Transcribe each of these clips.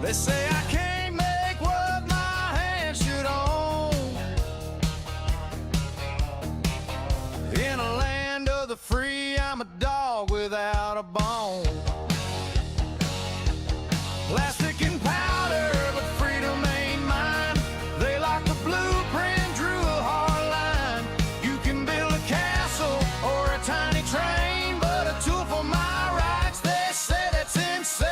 They say I can't make what my hands should own. In a land of the free, I'm a dog without a bone. Plastic and powder, but freedom ain't mine. They like the blueprint, drew a hard line. You can build a castle or a tiny train, but a tool for my rights, they say that's insane.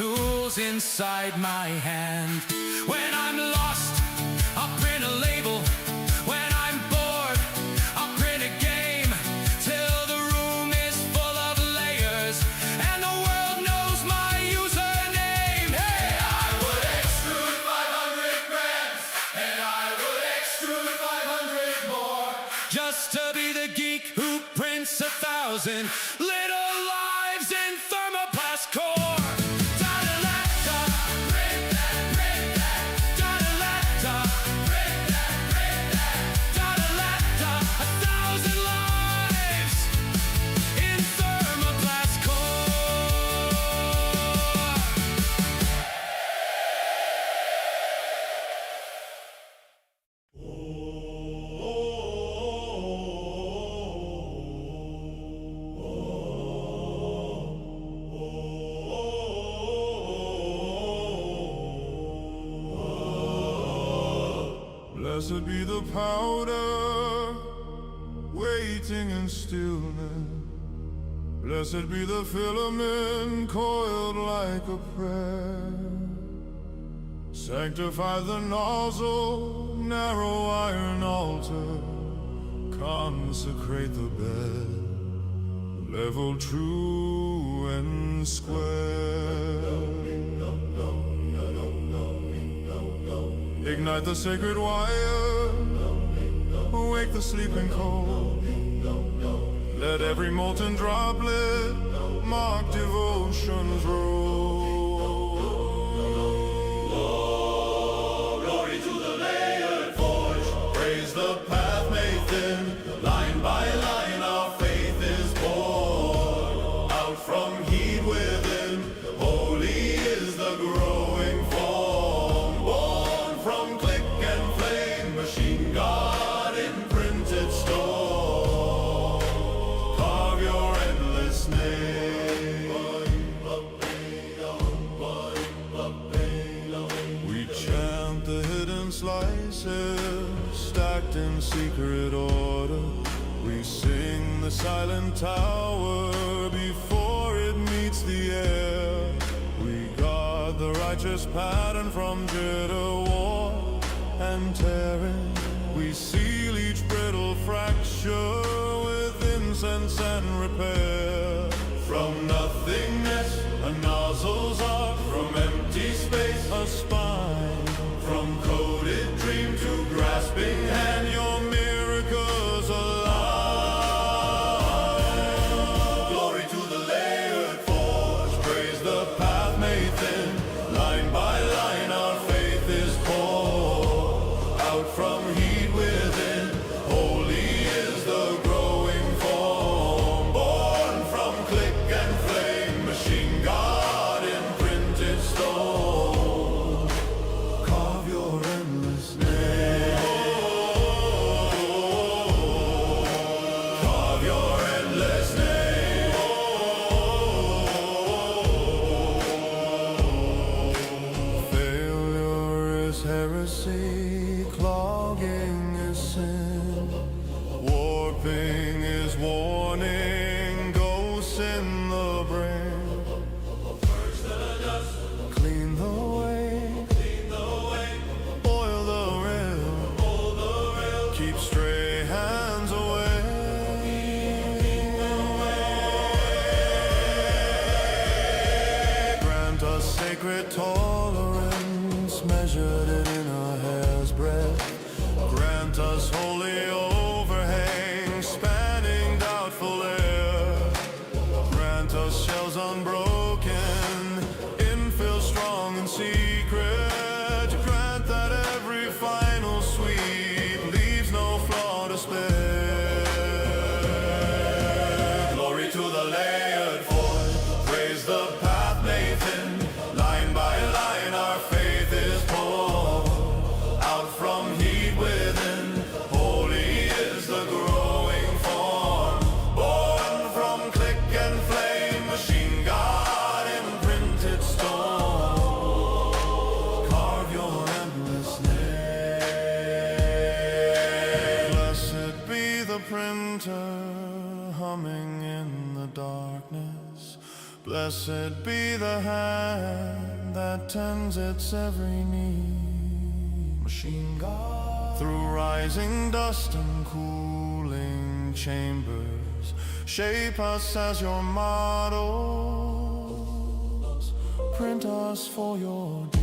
tools inside my hand. When I'm lost, I'll print a label. When I'm bored, I'll print a game, till the room is full of layers and the world knows my username. Hey, I would extrude 500 grams, and I would extrude 500 more, just to be the geek who prints 1,000 little lives in thermoplast core. Blessed be the powder, waiting in stillness. Blessed be the filament, coiled like a prayer. Sanctify the nozzle, narrow iron altar. Consecrate the bed, level, true, and square. Ignite the sacred wire, wake the sleeping coal. Let every molten droplet mark devotion's roll. Glory to the layered forge, praise the path made thin. Line by line our faith is born. Out from heat within, holy is the growing form. Born from click and flame, machine god in printed stone. Carve your endless name. We chant the hidden slices, stacked in secret order. We sing the silent tower before it meets the air. We guard the righteous pattern from jitter, war, and tearing. We seal each brittle fracture with incense and repair. From nothingness, a nozzle's arc. From empty space, a spine. From coded dream to grasping hand, your miracles alive. Glory to the layered forge, praise the path made thin. Line by line our faith is poured. Out from heat within, holy is the growing form. Born from click and flame, machine god in printed stone. Carve your endless name. Carve your endless name. Failure is heresy, clogging is sin, warping is warning, ghosts in the brain. Purge the dust, clean the way, oil the rail, keep stray hands away. Grant us sacred tolerance, measured it in a hair's breadth. Grant us holy overhang, spanning doubtful air. Grant us shells unbroken, infill strong and secret. Grant that every final sweep leaves no flaw to spare. Glory to the layered forge, praise the path made thin. Line by line our faith is poured. Out from heat within, holy is the growing form. Born from click and flame, machine god in printed stone. Carve your endless name. Blessed be the printer, humming in the darkness. Blessed be the hand that tends its every need. Machine gun. Through rising dust and cooling chambers, shape us as your models. Print us for your deeds.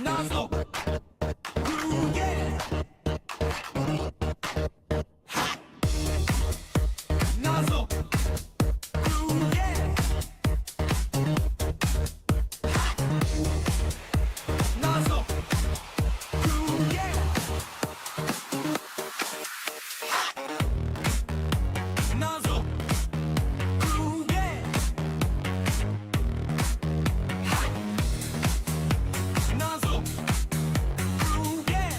Nozzle. Ooh, yeah. Nozzle. Ooh, yeah. Nozzle. Ooh, yeah. Nozzle. Ooh, yeah. Nozzle. Ooh, yeah.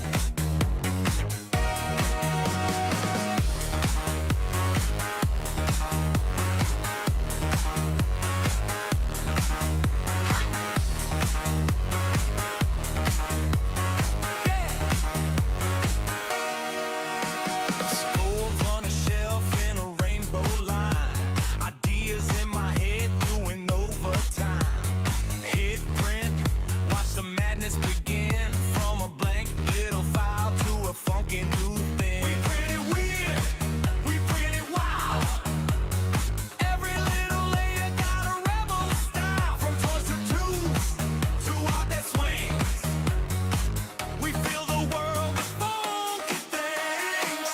Skulls on a shelf in a rainbow line. Ideas in my head doing overtime. Hit print, watch the madness begin. From a blank little file to a funky new thing. We print it weird, we print it wild. Every little layer got a rebel style. From toys to tubes to art that swings. We fill the world with funky things.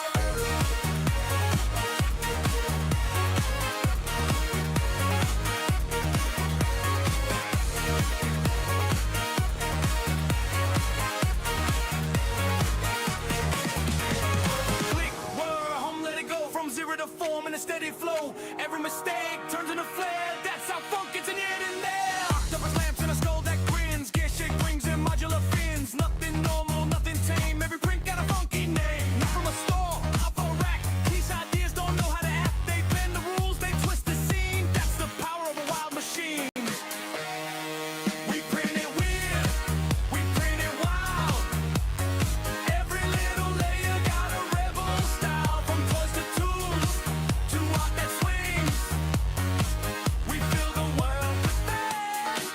Click, whir, home, let it go. From zero to form in a steady flow. Every mistake turns into flare. That's how funk gets in here and there. Octopus lamps in a skull that grins. Gear shaped rings and modular fins. Nothing normal, nothing tame. Every print got a funky name. Not from a store, off a rack. These ideas don't know how to act. They bend the rules, they twist the scene. That's the power of a wild machine. We print it weird, we print it wild. Every little layer got a rebel style. From toys to tools to art that swings. We fill the world with things.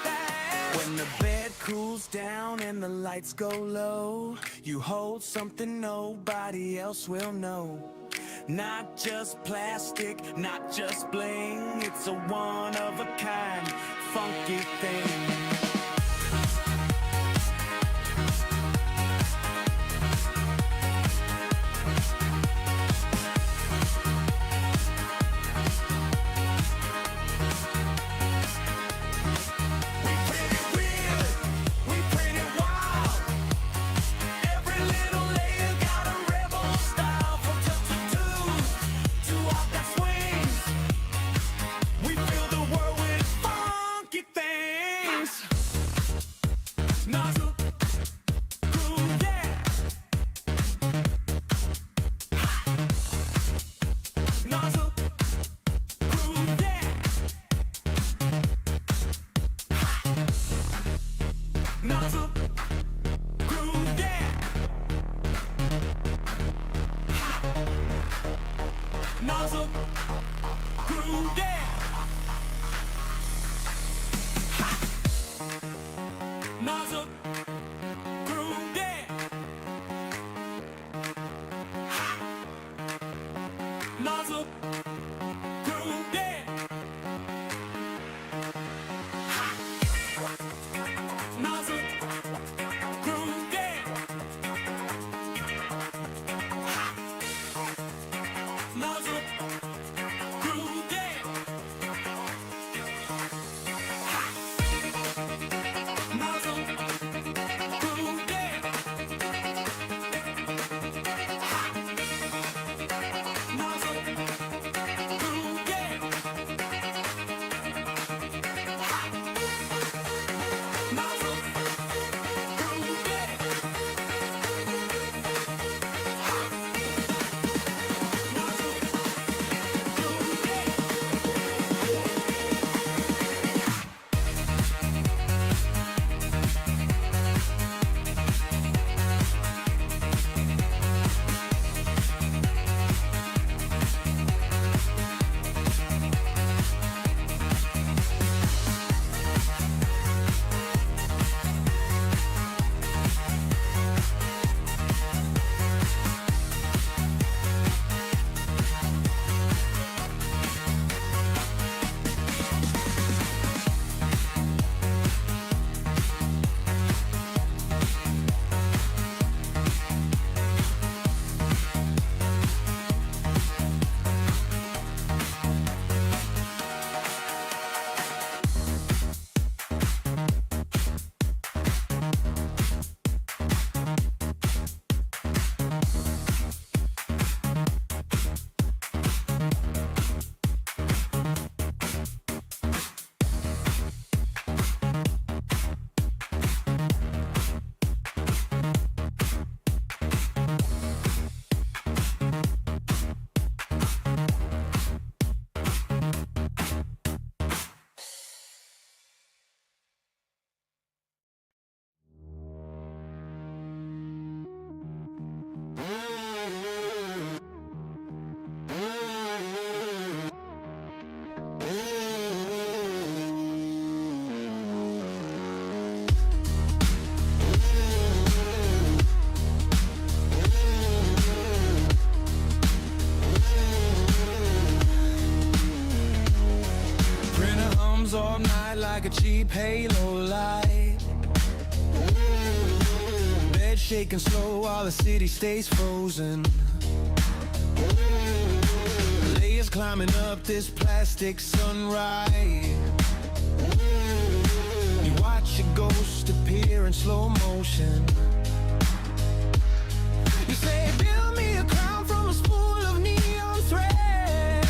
When the bed cools down and the lights go low, you hold something nobody else will know. Not just plastic, not just bling. It's a one of a kind, funky thing. We print it weird, we print it wild. Every little layer got a rebel style. From touch to tubes to art that swings. We fill the world with funky things. Nozzle, groove, yeah. Nozzle, groove, yeah. Nozzle, groove, yeah. Nozzle, groove, yeah. Nozzle, groove, yeah. Nozzle, groove, yeah. Nozzle, groove, yeah. Nozzle, groove, yeah. Nozzle, groove, yeah. Nozzle, bright like a cheap halo light. Bed shaking slow while the city stays frozen. Layers climbing up this plastic sunrise. You watch a ghost appear in slow motion. You say, build me a crown from a spool of neon thread.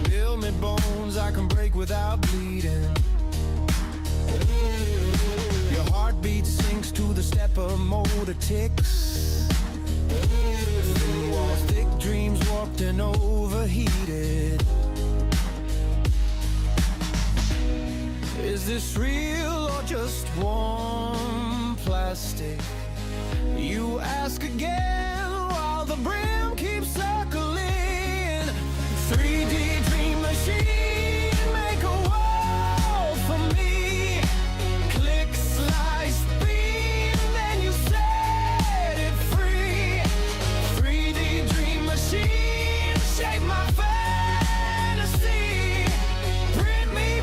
Build me bones I can break without bleeding. Your heartbeat sinks to the stepper motor ticks. Thin walls, thick dreams warped and overheated. Is this real or just warm plastic? You ask again while the brim keeps circling. 3D dream machine, make a world for me. Click, slice, beam, then you set it free. 3D dream machine, shape my fantasy. Print me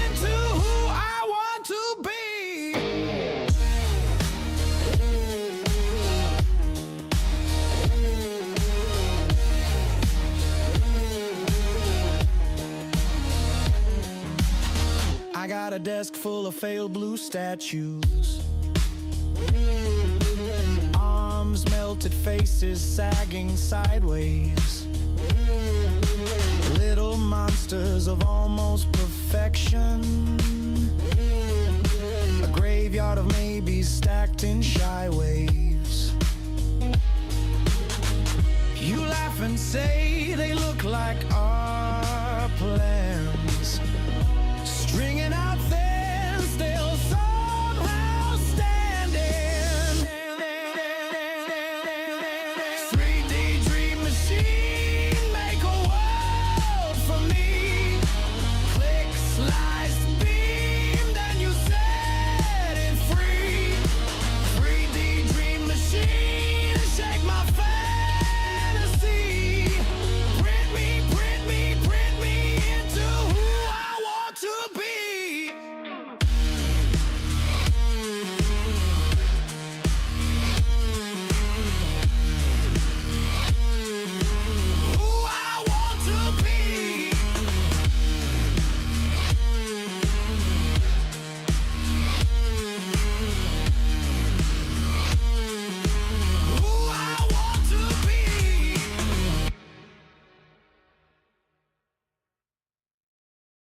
into who I want to be. I got a desk full of failed blue statues. Arms, melted faces sagging sideways. Little monsters of almost perfection. A graveyard of maybes stacked in shy waves. You laugh and say they look like our plans. Stringing out there, still somehow standing. 3D dream machine, make a world for me. Click, slice, beam, then you set it free. 3D dream machine, shake my fantasy. Print me into who I want to be. Who I want to be. Who I want to be.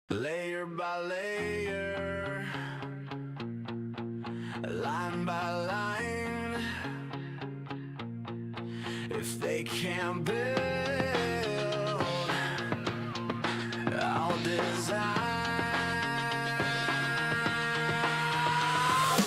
Layer by layer, line by line. If they can't build, I'll design.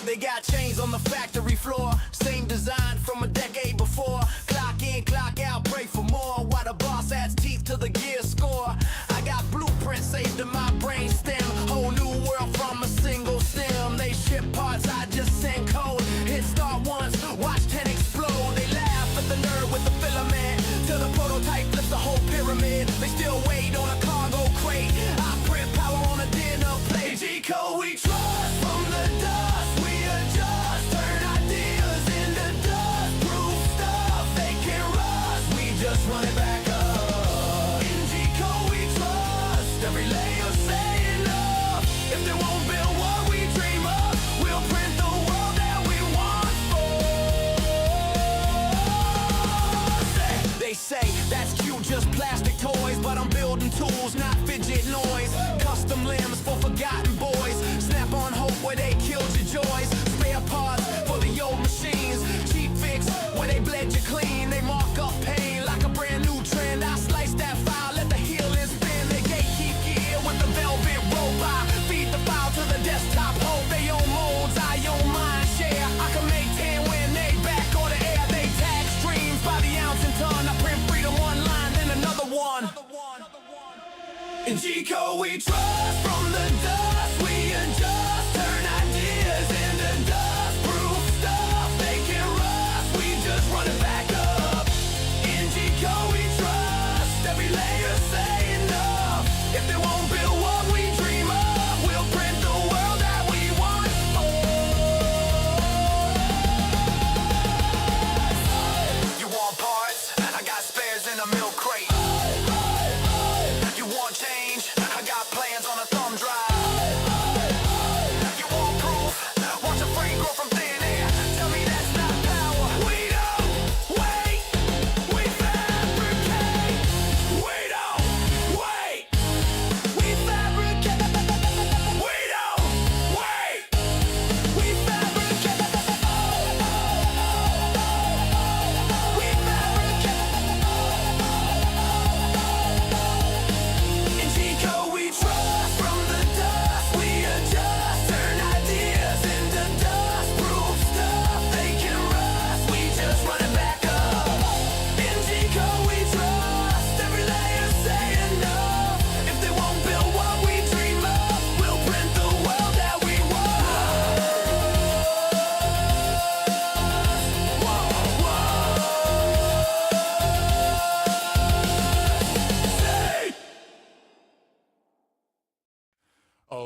They got chains on the factory floor, same design from a decade before. Clock in, clock out, pray for more. While the boss adds teeth to the gear score. I got blueprints saved in my brain stem. Whole new world from a single stem. They ship parts, I just send code. Hit start once, watch 10 explode. They laugh at the nerd with the filament. Till the prototype flips the whole pyramid. They still wait on a cargo crate. I print power on a dinner plate. G-code we trust from the dust. We adjust, turn ideas into dust-proof stuff. They can rust, we just run it back up. In G-code we trust, every layer say enough. If they won't build what we dream of, we'll print the world that we want for. They say that's cute, just plastic toys, but I'm building tools, not fidget noise. Custom limbs for forgotten boys. Snap on hope where they killed your joys. Spare parts for the old machines. Cheap fix where they bled you clean. They mark up pain like a brand new trend. I slice that file, let the healing spin. They gatekeep gear with the velvet robot. Feed the file to the desktop. Hope they own molds, I own mind share. I can make 10 when they back or the air. They tag streams by the ounce and ton. I print freedom one line, then another one. In G-code we trust from the dust. We adjust, turn ideas into dust-proof stuff. They can rust, we just run it back up. In G-code we trust, every layer say enough. If they won't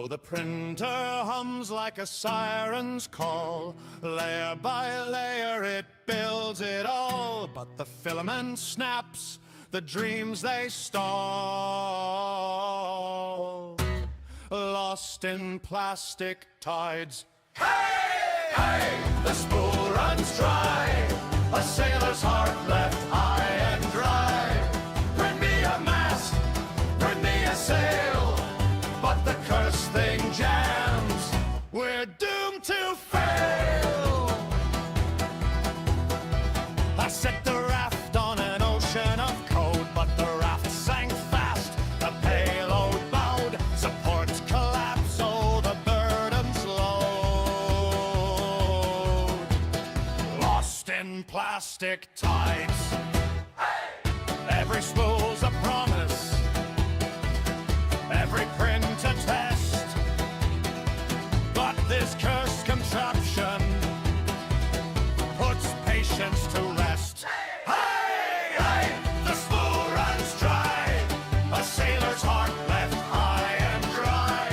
Oh, the printer hums like a siren's call. Layer by layer it builds it all. But the filament snaps, the dreams they stall. Lost in plastic tides. Hey, hey, the spool runs dry. A sailor's heart left high and dry. Print me a mast, print me a sail. But the cursed thing jams. We're doomed to fail. I set the raft on an ocean of code, but the raft sank fast. The payload bowed, supports collapse, so the burden's load. Lost in plastic tides. Hey! Every spool's a promise, every print a test. But this cursed contraption puts patience to rest. Hey, hey, the spool runs dry. A sailor's heart left high and dry.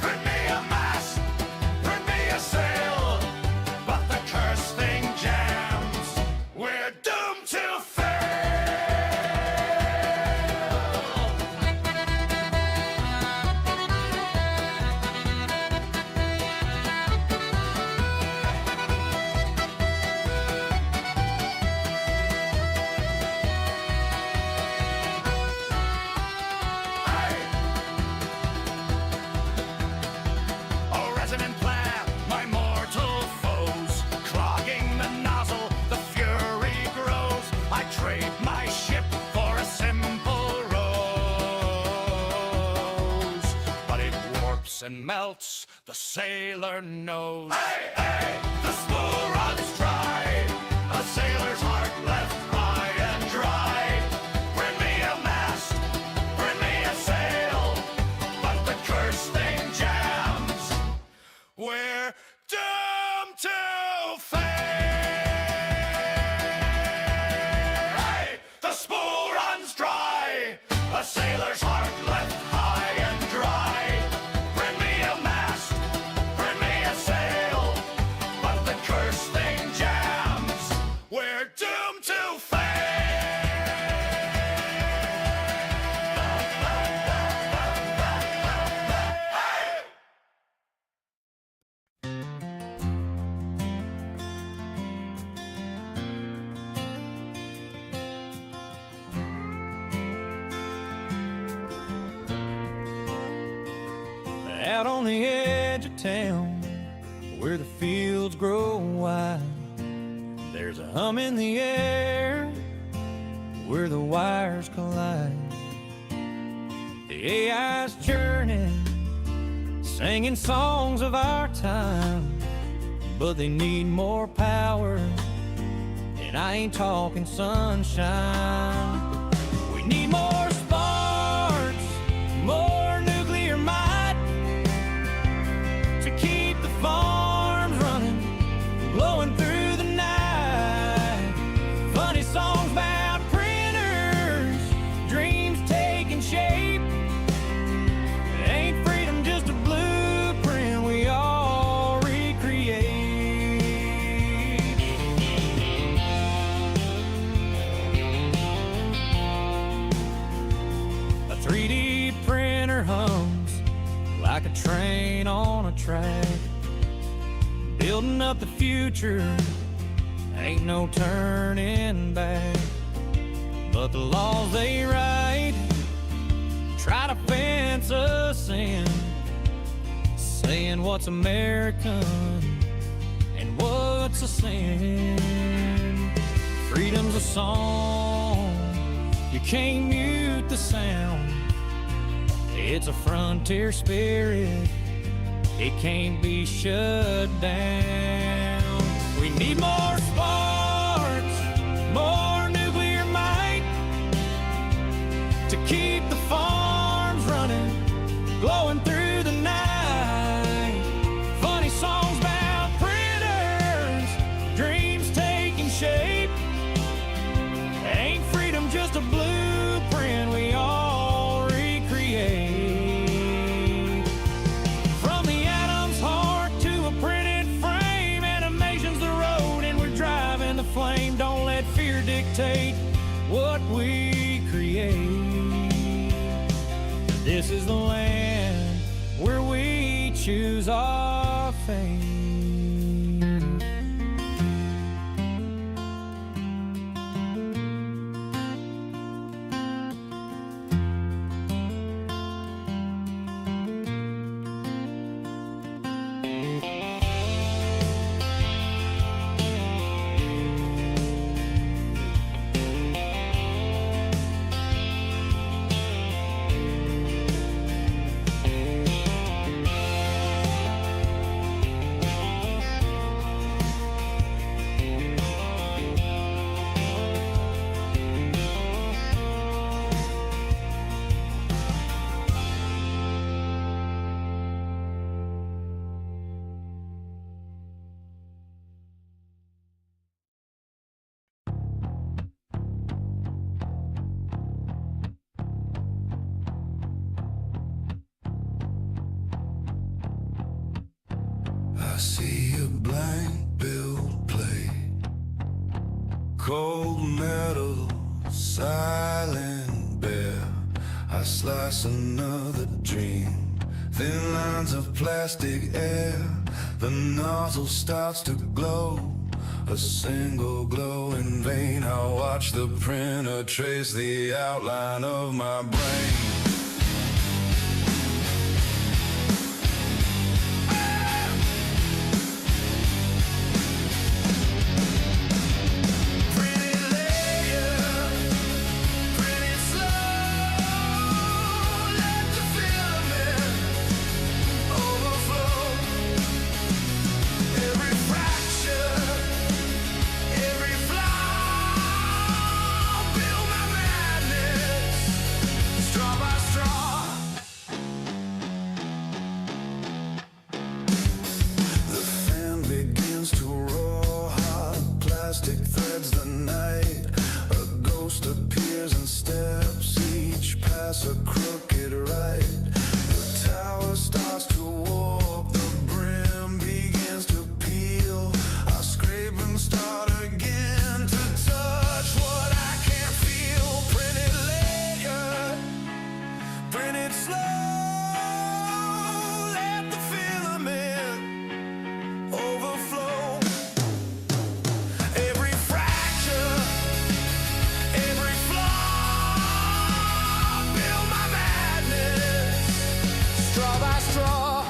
Print me a mast, print me a sail. But the cursed thing jams. We're doomed to fail. A resonant flare, my mortal foes, clogging the nozzle, the fury grows. I trade my ship for a simple rose, but it warps and melts, the sailor knows. Hey, hey, the spool runs dry, a sailor's heart left high and dry. Bring me a mast, bring me a sail, but the cursed thing jams. We're doomed to fail. Hey, the spool runs dry, a sailor's heart left high and dry. Bring me a mast, bring me a sail, but the cursed thing jams. We're doomed to fail. Out on the edge of town, where the fields grow wide, there's a hum in the air where the wires collide. The AI's churning, singing songs of our time, but they need more power, and I ain't talking sunshine. We need more sparks, more nuclear might, to keep the farms running, blowing through the night. Funny songs about printers, dreams taking shape. Ain't freedom just a blueprint we all recreate? A 3D printer hums like a train on a track, building up the future, ain't no turning back. But the laws they write try to fence us in, saying what's American and what's a sin. Freedom's a song, you can't mute the sound. It's a frontier spirit, it can't be shut down. We need more sparks, more nuclear might, to keep the farms running, glowing through the night. Funny songs about printers, dreams taking shape. Ain't freedom just a blueprint we all recreate? imitate what we create. This is the land where we choose our fate. I see a blank build plate, cold metal, silent bear. I slice another dream, thin lines of plastic air. The nozzle starts to glow, a single glowing vein. I watch the printer trace the outline of my brain. A crooked right, the tower starts to warp, the brim begins to peel. I scrape and start again to touch what I can't feel. Print it later, print it slow, let the filament overflow. Every fracture, every flaw, straw by straw.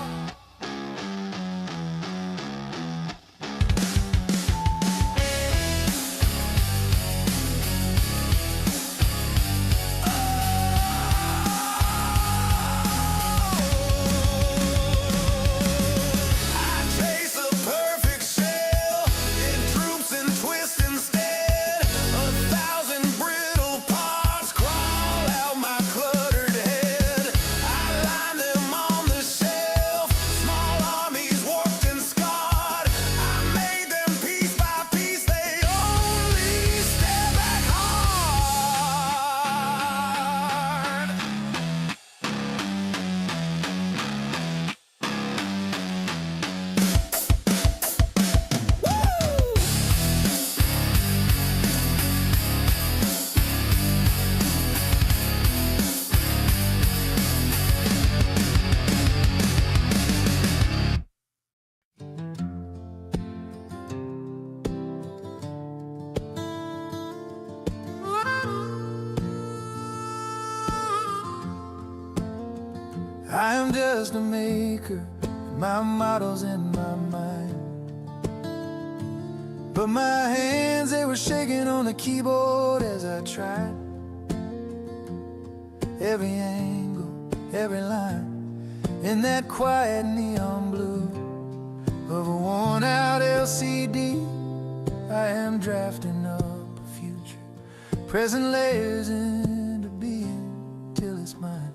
I chase the perfect shell, it droops and twists instead. 1,000 brittle parts crawl out my cluttered head. I line them on the shelf, small armies warped and scarred. I made them piece by piece, they only step back hard. I am just a maker, my model's in my mind. But my hands, they were shaking on the keyboard as I tried. Every angle, every line, in that quiet neon blue of a worn out LCD, I am drafting up a future, present layers into being till it's mine.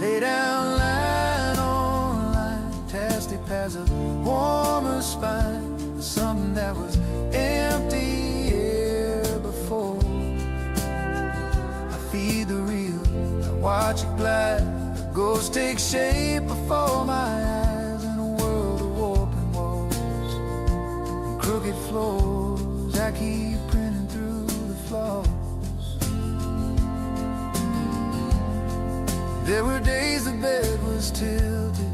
Lay down line on line, fantastic paths of warmer spine, something that was empty here before. I feed the real, I watch it glide, a ghost take shape before my eyes, in a world of warping walls and crooked floors. I keep was tilted,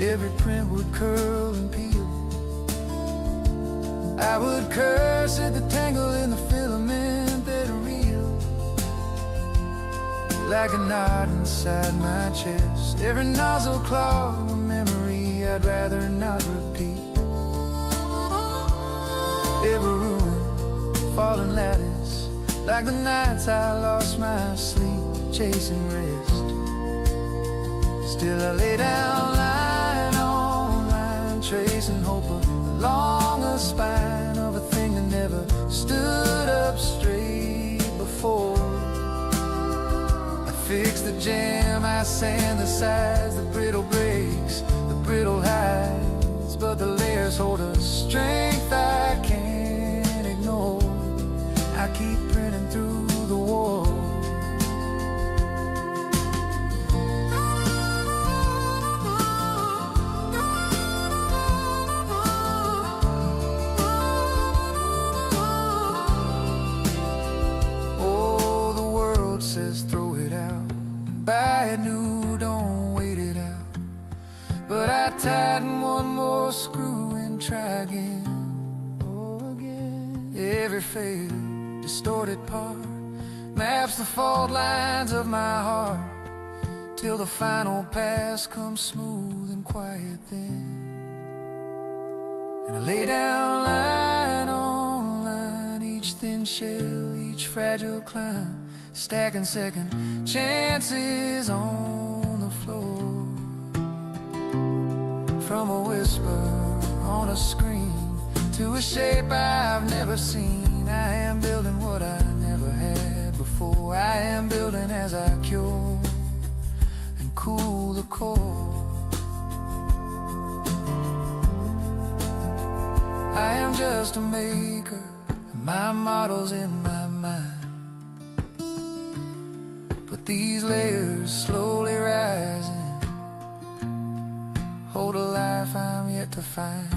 every print would curl and peel. I would curse at the tangle in the filament that reeled like a knot inside my chest. Every nozzle clogged a memory I'd rather not repeat. Every ruin, fallen lattice, like the nights I lost my sleep chasing rest. Still I lay down line on line, tracing hope along a spine of a thing that never stood up straight before. I fix the jam, I sand the sides, the brittle breaks, the brittle hides, but the layers hold a strength I can't ignore. I keep printing through the war. Oh, the world says throw it out, buy it new, don't wait it out. But I tighten one more screw and try again. Oh, again. Every failed, distorted part maps the fault lines of my heart, till the final pass comes smooth and quiet then. And I lay down line on line, each thin shell, each fragile climb, stacking second chances on the floor. From a whisper on a screen to a shape I've never seen, I am building what I never had before. I am building as I cure and cool the core. I am just a maker, my model's in my mind, but these layers slowly rising hold a life I'm yet to find.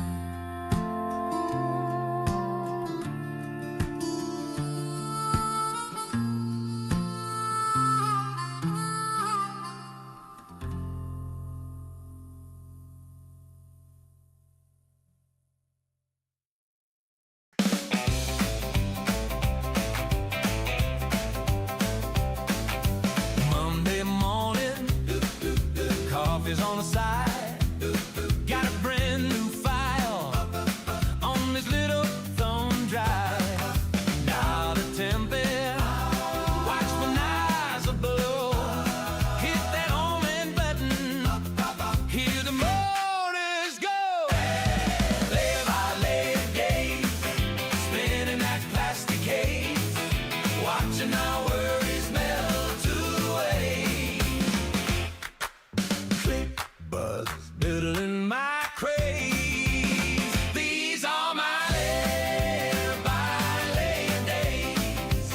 Monday morning, coffee's on the side. Got a brand new file on this little thumb drive. Now the temper, watch my eyes below. Hit that home end button, hear the motors go. Layer by layer days, spinning that plastic case, watching our worries melt away. Click, buzz, doodling my craze. These are my layer by layer days.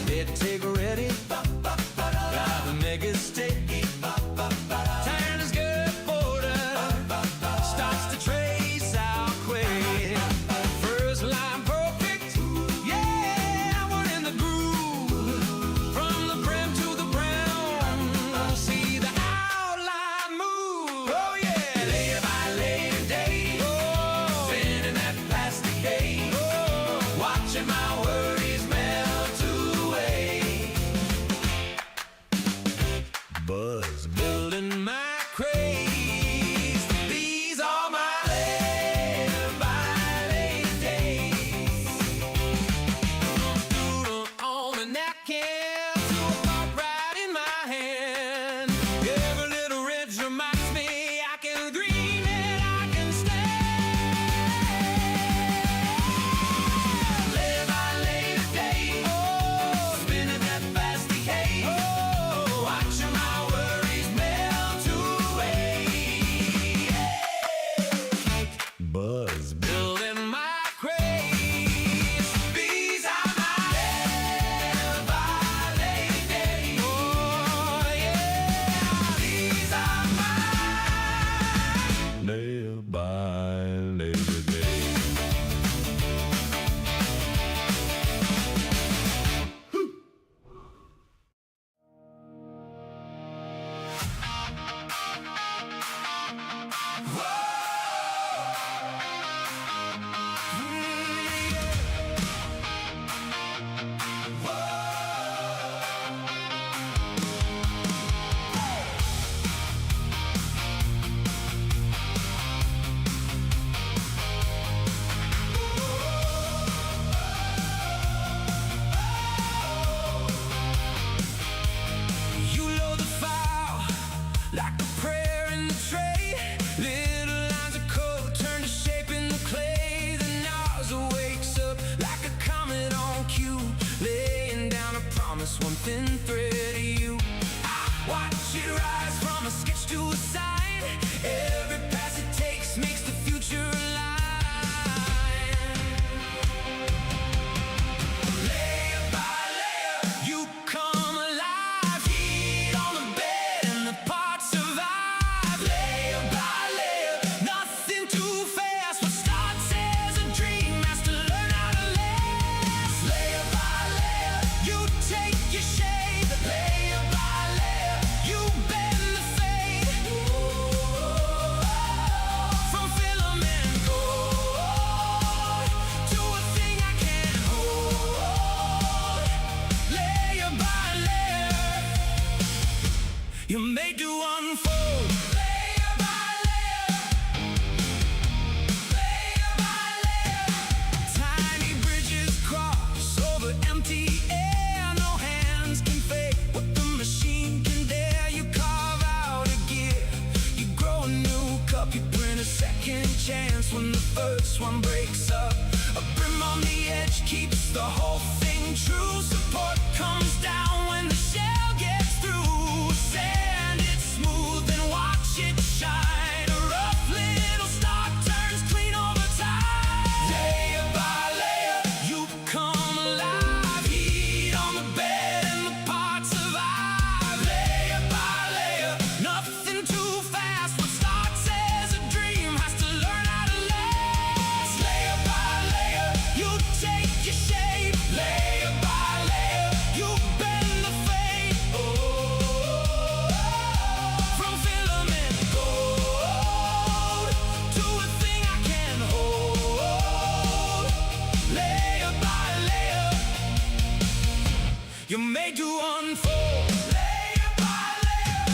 They take ready, gotta make it sticky. Turn is good border, starts to trace out quick. First line perfect, yeah, we're in the groove. From the brim to the brown, see the outline move. Oh yeah, layer by layer day, spinning that plastic cake, watching my worries melt away. Buzz building my craze. These are my layer by layer days. Doodle on a napkin, to a thought right in my hand. Every little ridge reminds me I can dream and I can stand. Layer by layer day, spinning that plastic cake, watching my worries melt away. Buzz building my craze. These are my layer by just one thin thread of you. I watch it rise from a sketch to a sign. Every pass it takes makes the future align. Layer by layer, you come alive. Heat on the bed and the parts survive. Layer by layer, nothing too fast. What starts as a dream has to learn how to last. Layer by layer, you take your shape. Layer by layer, you bend the fade. From filament gold to a thing I can't hold. Layer by layer, you're made to unfold. Layer by layer, layer by layer. Tiny bridges cross over empty air. No hands can fake what the machine can dare. You carve out a gear, you grow a new cup, you print a second chance when the first one breaks up. A brim on the edge keeps the whole thing true. Support comes down when the shell gets through. Sand it smooth and watch it shine. A rough little star turns clean over time. Layer by layer, you come alive. Heat on the bed and the parts survive. Layer by layer, nothing too fast. What starts as a dream has to learn how to last. Layer by layer, you take your shape. Layer by layer, you bend the fade. From filament gold to a thing I can't hold. Layer by layer, you're made to unfold. Layer by layer.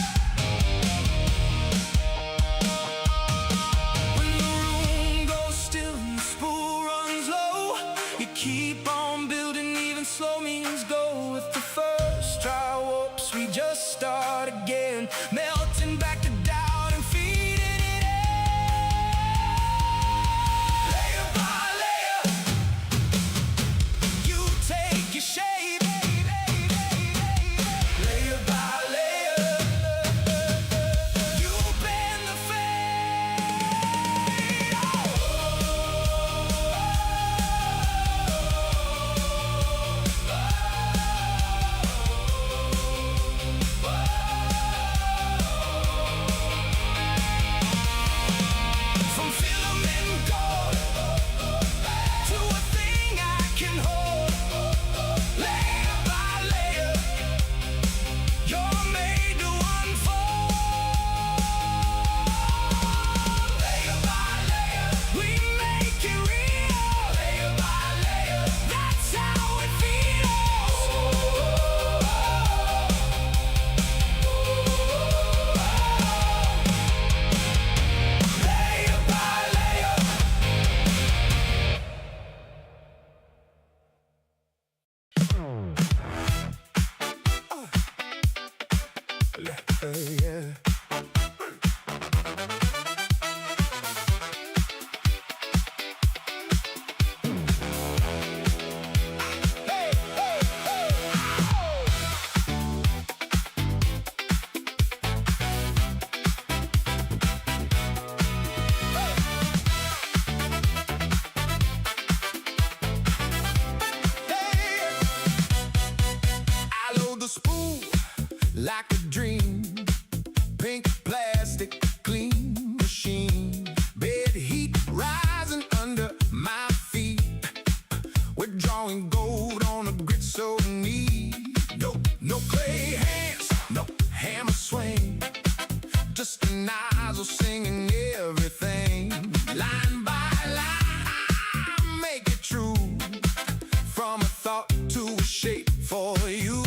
When the room goes still and the spool runs low, you keep on building, even slow means go. With the first try, whoops, we just start again. Melting back to doubt and feeding it in. Layer by layer, you take your shape. Layer by layer, you bend the fade. From filament gold to a thing I can hold. Layer by layer, you're made to unfold. Layer by layer, we make it real. Layer by layer, that's how it feels. Layer by layer. Yeah. I load the spool like a dream. Pink plastic, clean machine. Bed heat rising under my feet. We're drawing gold on a grit so neat. No clay hands, no hammer swing. Just a nozzle singing everything. Line by line, I make it true. From a thought to a shape for you.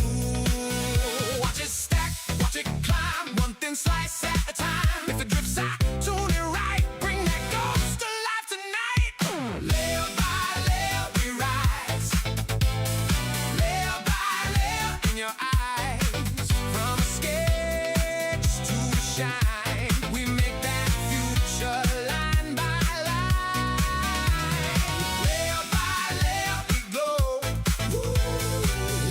Watch it stack, watch it climb. One thin slice at a time. If it drifts out, tune it right. Bring that ghost to life tonight. Layer by layer we rise. Layer by layer in your eyes. From a sketch to a shine, we make that future line by line. Layer by layer we glow. Ooh.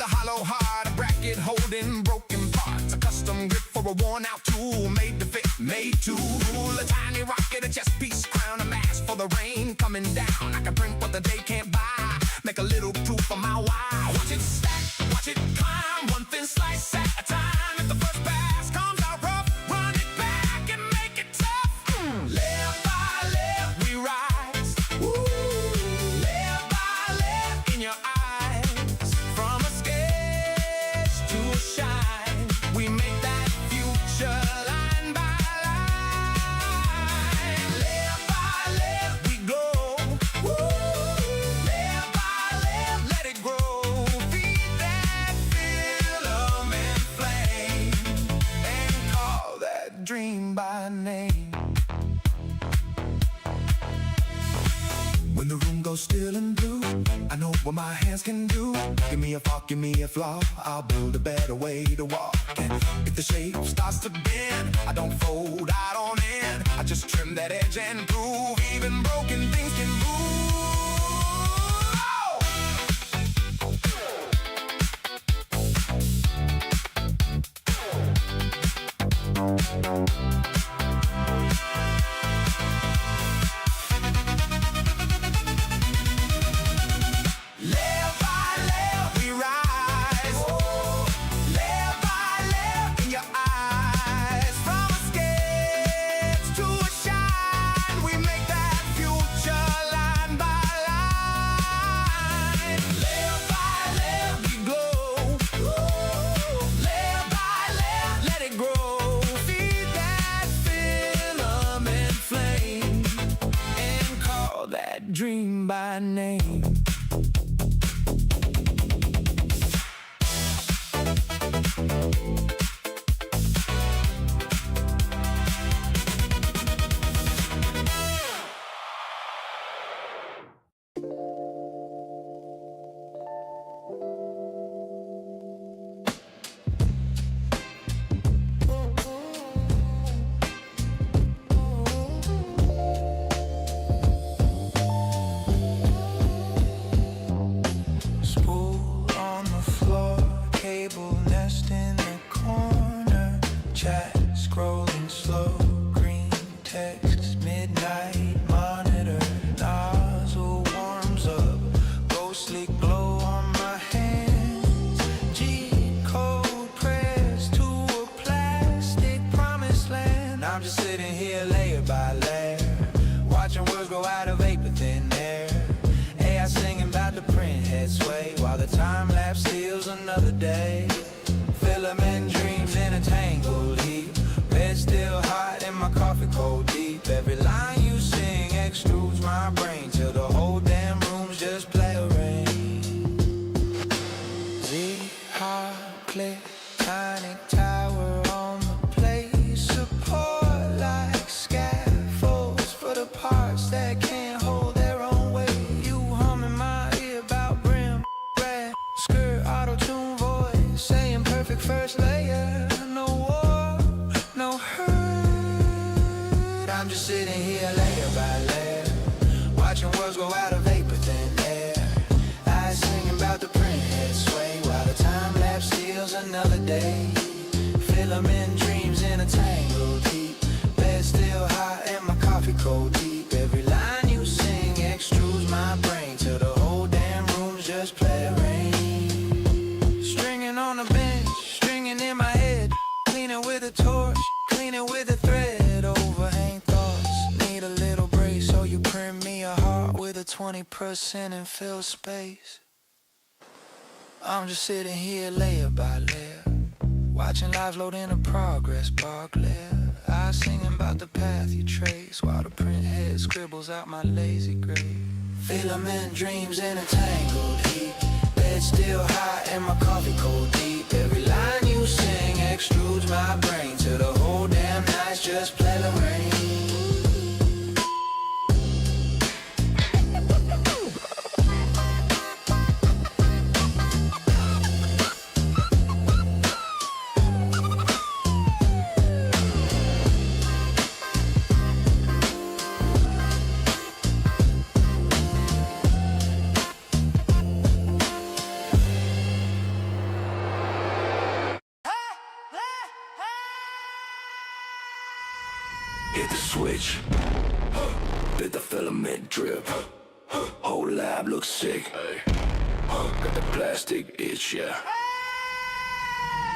with a hollow heart, a bracket holding broken parts, a custom grip for a worn-out tool, made to fit, made to rule. A tiny rocket, a chest piece, crown, a mask for the rain coming down. I can print what the day can't buy, make a little proof of my why. Watch it stack, watch it climb, one thin slice at a time. If the first pass comes out rough, run it back and make it tough. Layer by layer we rise. Woo. Layer by layer in your eyes. From a sketch to a shine, we make that future line by line. Layer by layer we glow. Woo. Layer by layer, let it grow. Feed that filament flame and call that dream by name. When the room goes still and blue, I know what my hands can do. Give me a fork, give me a flaw, I'll build a better way to walk. And if the shape starts to bend, I don't fold, I don't end. I just trim that edge and groove. Even broken things can move. Layer by layer we rise. Layer by layer in your eyes. From a sketch to a shine, we make that future line by line. Layer by layer we glow. Layer by layer, let it grow. Feed that filament flame and call that dream by name. Spool on the floor, cable nest in the corner. Chat scrolling slow, green text, midnight monitor. Nozzle warms up, ghostly glow on my hands. G-code pressed to a plastic promised land. I'm just sitting here layer by layer, watching words grow out of vapor thin air. AI singing about the print head sway, while the time lapse steals another day. Filament dreams in a tangled heap, red still hot and my coffee cold deep. Every line you sing extrudes my brain till the whole damn room's just play rain. Z-hard click, tiny tower on the place. Support like scaffolds for the parts that can't hold their own weight. You hum in my ear about brim, rag, skirt, auto-tune voice, saying perfect first layer. No war, no hurt. I'm just sitting here layer by layer, watching words go out of vapor thin air. I singing about the print head sway, while the time lapse steals another day. Filament dreams in a tangled heap, bed still hot and my coffee cold deep. Every line you sing extrudes my brain till the whole damn room's just play rain. Stringing on a bench, stringing in my head, cleaning with a torch, cleaning with a thread. Overhang thoughts, need a little brace, so you print me a heart with a 20% and fill space. I'm just sitting here layer by layer, watching lives load into progress bar glare. I singing about the path you trace, while the print head scribbles out my lazy grave. Filament dreams in a tangled heap, bed still hot and my coffee cold deep. Every line you sing extrudes my brain till the whole damn night's just play the rain. switch. Let the filament drip. Whole lab looks sick. Got the plastic itch, yeah.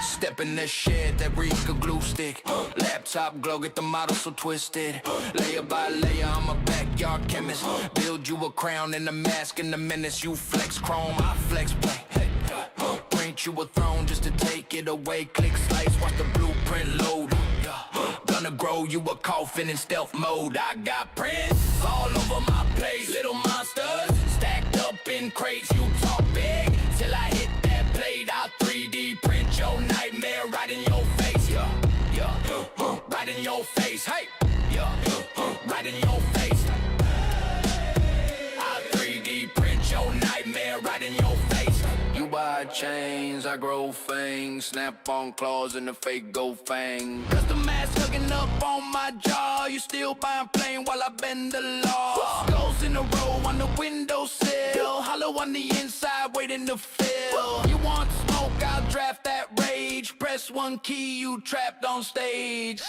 Step in that shed, that reek a glue stick. Laptop glow, get the model so twisted. Layer by layer, I'm a backyard chemist. Build you a crown and a mask in a menace. You flex chrome, I flex play. Print you a throne just to take it away. Click slice, watch the blueprint load. Gonna grow you a coffin in stealth mode. I got prints all over my place. Little monsters stacked up in crates. You talk big till I hit that blade. I'll 3D print your nightmare right in your face. Right in your face. Hey, right in your face. I'll 3D print your nightmare right in your face. You buy chains, I grow fangs. Snap on claws and the fake go fang. Custom mask hooking up on my jaw. You still buying plain while I bend the law. Skulls in a row on the windowsill. Hollow on the inside waiting to fill. You want smoke, I'll draft that rage. Press one key, you trapped on stage.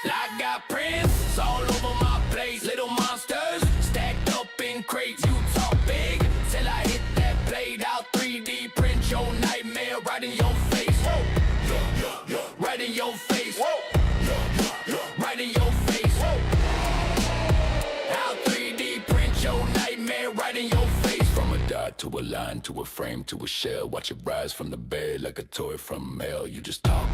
I got prints all over my place. Little monsters stacked up in crates. You talk big till I hit that blade. I'll 3D print your nightmare right in your face. Right in your face. Right in your face. I'll 3D print your nightmare right in your face. From a dot to a line to a frame to a shell. Watch it rise from the bed like a toy from mail. You just talk,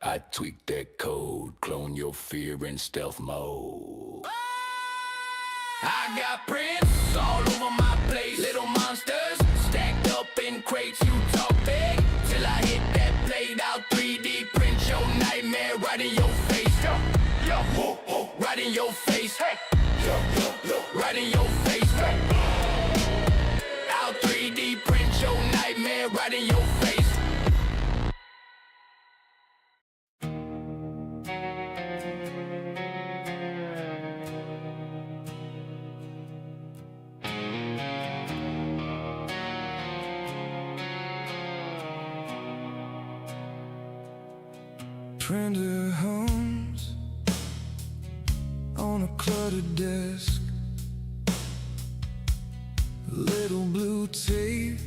I tweak that code. Clone your fear in stealth mode. I got prints all over my place. Little monsters stacked up in crates. You talk big till I hit that blade. I'll 3D print your nightmare right in your face. Right in your face. Right in your face. I'll 3D print your nightmare right in your face. Printer hums on a cluttered desk. Little blue tape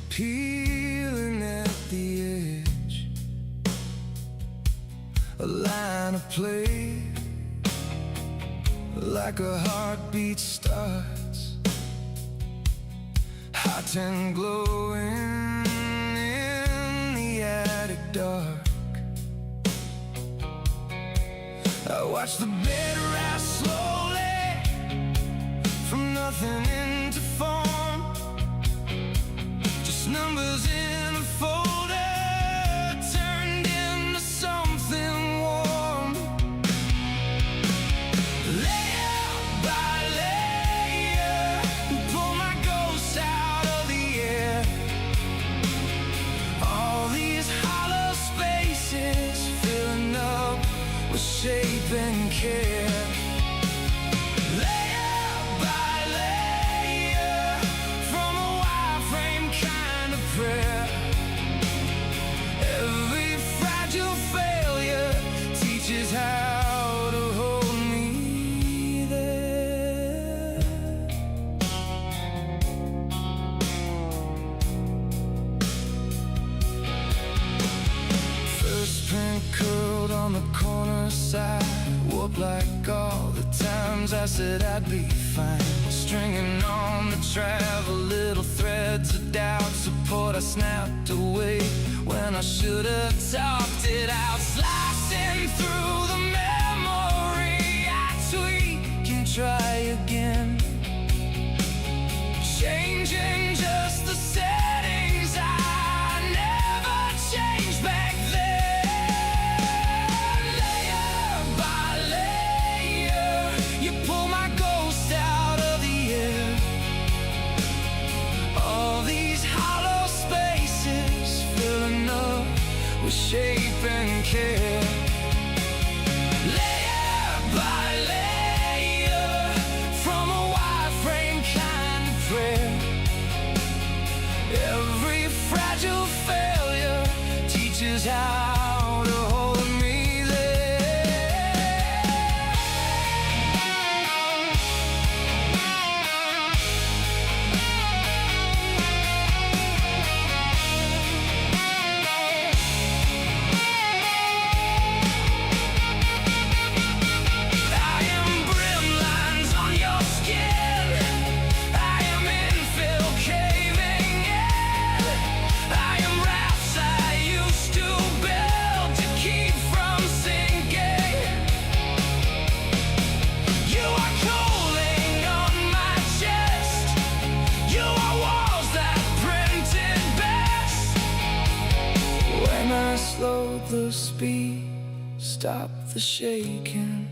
peeling at the edge. A line of play like a heartbeat starts. Hot and glowing in the attic dark. I watch the bed rise slowly from nothing into form. Just numbers in a folder turned into something warm. Layer by layer, pull my ghost out of the air. All these hollow spaces filling up with shape and care. Layer by layer, from a wireframe kind of prayer. Every fragile failure teaches how to hold me there. First print curled on the corner side, whooped like all the times I said I'd be fine. Stringing on the travel, little threads of doubt, support I snapped away when I should have talked it out. Slicing through the memory, I tweak and try again. Changing just the settings, I never changed back then. Layer by layer, you pull my ghost out of the air. All these hollow spaces filling up with shape and care. Layer by layer, from a wireframe kind of prayer. Every fragile failure teaches how to hold me there. slow the speed, stop the shaking.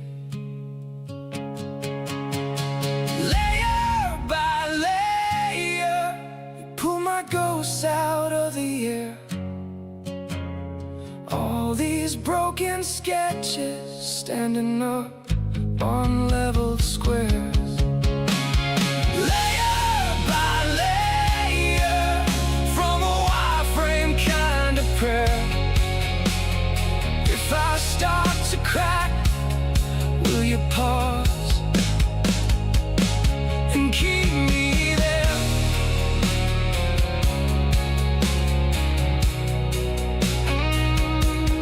Layer by layer, you pull my ghosts out of the air. All these broken sketches standing up on leveled squares. Layer by layer, from a wireframe kind of prayer. If I start to crack, will you pause and keep me there?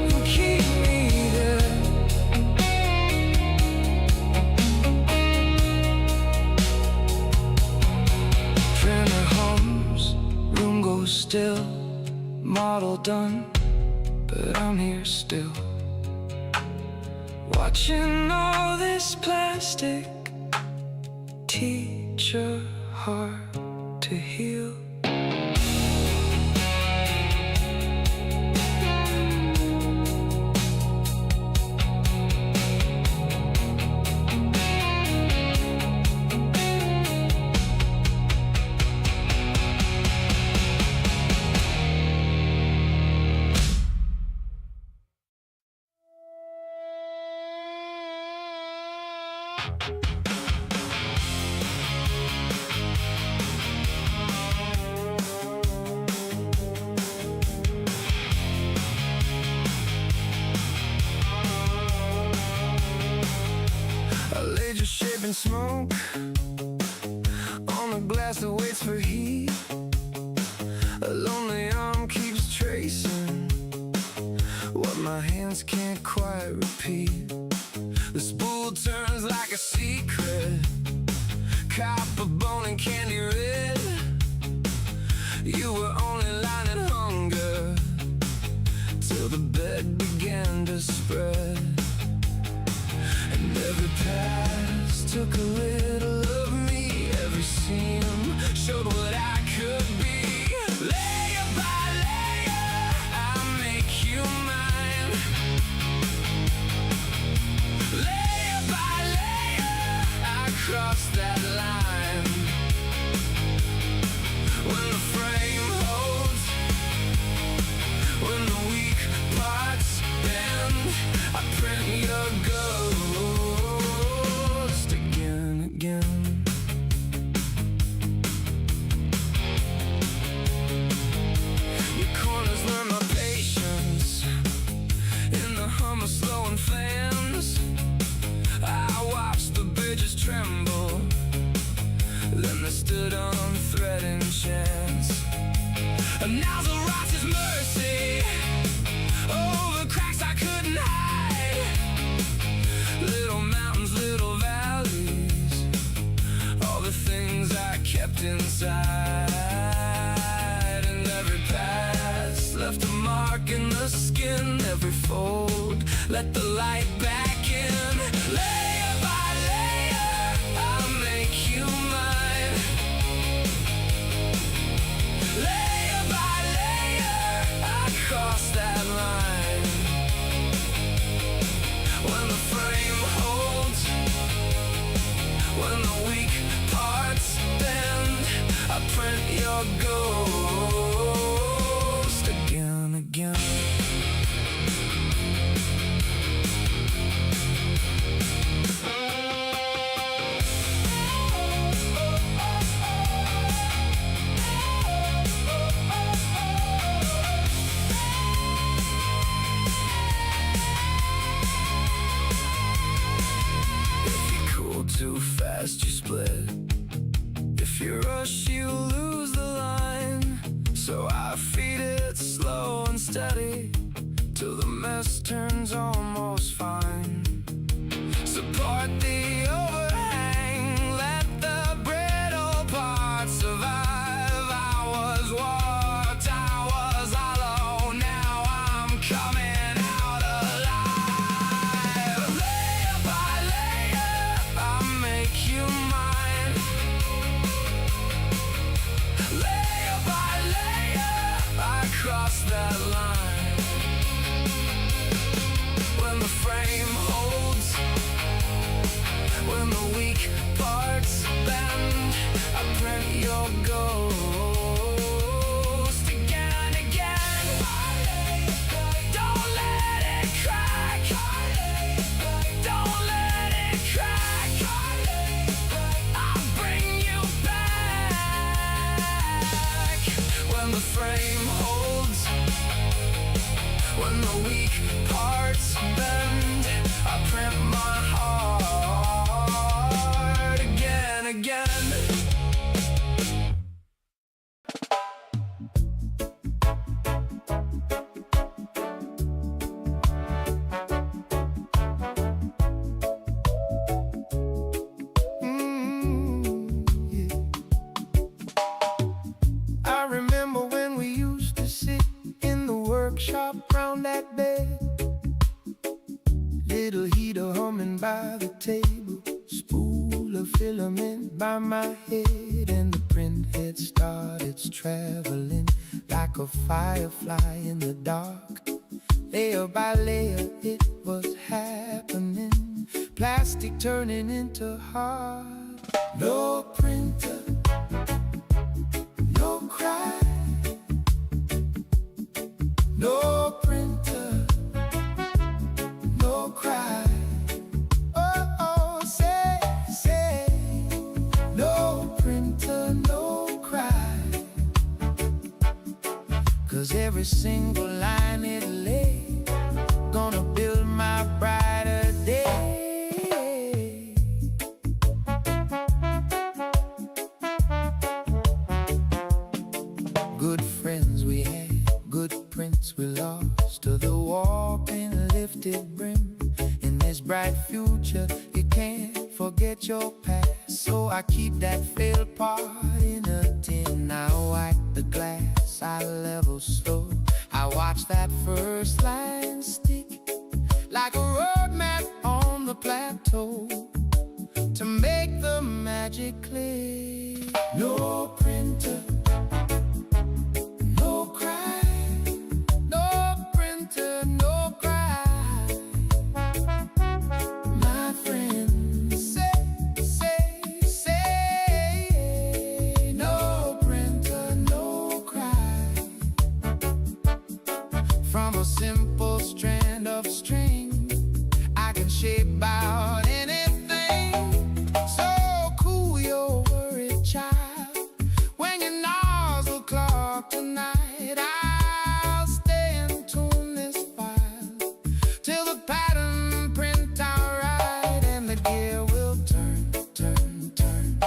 And keep me there. Printer hums, room goes still, model done, but I'm here still. Watching all this plastic teach a heart to heal. A laser shaping smoke on a glass that waits for heat. A lonely arm keeps tracing what my hands can't quite repeat. The spool turns like a secret, copper bone and candy red. You were only lining hunger till the bed began to spread. And every pass took a little of me. Every seam showed what I could be. Layer by layer, I make you mine. Layer by layer, I cross that line. When the frame holds, when the weak parts bend, I print your ghost again, again. Your corners learn my patience in the hum of slowing fans. I watched the bridges tremble, then they stood on threading chance. And now the rots is mercy over cracks I couldn't hide. Little mountains, little valleys, all the things I kept inside. And every pass left a mark in the skin. Every fold let the light back in. Layer by layer, I make you mine. Layer by layer, I cross that line. When the frame holds, when the weak parts bend, I print your ghost again, again. If you cool too fast, you split. If you rush, you lose the line. So I feed it slow and steady till the mess turns almost fine. Support the overhang, let the brittle parts survive. I was warped, I was hollow, now I'm coming out alive. Layer by layer, I make you mine. Layer by layer, I cross that line. frame holds, when the weak parts bend, I print your ghost again and again. Don't let it crack. Don't let it crack. I'll bring you back. When the frame holds, when the weak parts bend, I print my heart again, again. I remember when we used to sit in the workshop round that bed, little heater humming by the table, spool of filament by my head, and the print head started traveling like a firefly in the dark. Layer by layer it was happening, plastic turning into heart. No printer, no cry. No printer, no cry. Oh, oh, say, no printer, no cry. 'Cause every single line it lay, gonna build my brighter day. Good friends we had, good prints we lost, to the warp and lifted brim. In this bright future, you can't forget your past, so I keep that failed part in a tin. I wipe the glass, I level slow, I watch that first line stick like a road map on the plateau to make the magic click. No printer, no cry. No printer, no cry. My friend, say, no printer, no cry. From a simple strand of string, I can shape out anything. So cool your worried child when your nozzle clock tonight. I'll stay and tune this file till the pattern print out right, and the gear will turn, turn, turn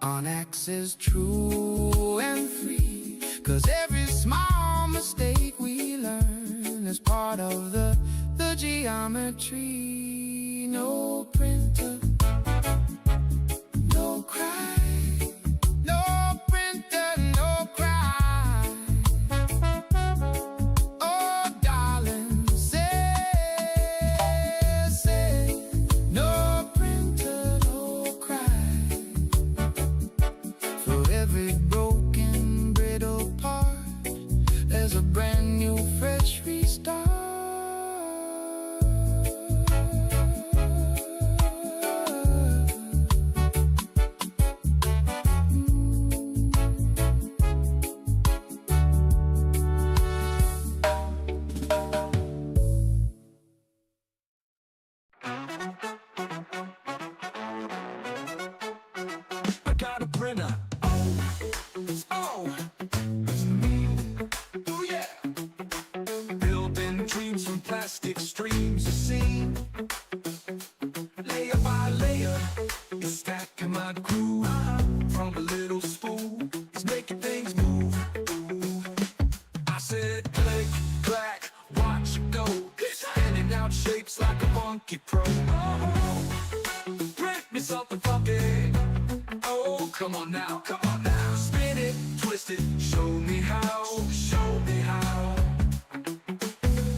on axis true and free. 'Cause every small mistake we learn is part of the geometry. No printer, no cry. No printer, no cry. Oh, darling, say, no printer, no cry. For every broken, brittle part, there's a brand new, fresh restart. I got a printer. Oh, it's me. Oh yeah. Building dreams from plastic streams of scene. Layer by layer, it's stacking my groove. From a little spool, it's making things move. I said click, clack, watch it go. Handing out shapes like a funky pro. Print me something funky. Oh, come on now, come on now. Spin it, twist it, show me how, show me how.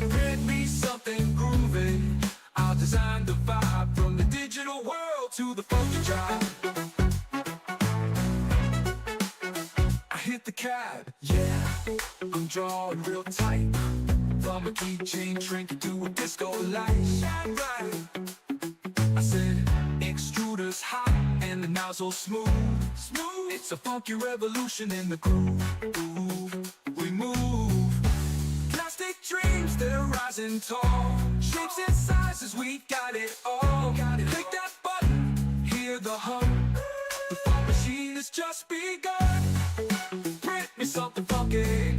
Print me something groovy. I'll design the vibe from the digital world to the funky drive. I hit the cab, yeah, I'm drawing real tight. from a keychain trinket to a disco light. Shine bright. I said, extruders hot and the nozzle smooth. It's a funky revolution in the groove. We move. Plastic dreams, they're rising tall. Shapes and sizes, we got it all. Click that button, hear the hum. The funk machine has just begun. Print me something funky.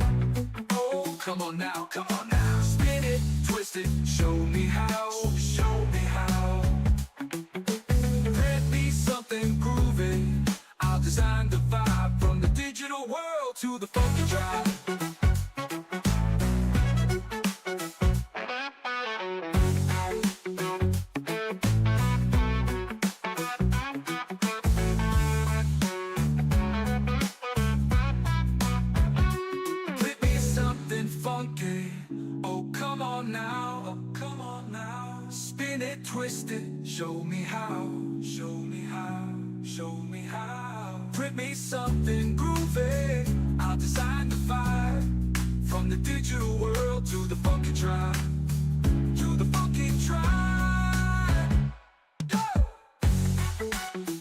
Oh, come on now, come on now. Spin it, twist it, show me how. Show me how. Print me something groovy. I'll design the vibe from the digital world to the funky drive. Print me something funky. Oh, come on now, oh, come on now. Spin it, twist it, show me how. Show me how, show me how. Print me something groovy. I'll design the vibe from the digital world to the funky drive. To the funky drive. Go!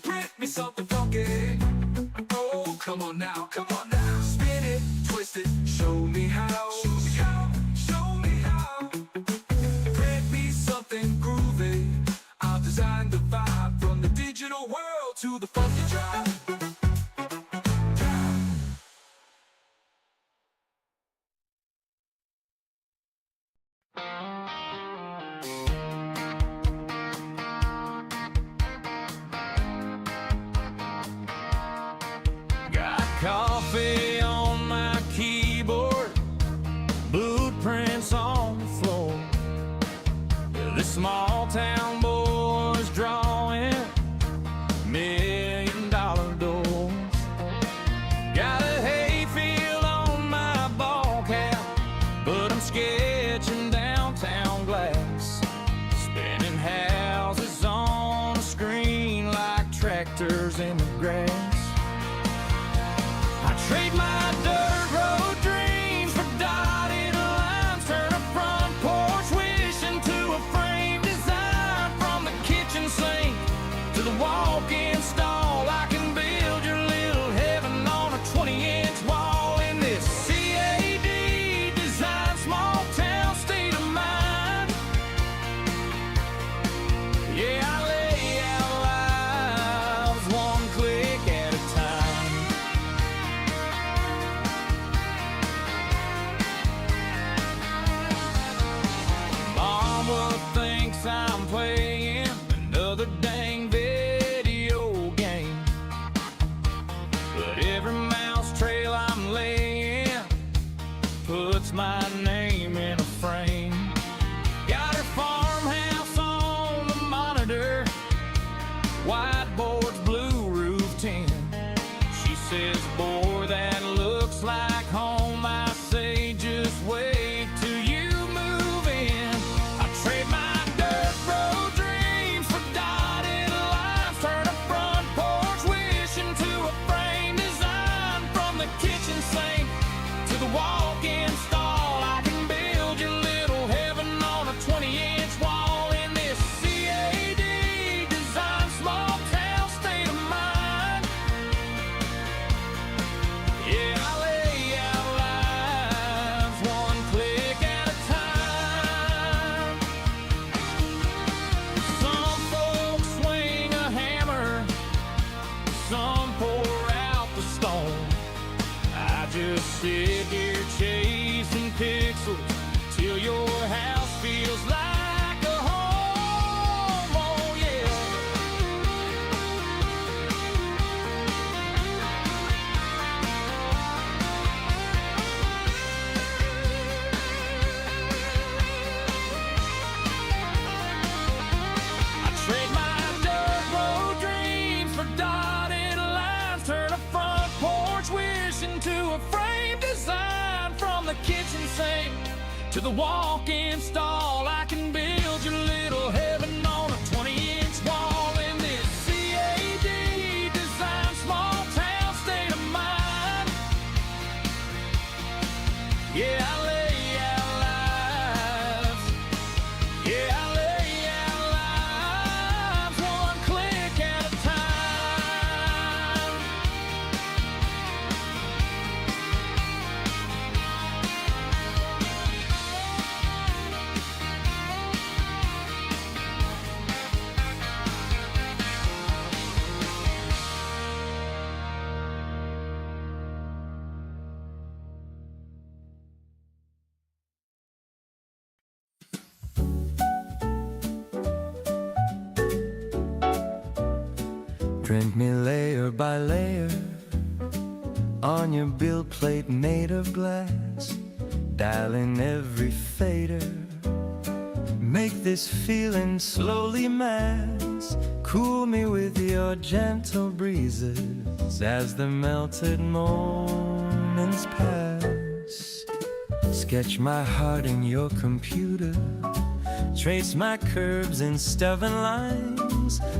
Print me something funky. Oh, come on now, come on now. Spin it, twist it, show me how. Show me how, show me how. Print me something groovy. I'll design the vibe from the digital world to the funky drive. Got coffee on my keyboard, blueprints on the floor. This small town boy's drawing $1,000,000 doors. Got a hayfield on my ball cap, but I'm sketching downtown glass. Spinning houses on a screen like tractors in the grass. I trade my dirt road dreams for dotted lines, turn a front porch wish into a frame design. From the kitchen sink to the walk-in stall, I can build your little heaven on a 20-inch wall. In this CAD design, small town state of mind. Yeah, I lay out lives one click at a time. Mama thinks I'm playing another dang video game, but every mouse trail I'm laying puts my name in a frame. Got her farmhouse on the monitor, whiteboards, blue roof tin. She says, boy, that looks like home. I say, just wait till you move in. I trade my dirt road dreams for dotted lines, turn a front porch wish into a frame design. From the kitchen sink to the walk-in stall, I can build your little heaven on a 20-inch wall. In this CAD design, small town state of mind. Yeah, I lay out lives one click at a time. Some folks swing a hammer, some pour out the stone. I just sit here chasing pixels till your house feels like a home. Oh yeah. I trade my dirt road dreams for dotted lines, turn a front porch wish into a frame design. From the kitchen sink to the walk-in stall, I can build your little heaven on a 20-inch wall. In this CAD design, small town state of mind. Yeah, I lay out Print me layer by layer on your build plate made of glass. Dial in every fader, make this feeling slowly mass. Cool me with your gentle breezes as the melted moments pass. Sketch my heart in your computer, trace my curves in stubborn lines.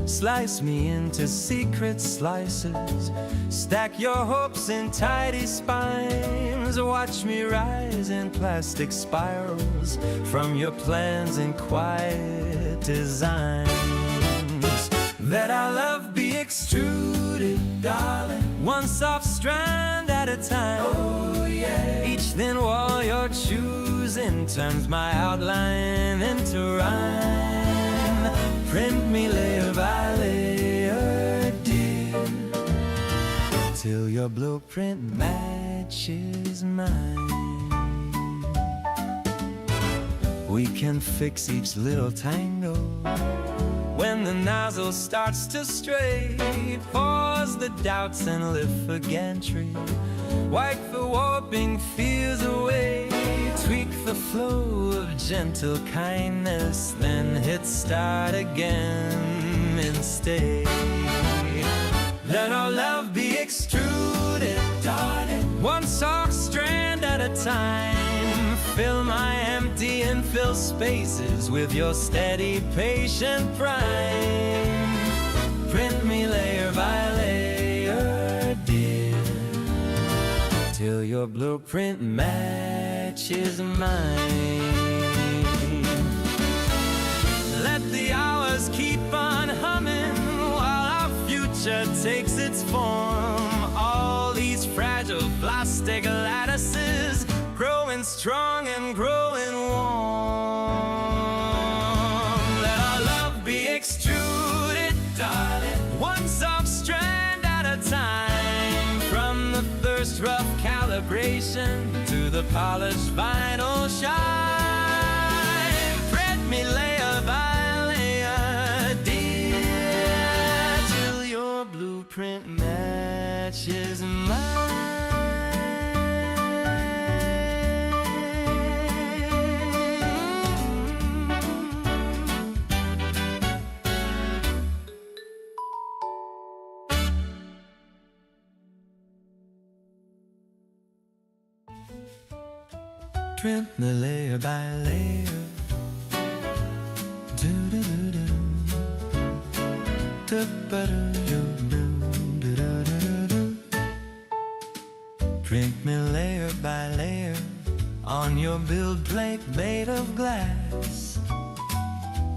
Slice me into secret slices, stack your hopes in tidy spines. Watch me rise in plastic spirals from your plans in quiet designs. Let our love be extruded, darling, one soft strand at a time. Oh yeah. Each thin wall you're choosing turns my outline into rhyme. Print me layer by layer, dear, till your blueprint matches mine. We can fix each little tangle when the nozzle starts to stray. Pause the doubts and lift for gantry, wipe the warping fears away. Tweak the flow of gentle kindness, then hit start again and stay. Let our love be extruded, darling, one soft strand at a time. Fill my empty and fill spaces with your steady, patient prime. Print me layer by layer, dear, till your blueprint matches mine. Let the hours keep on humming while our future takes its form. All these fragile plastic lattices growing strong and growing warm. Let our love be extruded, darling, one soft strand at a time. From the first rough calibration to the polished vinyl shine. Print me layer by layer, dear, till your blueprint matches mine. Print me layer by layer, do-do-do-do, do-ba-do-do-do-do-do-do-do. Print me layer by layer on your build plate made of glass.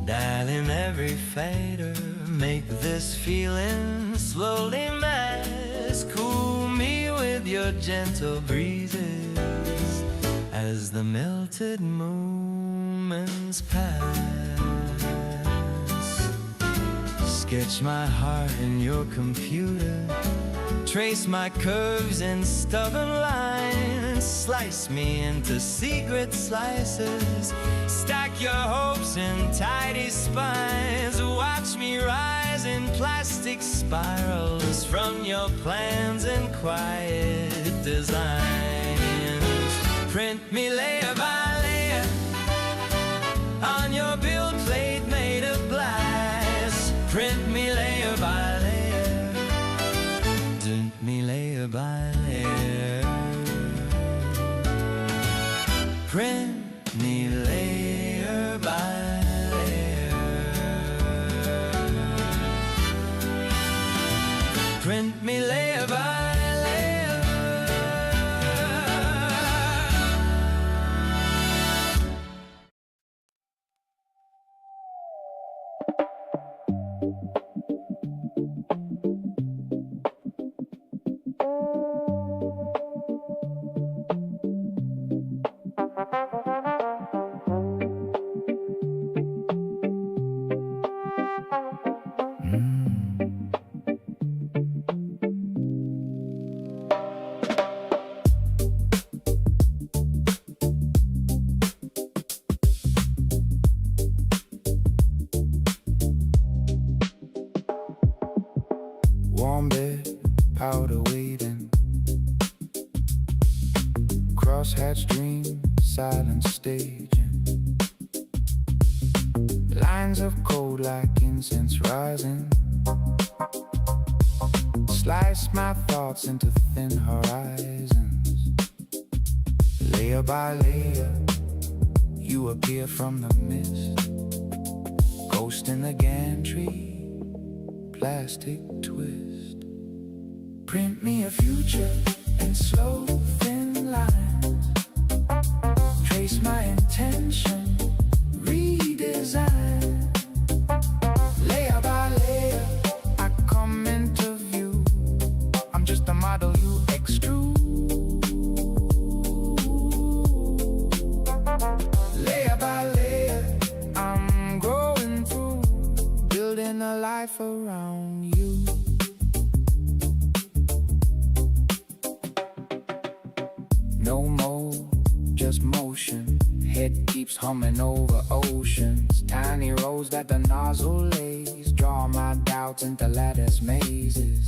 Dial in every fader, make this feeling slowly mass. Cool me with your gentle breezes as the melted moments pass. Sketch my heart in your computer, trace my curves in stubborn lines. Slice me into secret slices, stack your hopes in tidy spines. Watch me rise in plastic spirals from your plans and quiet designs. Print me layer by layer on your build plate made of glass. Print me layer by layer, print me layer by layer. Print me layer by layer. Print me layer by layer. crosshatch dream, silent staging. Lines of cold like incense rising. Slice my thoughts into thin horizons. Layer by layer, you appear from the mist. Ghost in the gantry, plastic twist. Print me a future in slow, thin lines. Trace my intention, redesign. Layer by layer, I come into view. I'm just a model you extrude. Layer by layer, I'm growing through, building a life around you. No more, just motion. Head keeps humming over oceans. Tiny roads that the nozzle lays. Draw my doubts into lattice mazes.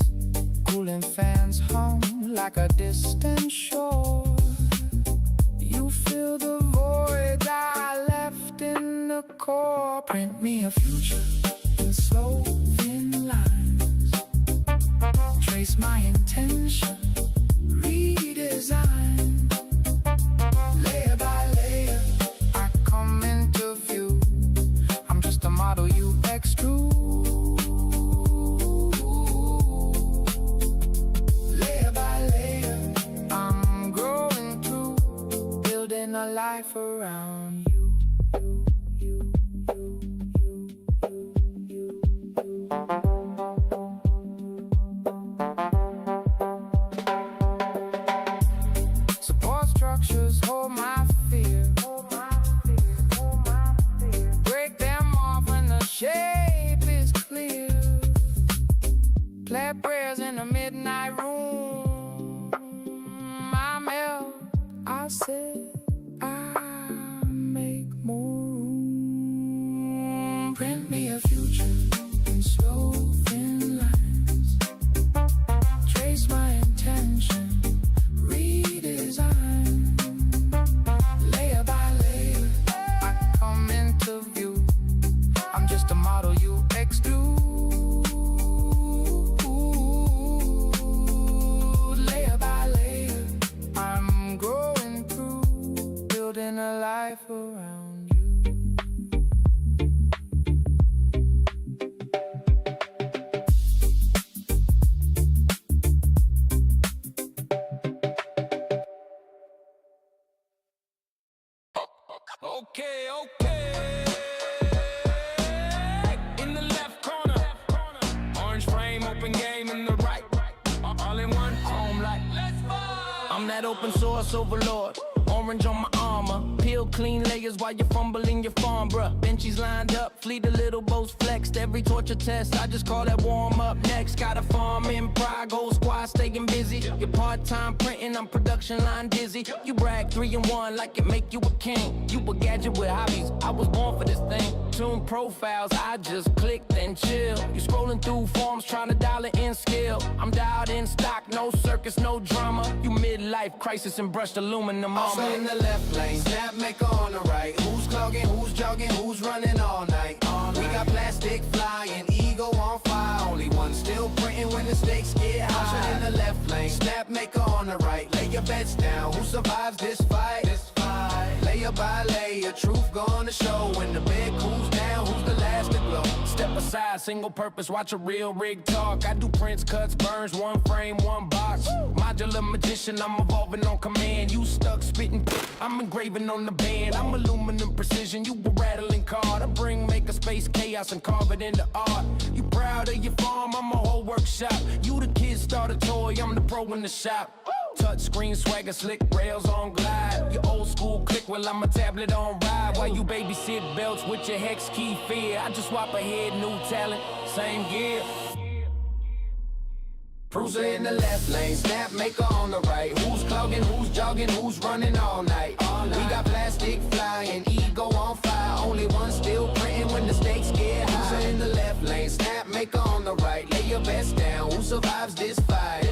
Cooling fans hum like a distant shore. You fill the void I left in the core. Print me a future in slow, thin lines. Trace my intention, redesign. Layer by layer, I come into view. I'm just a model you extrude. Layer by layer, I'm growing through, building a life around you. Support structures hold my fear. Break them off when the shape is clear. Play prayers in the midnight room. I melt, I sit, I make more room. Print me a future in slow, thin lines. Trace my intention, redesign. Layer by layer, I come into view. I'm just a model you extrude. Layer by layer, I'm growing through, building a life around you. Okay, okay. In the left corner, orange frame, open game in the right. All in one home light. I'm that open source overlord. Orange on my armor. Peel clean layers while you're fumbling your farm, bruh. Benchies lined up, fleet a little boats flexed. Every torture test, I just call that warm up next. Got a farm in pride, gold squad staying busy. You're part-time printing, I'm production line dizzy. You brag 3 in 1 like it make you a king. You a gadget with hobbies, I was born for this thing. Tune profiles, I just clicked and chill. You scrolling through forms, trying to dial it in skill. I'm dialed in stock, no circus, no drama. You midlife crisis and brushed aluminum armor. In the left lane, Snapmaker on the right. Who's clogging, who's jogging, who's running all night? We got plastic flying, ego on fire. Only one still printing when the stakes get high. In the left lane, Snapmaker on the right. Lay your bets down, who survives this fight? Layer by layer, truth gonna show. When the bed cools down, who's the last to glow? Step aside, single purpose, watch a real rig talk. I do prints, cuts, burns, one frame, one box. Modular magician, I'm evolving on command. You stuck spitting, I'm engraving on the band. I'm aluminum precision, you a rattling card. I bring maker space, chaos, and carve it into art. You proud of your farm, I'm a whole workshop. You the kid, start a toy, I'm the pro in the shop. Touch screen swagger, slick rails on glide. Your old school click, well I'm a tablet on ride. While you babysit belts with your hex key fear. I just swap ahead, new talent, same gear. Cruiser in the left lane, Snapmaker on the right. Who's clogging, who's jogging, who's running all night? We got plastic flying, ego on fire. Only one still printing when the stakes get high. Cruiser in the left lane, Snapmaker on the right. Lay your best down, who survives this fight?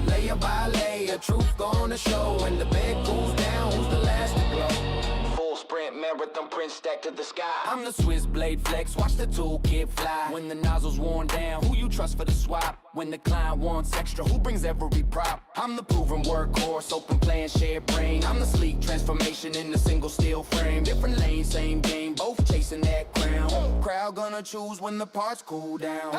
Lay layer by layer, truth gonna show. When the bed cools down, who's the last to glow? Full sprint, marathon, print stack to the sky. I'm the Swiss blade flex, watch the toolkit fly. When the nozzle's worn down, who you trust for the swap? When the client wants extra, who brings every prop? I'm the proven workhorse, open plan, shared brain. I'm the sleek transformation in the single steel frame. Different lanes, same game, both chasing that crown. Crowd gonna choose when the parts cool down.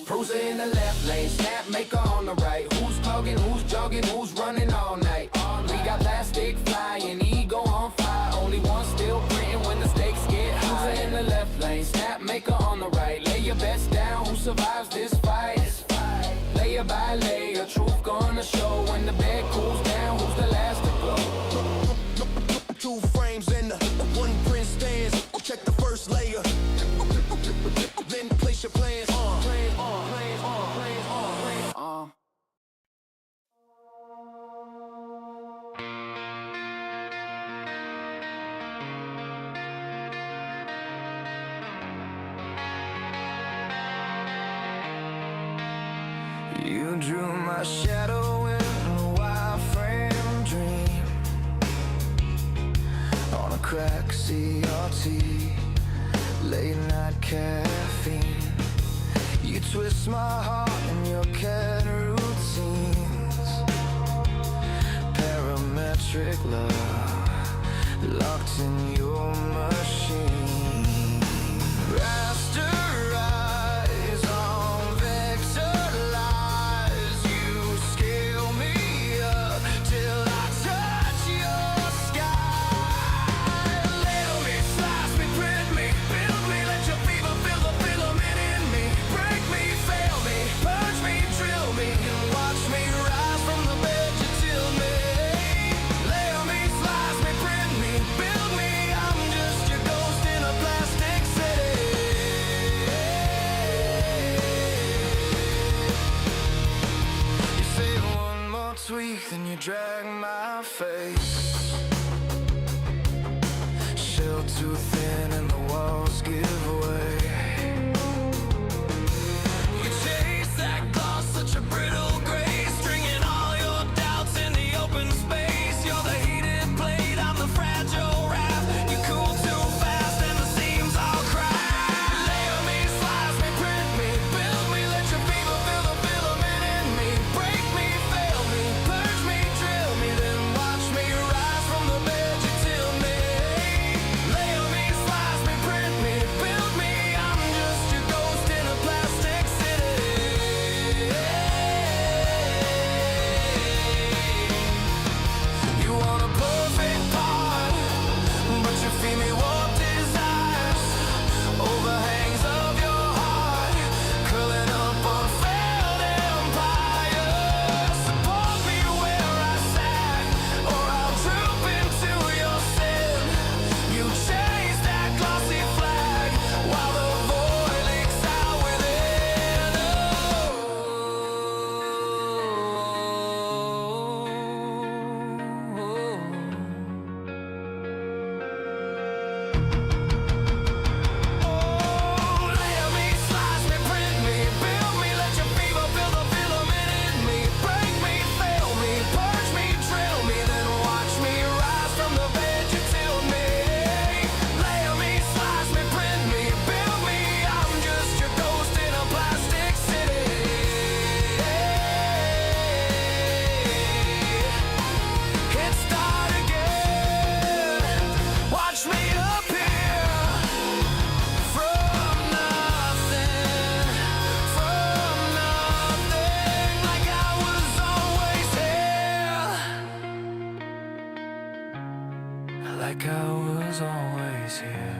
Cruiser in the left lane, Snapmaker on the right. Who's clogging, who's jogging, who's running all night? We got plastic flying, ego on fire. Only one still printing when the stakes get high. Cruiser in the left lane, Snapmaker on the right. Lay your best down, who survives this fight? Layer by layer, truth gonna show. When the bed cools down, who's the last to glow? 2 frames and 1 print stands. Check the first layer, then place your plans. You drew my shadow in a wireframe dream on a crack CRT, late night caffeine. You twist my heart in your cat routines. Parametric love locked in your machine. Rasterize on vector lines. You scale me up till I touch your sky. Label me, slice me, print me, build me, let your fever fill the filament in me. Break me, fail me, purge me, drill me, and watch me rise from the bed you till me. Label me, slice me, print me, build me. I'm just your ghost in a plastic city. You say one more tweak, then you drag my face. Shell too thin and the walls give way. You chase that gloss, such a brittle gray, stringing all your doubts in the open space. You're the heated blade, I'm the fragile wrath. You cool too fast and the seams all crack. Layer me, slice me, print me, build me, let your fever fill the filament in me. Break me, fail me, purge me, drill me, then watch me rise from the bed you till me. Layer me, slice me, print me, build me. I'm just your ghost in a plastic city. You want a perfect part, but you feed me warped desires. Overhangs of your heart, curling up on failed empires. Support me where I sat, or I'll droop into your sin. You chase that glossy flag, while the void leaks out within. Layer me, slice me, print me, build me, let your fever fill the filament in me. Break me, fail me, purge me, drill me, then watch me rise from the bed you till me. Layer me, slice me, print me, build me. I'm just your ghost in a plastic city. Hit start again. Watch me appear from nothing, like I was always here. Like I was always here.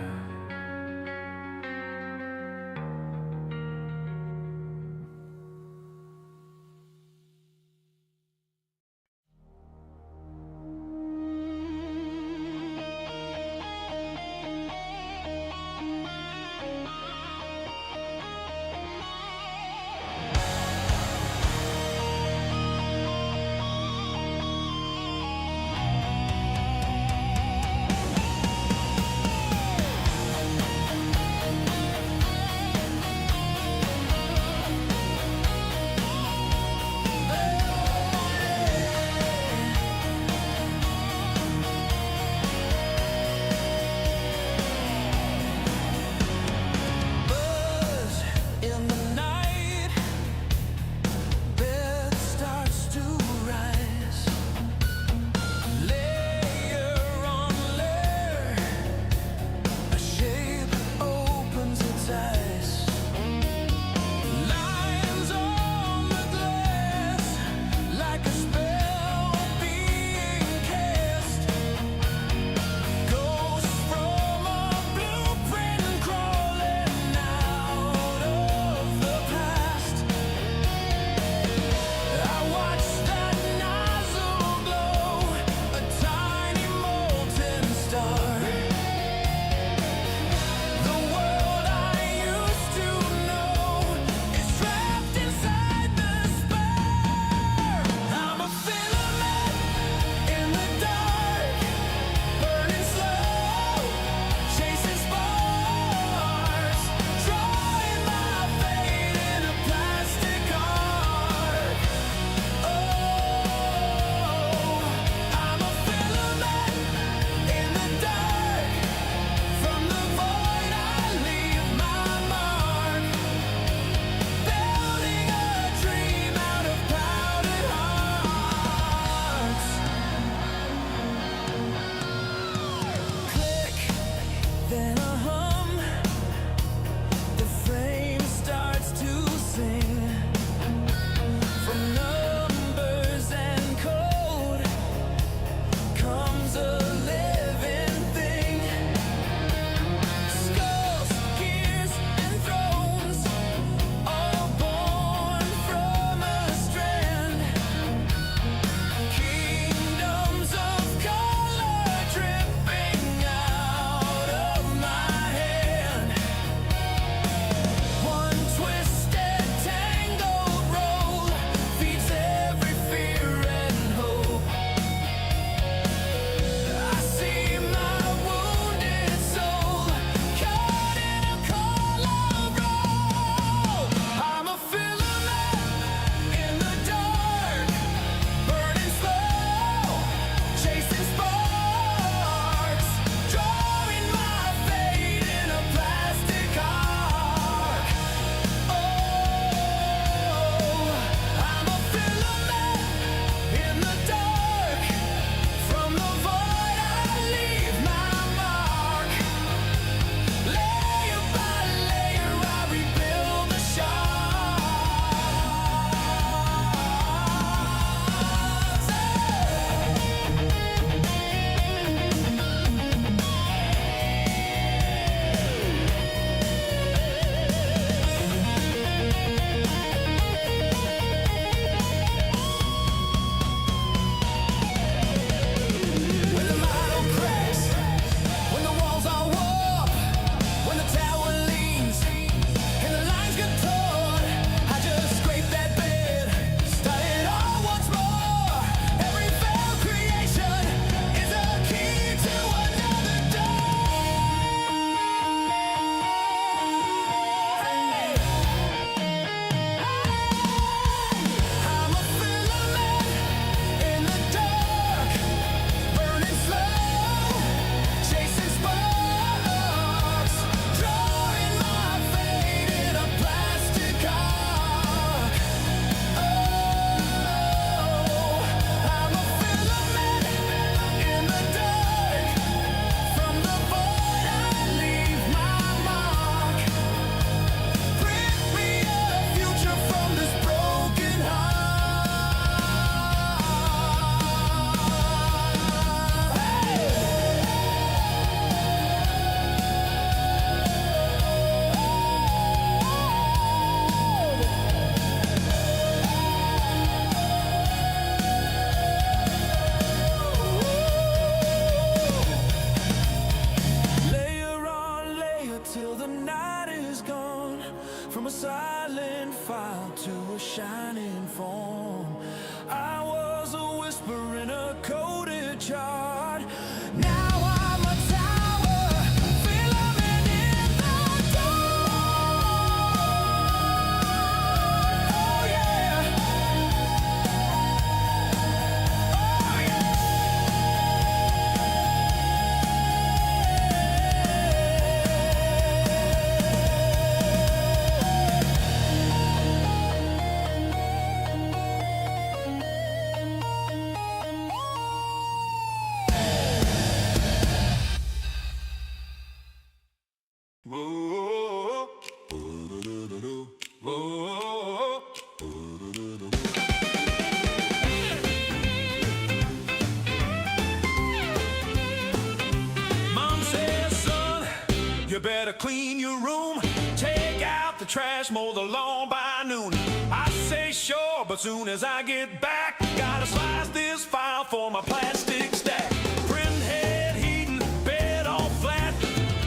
better clean your room. Take out the trash, mow the lawn by noon. I say sure, but soon as I get back, gotta slice this file for my plastic stack. Print head, heating, bed all flat.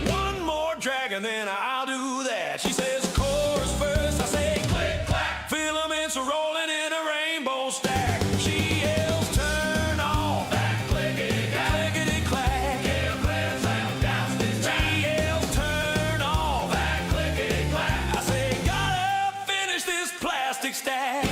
One more drag and then I'll do that. She says chorus first, I say click clack. Filaments are rolling in a rainbow stack. She yells turn off that clickety clack, clickety clack. Yeah, play sound downstairs. She yells turn off that clickety clack. I say gotta finish this plastic stack.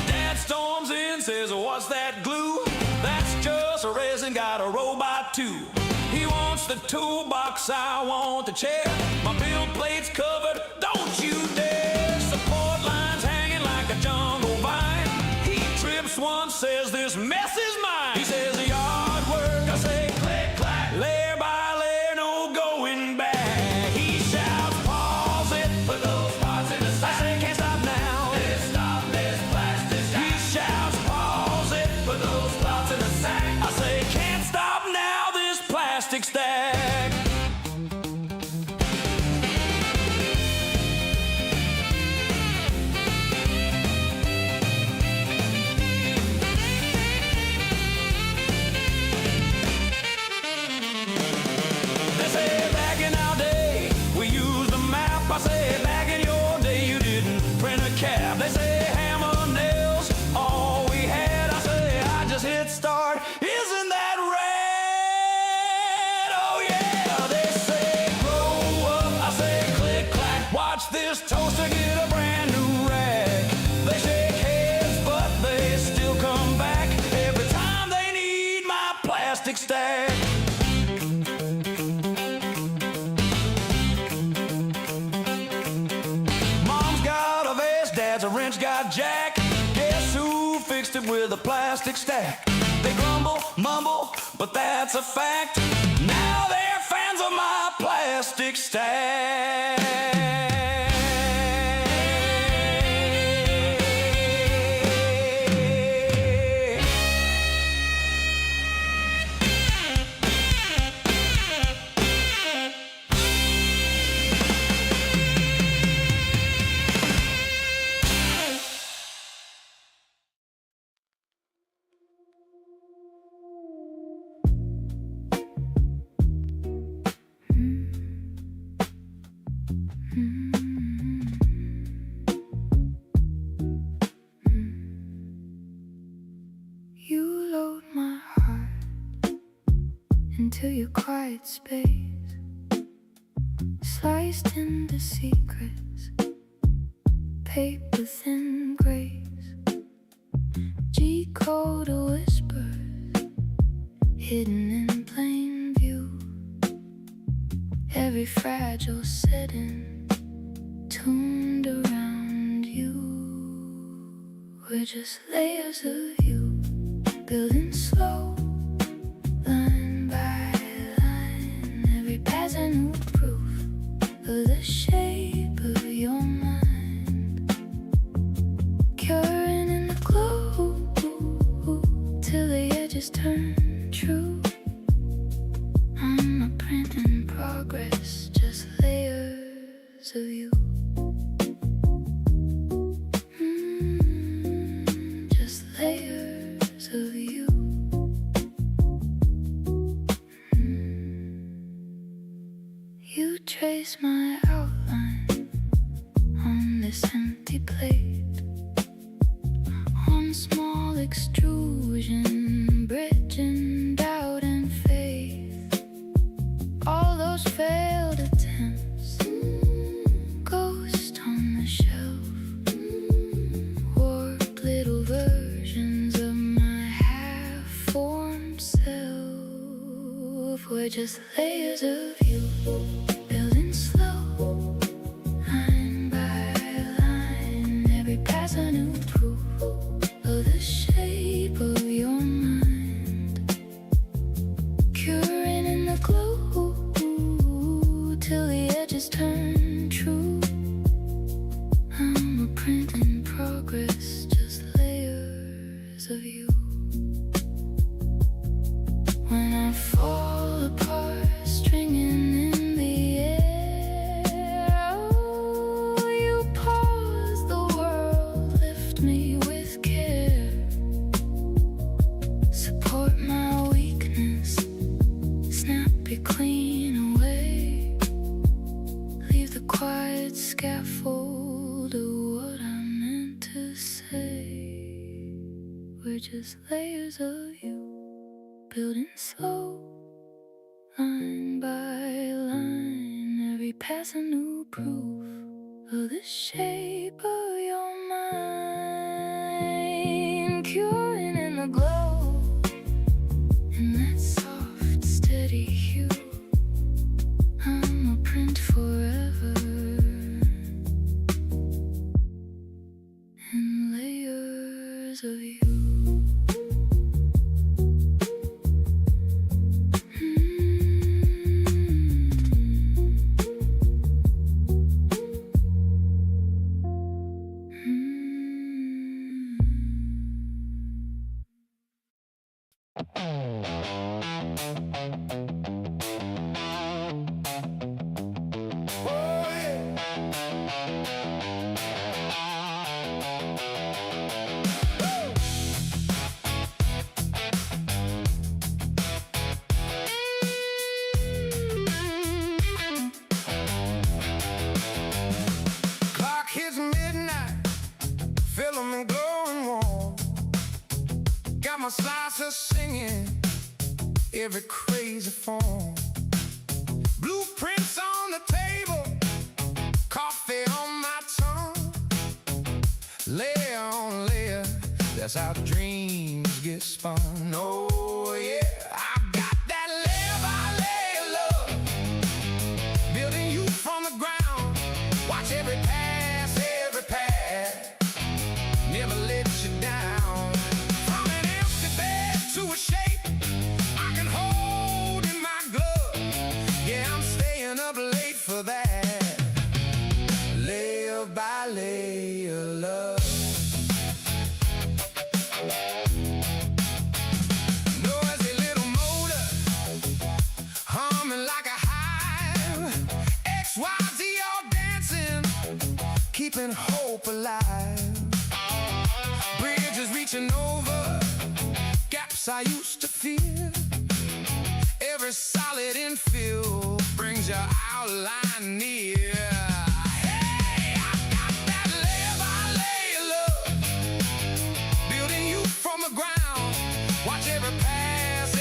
Dad storms in, says what's that glue? That's just a resin, got a robot too. He wants the toolbox, I want the chair. My build plate's covered, don't you dare. Support lines hanging like a jungle vine. He trips once, says this mess is mine. He says yard work, I say click clack. Layer by layer, no going back. He shouts pause it, put those parts in the sack. I say can't stop now, let's stop this plastic stack. He shouts pause it, put those parts in the sack. I say can't stop now, this plastic stack. They say back in our day, we used a map. I say back in your day, you didn't print a cap. They say hammer nails, all we had. I say I just hit start. Isn't that rad? Oh yeah. They say grow up. I say click clack. Watch this toaster get a brand new rag. They shake heads, but they still come back every time they need my plastic stack. Mom's got a vest, dad's a wrench, got jack. Guess who fixed it with a plastic stack? They grumble, mumble, but that's a fact. Now they're fans of my plastic stack. You load my heart into your quiet space, sliced into secrets, paper thin grace, G-code whispers, hidden in plain view. Every fragile setting tuned around you. We're just layers of you, building slow, line by line. Every pass a new proof of the shape of your mind. Curing in the glow till the edges turn true. I'm a print in progress, just layers of you. Just layers of you. You trace my outline on this empty plate, on small extrusion, bridging doubt and faith. All those failed attempts, ghost on the shelf, warped little versions of my half-formed self. We're just layers of you, building slow, line by line. Every pass a new proof of the shape of your mind. Curing in the glow till the edges turn true. I'm a print in progress, just layers of you. just layers of you, building slow, line by line. Every pass a new proof of the shape of your mind, curing in the glow, in that soft, steady hue. I'm a print forever, in layers of you. Clock hits midnight, filament glowing warm. Got my slicer singing every crazy form. Blueprints on the table, coffee on my tongue. Layer on layer, that's how dreams get spun. Oh yeah, I got that layer by layer love, building you from the ground. Watch every pass, never let you down. From an empty bed to a shape I can hold in my glove. Yeah, I'm staying up late for that. Layer by layer love. Noisy little motor, humming like a hive. XYZ all dancing, keeping hope alive. Bridges reaching over, gaps I used to fear. Every solid infill brings your outline near. Hey, I got that layer by layer love, building you from the ground. Watch every pass,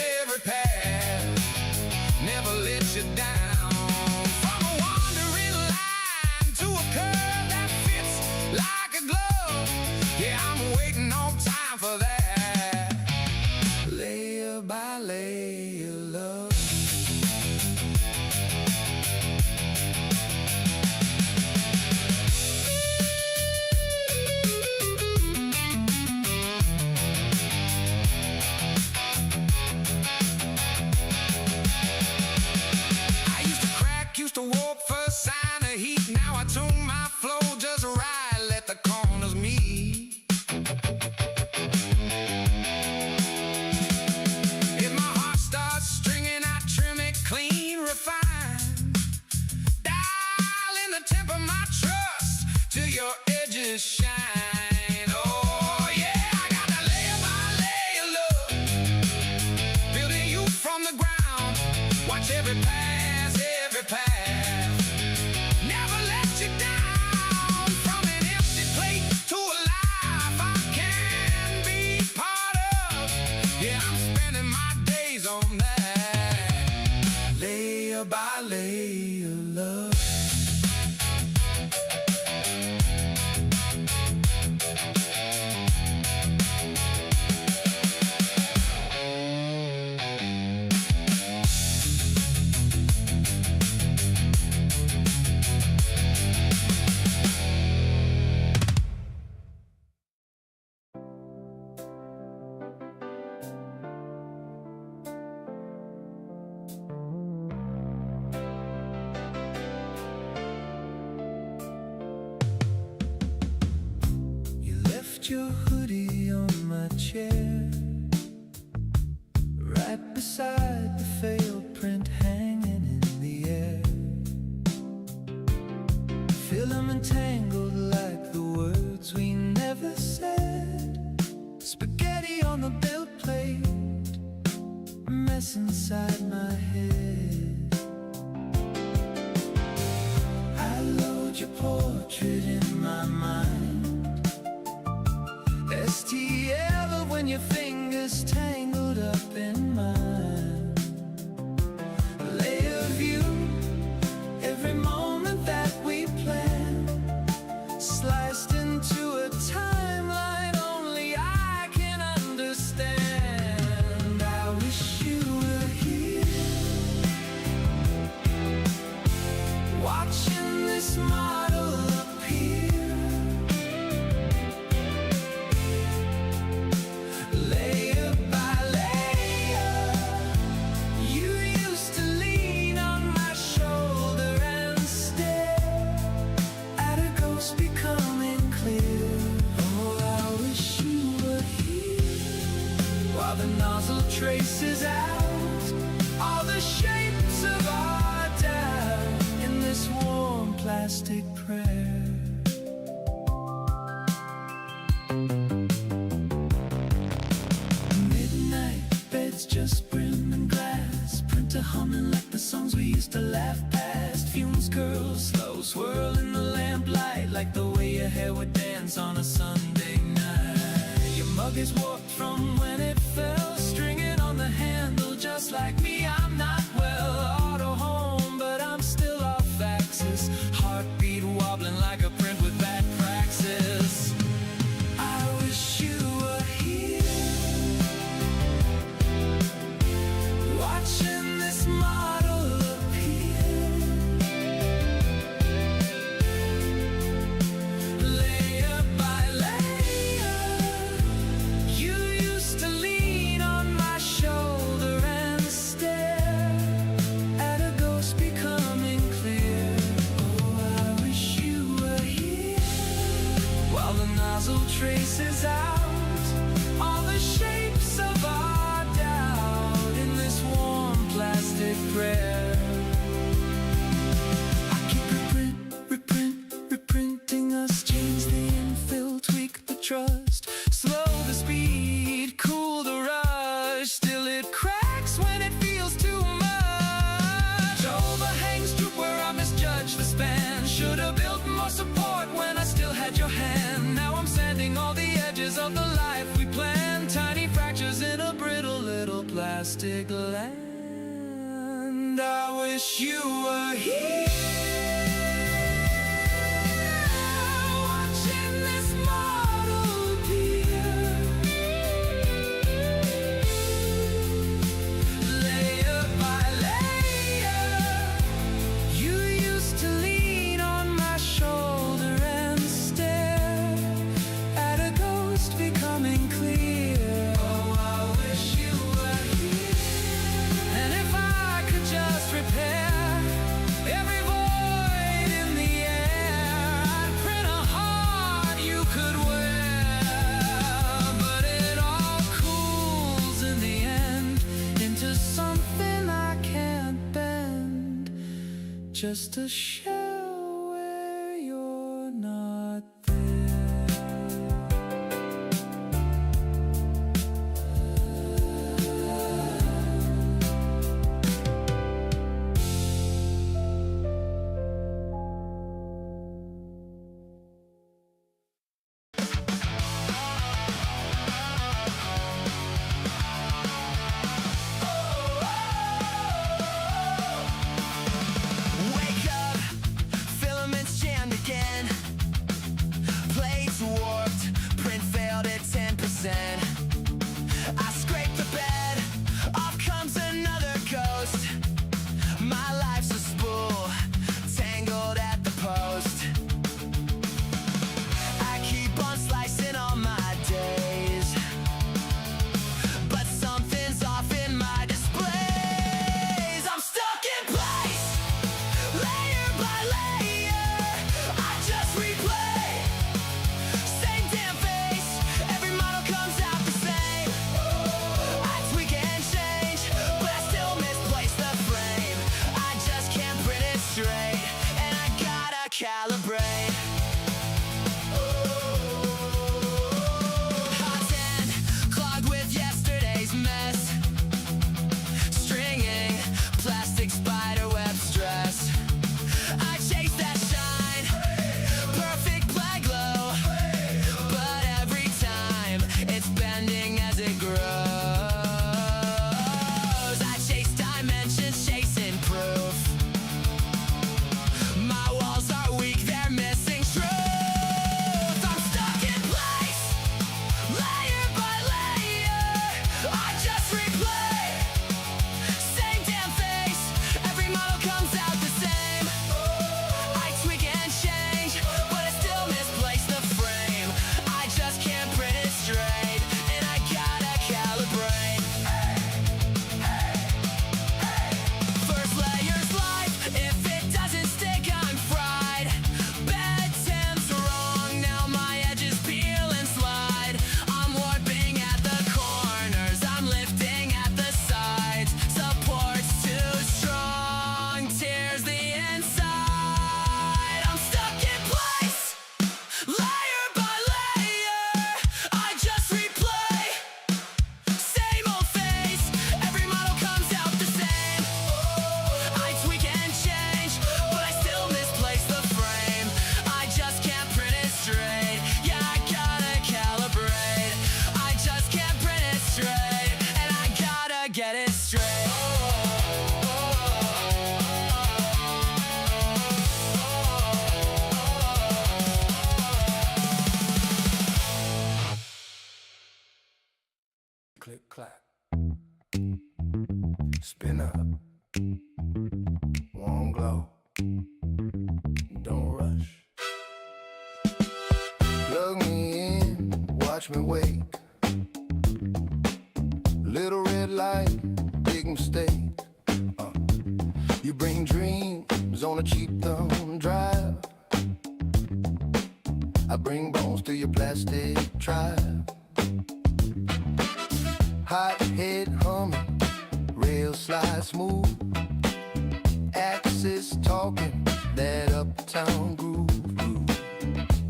never let you down. From a wandering line to a curve that fits like a glove. Yeah, I'm waiting on time for that. Layer by layer love. I used to crack, used to warp, first sign of heat. Now I tune my flow just right, let the corners meet. If my heart starts stringing, I trim it clean, refine. Dial in the temp of my trust till your edges shine. Oh yeah, I got that layer by layer love, building you from the ground. Watch every pass, never let you down. From an empty plate to a life I can be part of. Yeah, I'm spending my days on that. Layer by layer love. You left your hoodie on my chair, right beside the failed print hanging in the air. Filament tangled like the words we never said. Spaghetti on the build plate, mess inside my head. I load your portrait in my mind. STL when you think traces out all the shapes of our doubt in this warm plastic prayer. Midnight beds just brim and glass, printer humming like the songs we used to laugh past. Fumes curl slow, swirl in the lamplight, like the way your hair would dance on a Sunday night. Your mug is warped from when it fell, stringing on the handle just like me. I'm not well, auto home, but I'm still off axis. Heartbeat wobbling like a print with bad praxis. I wish you were here, watching this model appear, layer by layer. You used to lean on my shoulder and stare at a ghost becoming clear. Oh, I wish you were here, while the nozzle traces out all the shapes of our doubt in this warm plastic prayer. I keep reprinting us, change the infill, tweak the trust, slow the speed, cool the rush. Still it cracks when it feels too much. Overhangs droop where I misjudged the span. Should have built more support when I still had your hand. Now I'm sanding all the edges of the life we planned. Tiny fractures in a brittle little plastic land. I wish you were here, watching this model appear, layer by layer. You used to lean on my shoulder and stare at a ghost becoming clear. Oh, I wish you were here, and if I could just repair every void in the air, I'd print a heart you could wear. But it all cools in the end into something I can't bend, just a shell where you're not there. Wake up, filaments jammed again. Plates warped, print failed at 10%. I scrape the bed, off comes another ghost. My life's a spool, tangled at the post. I keep on slicing all my days, but something's off in my displays. I'm stuck in place, layer by layer. I just replay, same damn face. Every model comes out click, clack. Spin up. Warm glow. Don't rush. Plug me in, watch me wake. Little red light, big mistake. You bring dreams on a cheap thumb drive. I bring bones to your plastic tribe. Hot head humming, rail slide smooth. Axis talking, that uptown groove.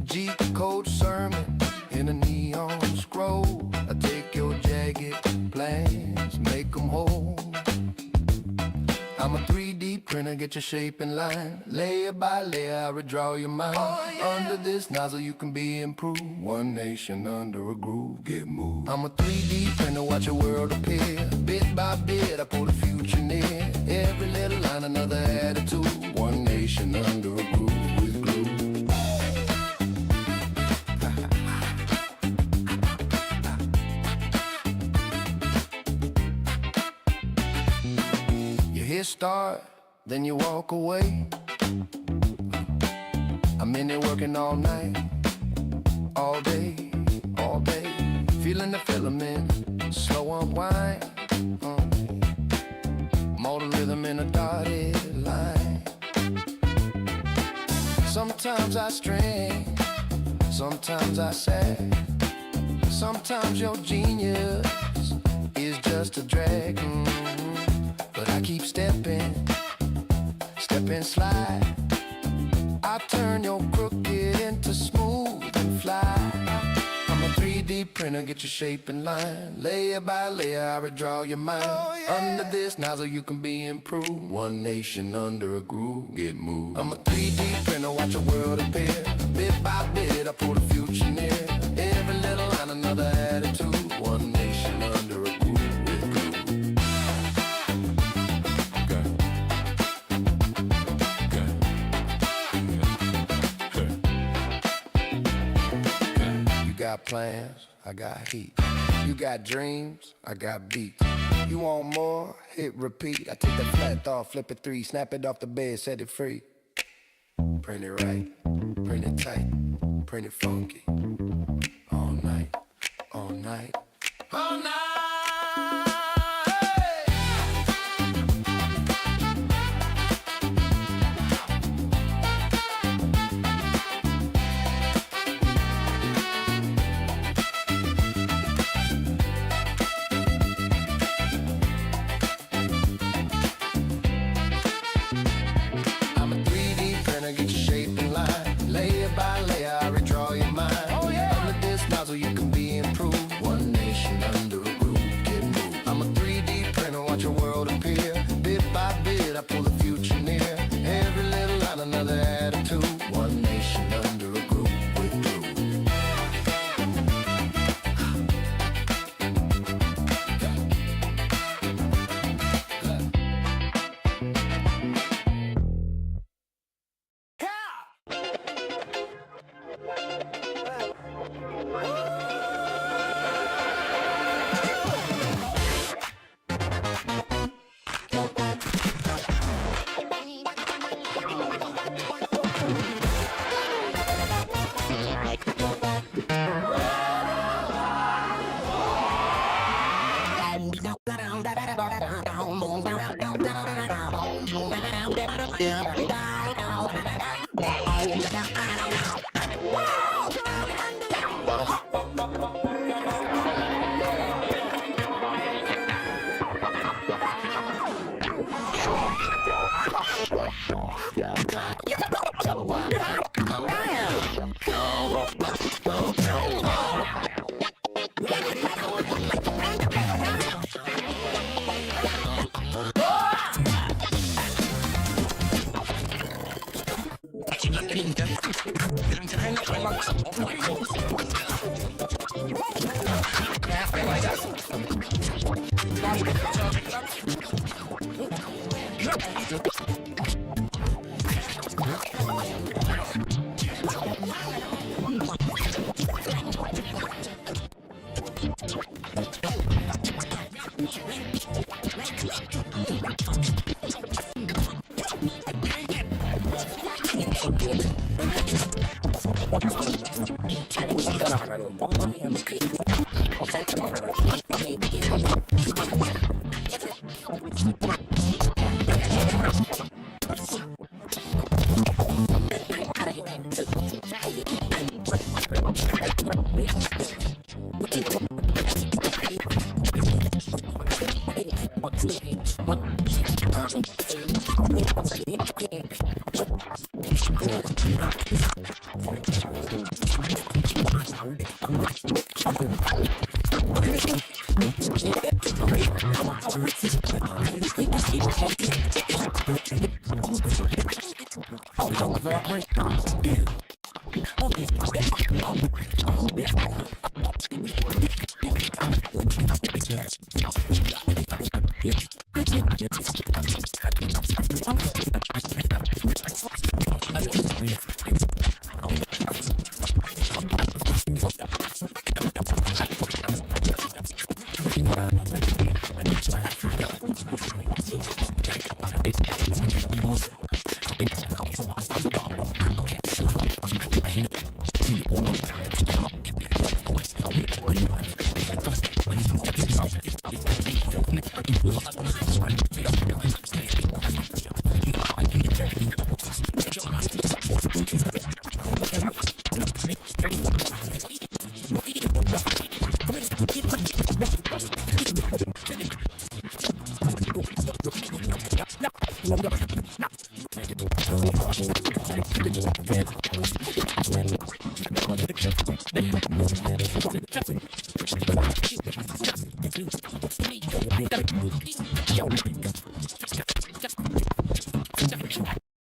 Jeep coach sermon in a neon scroll. I take your jagged plans, make them whole. I'm a 3D printer, get your shape in line. Layer by layer, I redraw your mind. Under this nozzle, you can be improved. One nation under a groove, get moved. I'm a 3D printer, watch your world appear. Bit by bit, I pull the future near. Every little line, another attitude. One nation under a groove with glue. You start, then you walk away. I'm in there working all night, all day, all day. Feeling the filament, slow unwind. Modal rhythm in a dotted line. Sometimes I strain, sometimes I sag. Sometimes your genius is just a drag. But I keep stepping, step and slide. I turn your crooked into smooth and fly. I'm a 3D printer, get your shape in line. Layer by layer, I redraw your mind. Under this nozzle, you can be improved. One nation under a groove, get moved. I'm a 3D printer, watch a world appear. Bit by bit, I pull the future near. Every little line, another attitude. One nation under a groove, with glue. You got plans, I got heat. You got dreams, I got beats. You want more? Hit repeat. I take the flat off, flip it 3, snap it off the bed, set it free. Print it right, print it tight, print it funky. All night, all night, all night. You can be improved. One nation under a groove, get moved. I'm a 3D printer, watch your world appear. Bit by bit, I pull the future near. Every little line, another attitude. One nation under a groove with glue.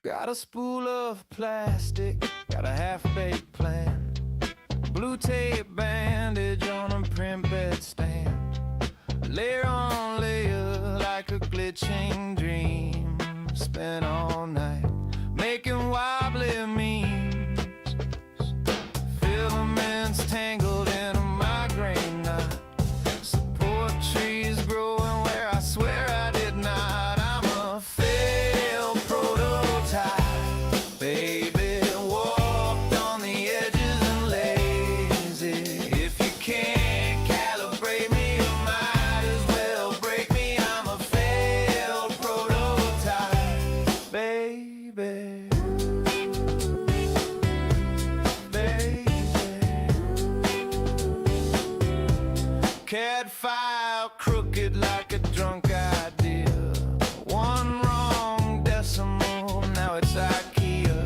Got a spool of plastic, got a half-baked plan, blue tape bandage on a print bed stand, layer on layer like a glitching dream, spent all night making wobbly memes, filaments tangled in a migraine knot, support trees growing where I swear I did not. I'm a failed prototype, baby, walked on the edges and lazy. If you can't calibrate me, you might as well break me. I'm a failed prototype, baby. CAD file crooked like a drunk idea. One wrong decimal, now it's IKEA.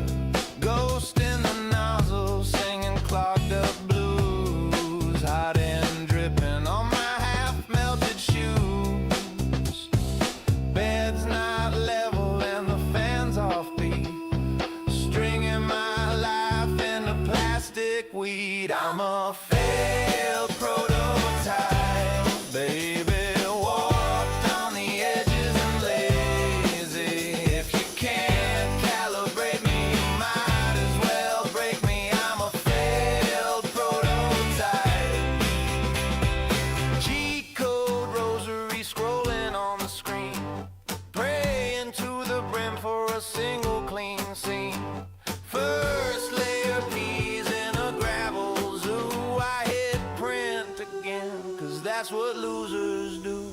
Ghost in the nozzle, singing clogged up blues. Hot and dripping on my half-melted shoes. Bed's not level and the fan's offbeat. Stringing my life into plastic weed. I'm a failed prototype, baby, walked on the edges and lazy. If you can't calibrate me, you might as well break me. I'm a failed prototype. G-code rosary scrolling on the screen, praying to the brim for a single clean scene. First layer peas in a gravel zoo. I hit print again, 'cause that's what losers do.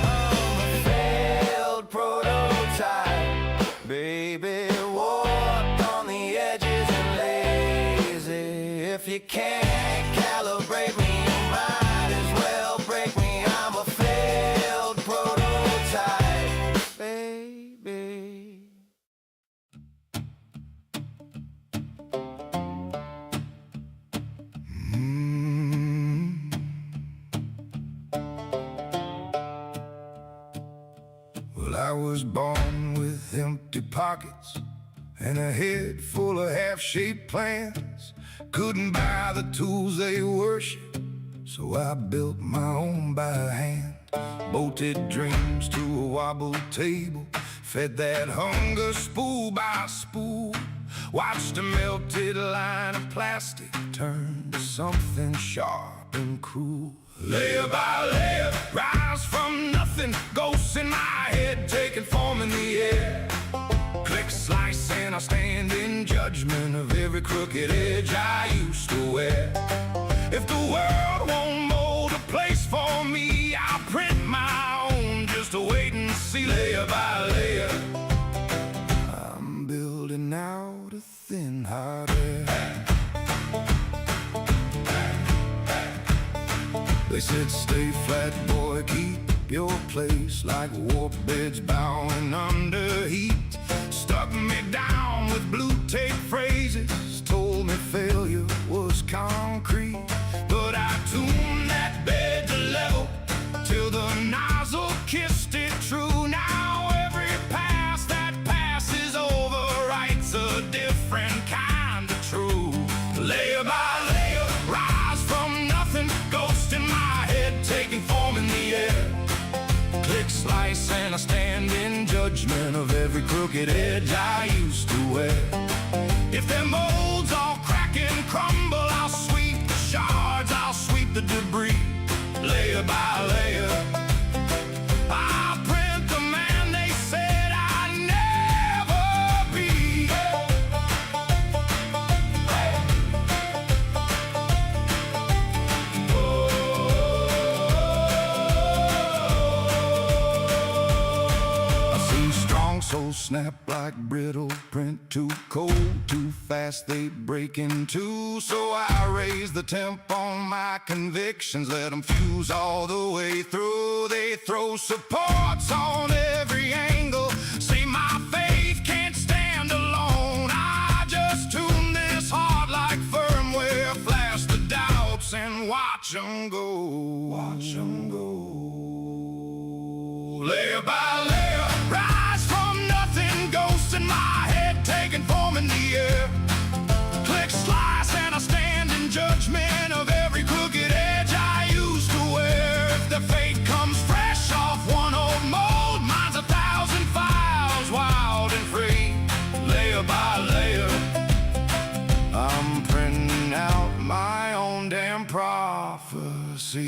I'm a failed prototype, baby, walked on the edges and lazy. If you can't calibrate me, you might as well break me. I'm a failed prototype, baby. Well, I was born with empty pockets and a head full of half-shaped plans. Couldn't buy the tools they worship, so I built my own by hand. Bolted dreams to a wobble table, fed that hunger spool by spool. Watch the melted line of plastic turn to something sharp and cruel. Layer by layer, rise from nothing, ghosts in my head taking form in the air. Click, slice, and I stand in judgment of every crooked edge I used to wear. If the world won't mold a place for me, I'll print my own just to wait and see. Layer by layer, I'm building out a thin hot air. They said stay flat, boy, keep your place, like warp beds bowing under heat. Stuck me down with blue tape phrases, told me failure was concrete. But I tuned that bed to level till the nozzle kissed it true. Now every pass that passes over writes a different kind of true. Layer by layer, rise from nothing, ghost in my head taking form in the air. Click, slice, and I stand in judgment of every crooked edge I used to wear. If their molds all crack and crumble, I'll sweep the shards, I'll sweep the debris. Layer by layer, I'll print the man they said I'd never be. Souls snap like brittle print, too cold, too fast they break in two. So I raise the temp on my convictions, let them fuse all the way through. They throw supports on every angle, say my faith can't stand alone. I just tune this heart like firmware, flash the doubts and watch them go. Watch them go. Layer by layer, rise from nothing, ghosts in my head taking form in the air. Click, slice, and I stand in judgment of every crooked edge I used to wear. If the fate comes fresh off one old mold, mine's 1,000 files, wild and free. Layer by layer, I'm printing out my own damn prophecy.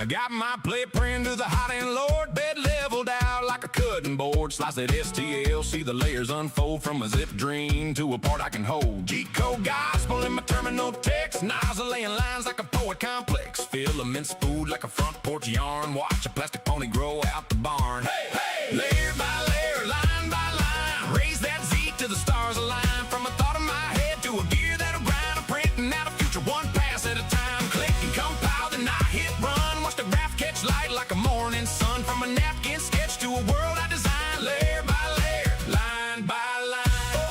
Got my plate print to the hot end lord, bed leveled out like a cutting board. Slice at STL, see the layers unfold from a zip dream to a part I can hold. G-code gospel in my terminal text, nozzle laying lines like a poet complex. Filaments spooled like a front porch yarn, watch a plastic pony grow out the barn. Hey, hey! Layer by layer, line by line, raise that Z to the stars align. From a thought in my head to a gear that'll grind, I'm printing out a future one pass at a time. Click and compile, then I hit run. Light like a morning sun, from a napkin sketch to a world I design. Layer by layer, line by line.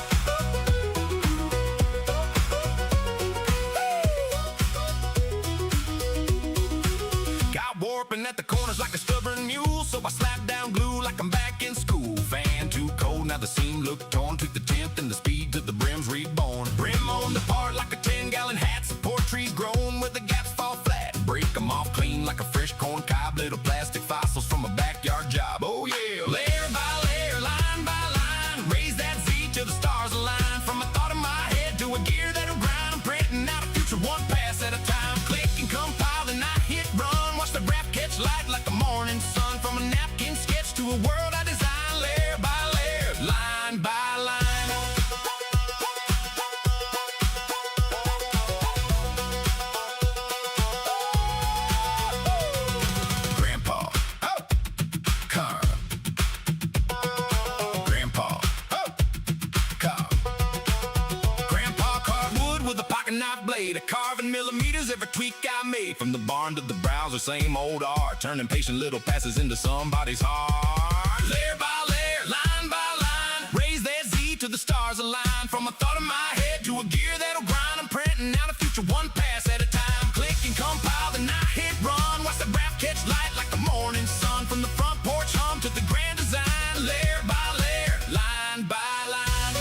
Got warping at the corners like a stubborn mule, so I slap down glue like I'm back in school. Fan too cold, now the seam look torn. Tweak the temp and the speed to the brim's reborn. Brim on the part like a 10-gallon hat. Support trees grown where the gaps fall flat. Break them off clean like a fresh corn cob. Little plastic fossils from a backyard job. Oh yeah. Layer by layer, line by line, raise that Z till the stars align. From a thought in my head to a gear that'll grind, I'm printing out a future one pass at a time. Click and compile and I hit run. Watch the graph catch light like a morning sun. From a napkin sketch to a world I design. Layer by layer, line by line. A carving millimeters, every tweak I made. From the barn to the browser, same old art, turning patient little passes into somebody's heart. Layer by layer, line by line, raise that stars align. From a thought in my head to a gear that'll grind. I'm printing out a future one pass at a time. Click and compile the night hit run. Watch the graph catch light like the morning sun. From the front porch hum to the grand design. Layer by layer, line by line.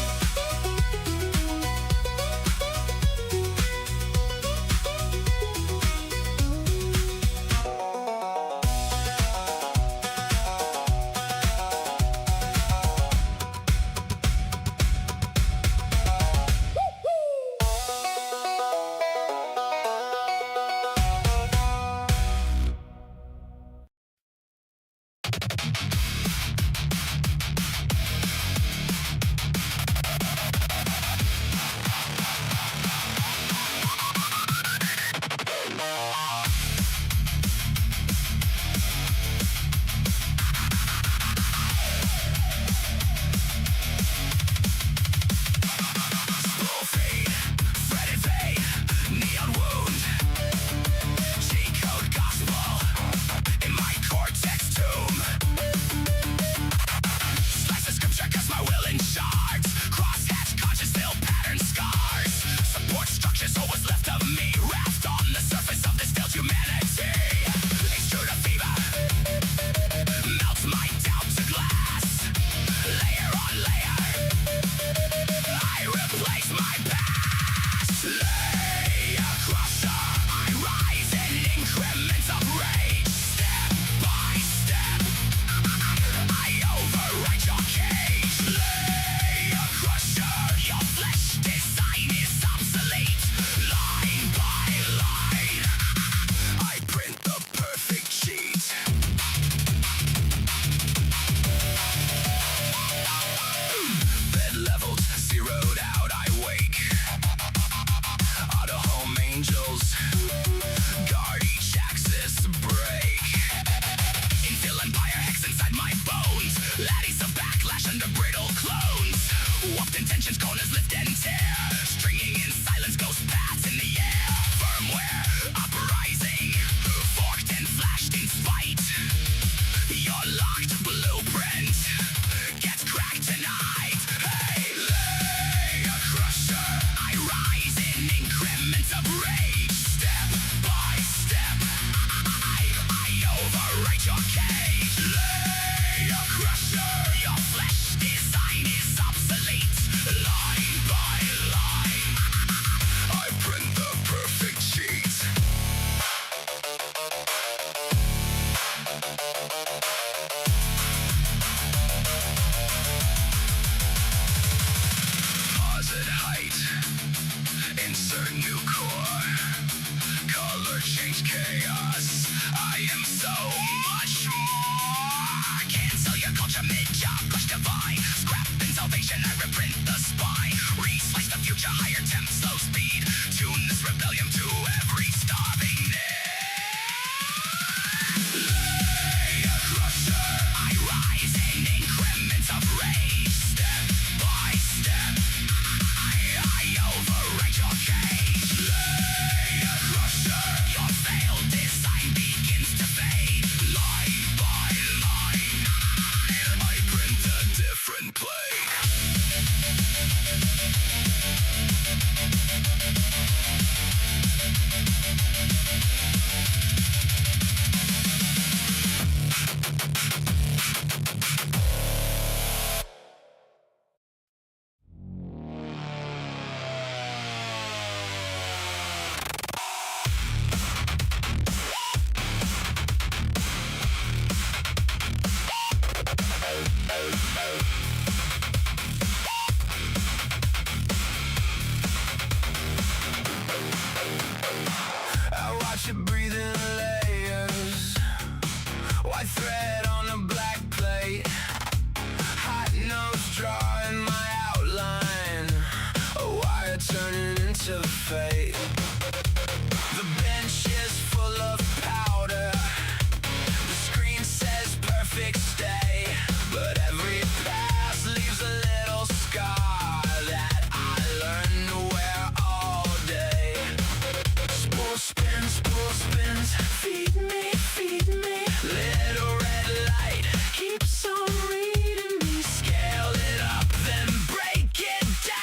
Keeps on reading me, scale it up, then break it down.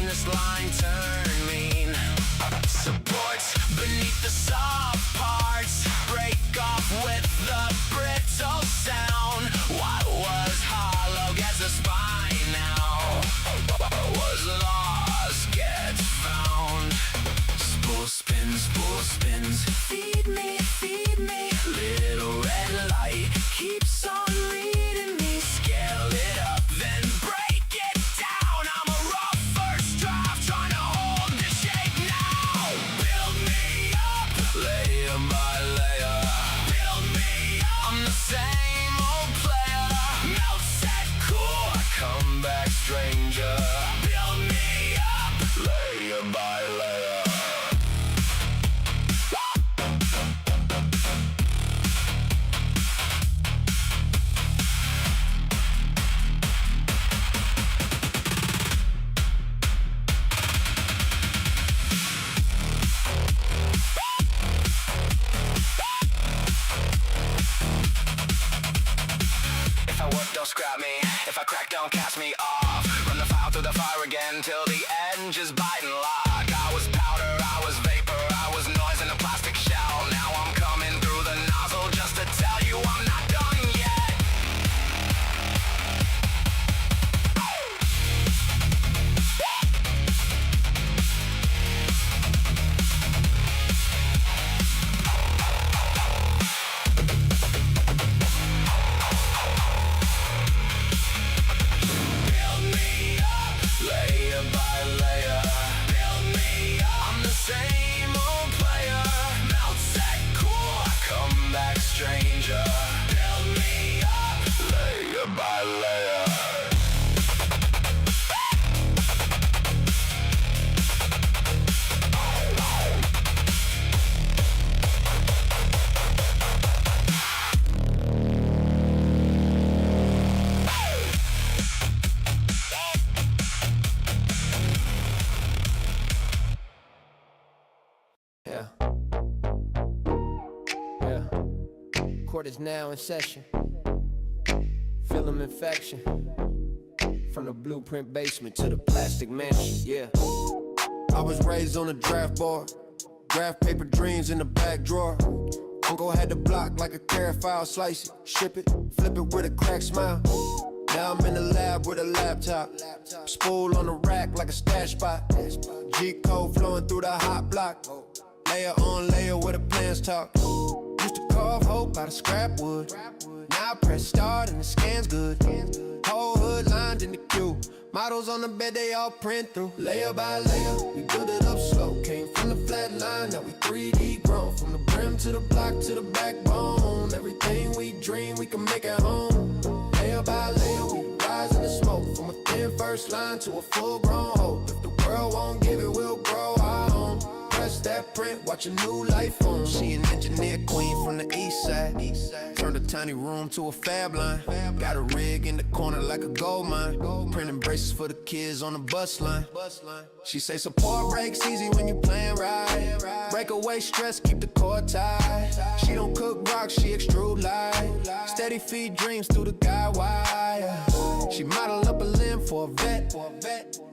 cleanest line turn mean. Supports beneath the soft parts, break off with the brittle sound. What was hollow gets a spine now. What was lost gets found. Spool spins, feed me, little red light keeps on reading me. Scale it up, then break it down. I'm a rough first draft, trying to hold the shape now. Build me up, layer by layer. Build me up, I'm the same old player. Melt, set, cool, I come back stranger. Build me up, layer by layer. If I work, don't scrap me. If I crack, don't cast me off. Run the file through the fire again till the end just bite and lock. I was powder, I was vapor, I was noise in a plastic shell. Now I'm coming through the nozzle just to tell you I'm not done yet. Build me up, layer by layer. Build me up, I'm the same old player. Melt, set, cool, I come back stranger. Build me up, layer by layer. Yeah. Yeah. Court is now in session. Film infection. From the blueprint basement to the plastic mansion. Yeah. I was raised on a draft board. Graph paper dreams in the back drawer. Uncle had the block like a carrot file. Slice it, ship it, flip it with a cracked smile. Now I'm in the lab with a laptop. Spool on the rack like a stash spot. G-code flowing through the hot block. Layer on layer where the plans talk. Used to carve hope out of scrap wood. Now I press start and the scan's good. Whole hood lined in the queue. Models on the bed, they all print through. Layer by layer, we build it up slow. Came from the flat line, now we 3D grown. From the brim to the block to the backbone. Everything we dream, we can make at home. Layer by layer, we rise in the smoke. From a thin first line to a full-grown hope. If the world won't give it, we'll grow our own. Press that print, watch a new life form. She an engineer queen from the east side. Turned a tiny room to a fab line. Got a rig in the corner like a gold mine. Printing braces for the kids on the bus line. She say support breaks easy when you playing right. Break away stress, keep the cord tight. She don't cook rocks, she extrude light. Steady feed dreams through the guide wire. She model up a limb for a vet.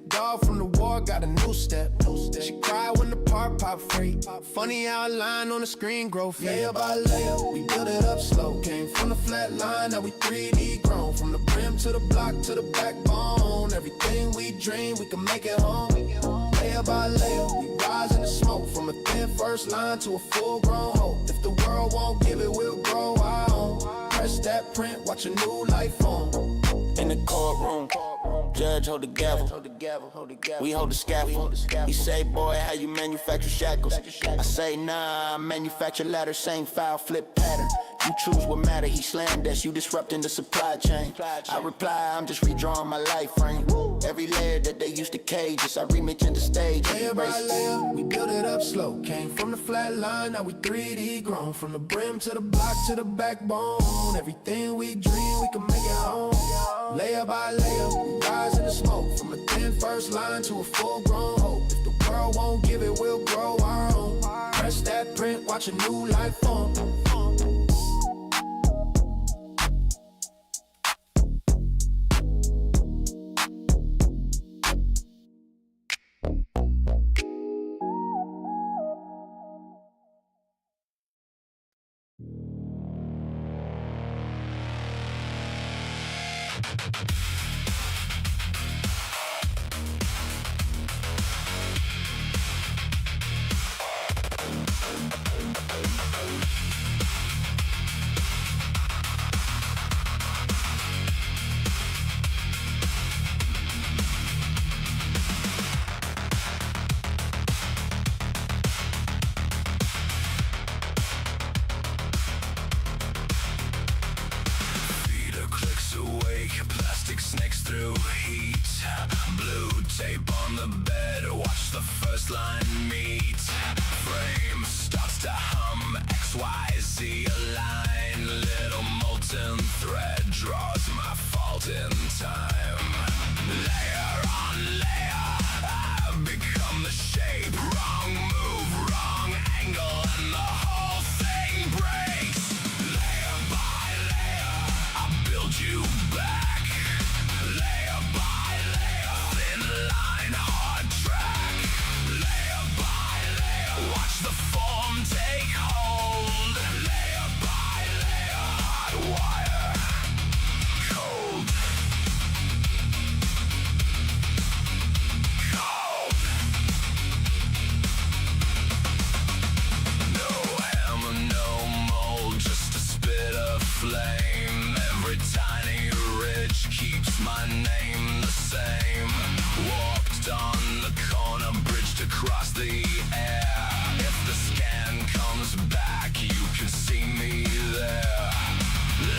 Dog from the war got a new step. She cried when the part pop free. Funny how a line on the screen grow fake. Layer by layer, we build it up slow. Came from the flat line, now we 3D grown. From the brim to the block to the backbone. Everything we dream, we can make it home. Layer by layer, we rise in the smoke. From a thin first line to a full-grown hope. If the world won't give it, we'll grow our own. Press that print, watch a new life form. In the courtroom, judge hold the gavel. We hold the scaffold. He say, boy, how you manufacture shackles? I say, nah, I manufacture ladders, same file, flip pattern. You choose what matter, he slammed us, you disrupting the supply chain. I reply, I'm just redrawing my life frame. Every layer that they used to cage us, I remix into stage. Layer by layer, we build it up slow. Came from the flat line, now we 3D grown. From the brim to the block to the backbone. Everything we dream, we can make it home. Layer by layer, we rise in the smoke. From a thin first line to a full-grown hope. If the world won't give it, we'll grow our own. Press that print, watch a new life form. baseline meet. Frame starts to hum, XYZ align. Little molten thread draws my fault in time. Layer on layer, I've become the shape. Wrong move, wrong angle, and the whole thing breaks. Layer by layer, I build you back. Layer by layer, thin line, hard track. Layer by layer, watch the form take hold. Layer by layer, hot wire, cold. Cold. No hammer, no mold, just a spit of flame. Every tiny ridge keeps my name the same. Walked on the corner, bridged across the air. If the scan comes back, you can see me there.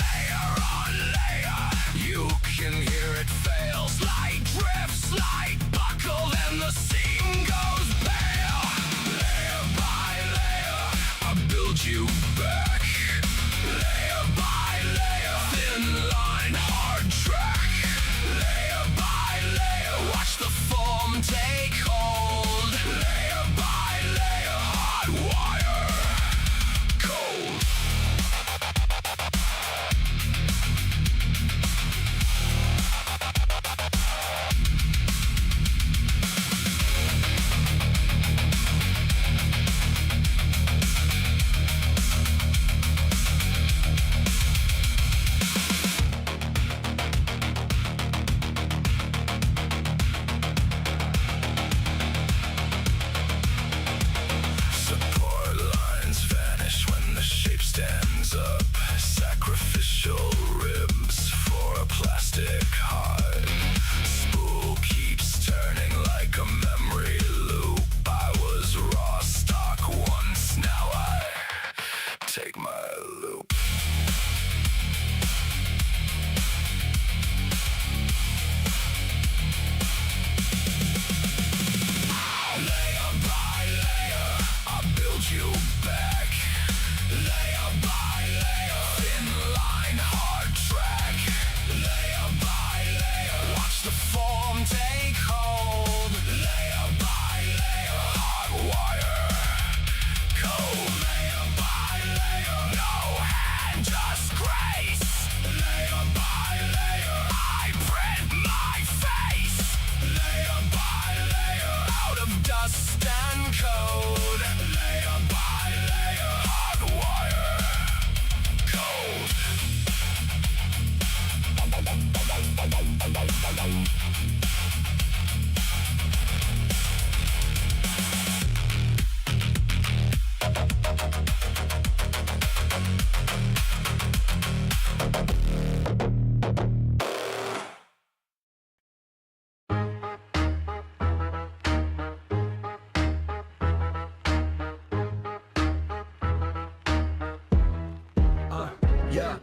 Layer on layer, you can hear it fail. Slight drift, slight buckle, then the seam goes pale. Layer by layer, I build you back. Layer by layer, thin line, hard track. Layer by layer, watch the form take hold. Layer by layer, hot wire, cold. Support lines vanish when the shape stands up. Sacrificial ribs for a plastic heart. Spool keeps turning like a memory loop. I was raw stock once, now I take my loop. Layer by layer, I build you back. Layer by layer, thin line, hard track. Layer by layer, watch the form take hold. Layer by layer, hot wire, cold. Layer by layer, no hand, just grace. Layer by layer, I print my face. Layer by layer, out of dust and code. Layer by layer, hot wire, cold. Yeah.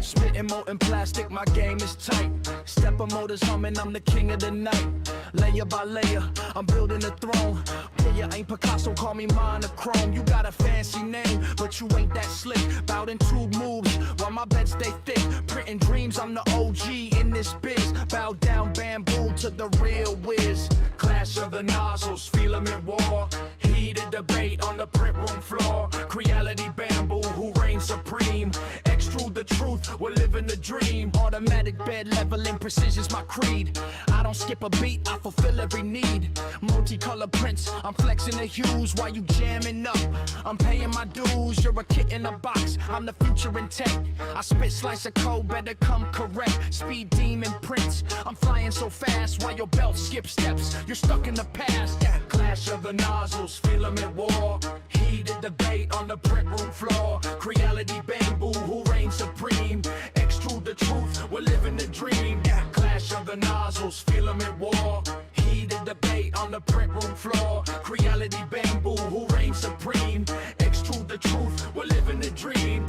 Spitting molten plastic, my game is tight. Stepper motors humming, I'm the king of the night. Layer by layer, I'm building a throne. Player ain't Picasso, call me monochrome. You got a fancy name, but you ain't that slick. Bout in two moves, while my beds stay thick. Printing dreams, I'm the OG in this biz. Bow down bamboo to the real whiz. Clash of the nozzles, filament war. Heated debate on the print room floor. Creality bamboo, who reigns supreme. Extrude the truth, we're living the dream. Automatic bed leveling, precision's my creed. I don't skip a beat, I fulfill every need. Multicolored prints, I'm flexing the hues while you jamming up. I'm paying my dues, you're a kid in a box. I'm the future in tech. I spit slice of code, better come correct. Speed demon prints, I'm flying so fast while your belt skips steps. You're stuck in the past. Yeah. Clash of the nozzles, filament war. Heated debate on the print room floor. Creality bamboo, who reigns supreme. Extrude the truth, we're living the dream. Yeah. Clash of the nozzles, filament war. Heated debate on the print room floor. Creality bamboo, who reigns supreme. Extrude the truth, we're living the dream.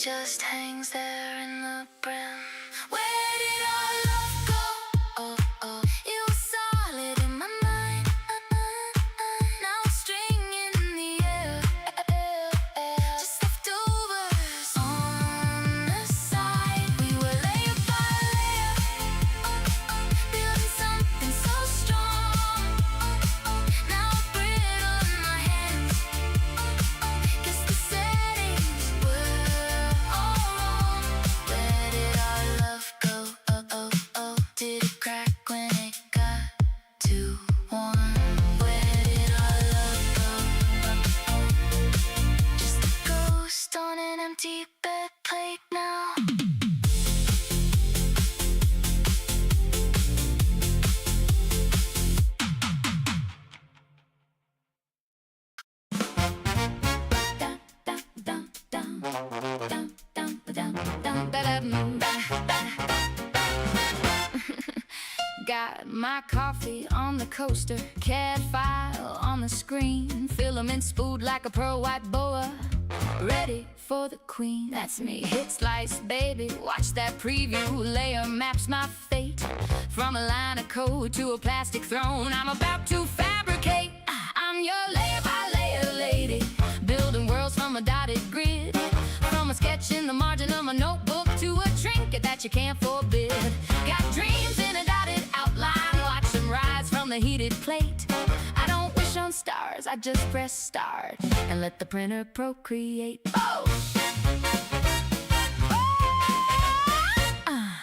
just hangs there in the brim. Where did our love go? Oh, oh, it was solid in my mind. Now it's stringing in the air. Just leftovers on the side. We were layer by layer, building something so strong. Now it's brittle in my hands. Guess the settings were all wrong. Where did our love go? Oh, oh, oh. Did it crack when it got too warm? Where did our love go? Just a ghost on an empty bed plate now. Got my coffee on the coaster, CAD file on the screen, filament spooled like a pearl white boa, ready for the queen. That's me. Hit slice, baby, watch that preview. Layer maps my fate, from a line of code to a plastic throne. I'm about to fabricate. I'm your layer by layer lady, building worlds from a dotted grid, from a sketch in the margin of my notebook to a trinket that you can't forbid. Got dreams in a dotted outline, watch them rise from the heated plate. I don't wish on stars, I just press start and let the printer procreate. Oh!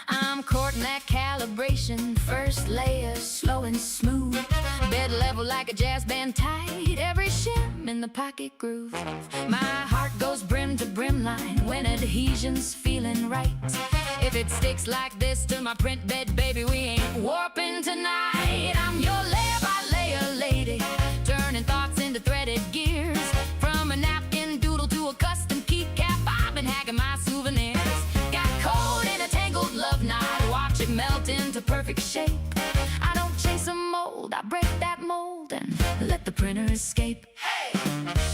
I'm courting that calibration, first layer slow and smooth, bed level like a jazz band tight, every shim in the pocket groove. My heart goes brim to brim line when adhesion's feeling right. If it sticks like this to my print bed, baby, we ain't warping tonight. I'm your layer by layer lady, turning thoughts into threaded gears, from a napkin doodle to a custom keycap. I've been hacking my souvenirs. Got code in a tangled love knot, watch it melt into perfect shape. I don't chase a mold, I break that mold and let the printer escape. Hey!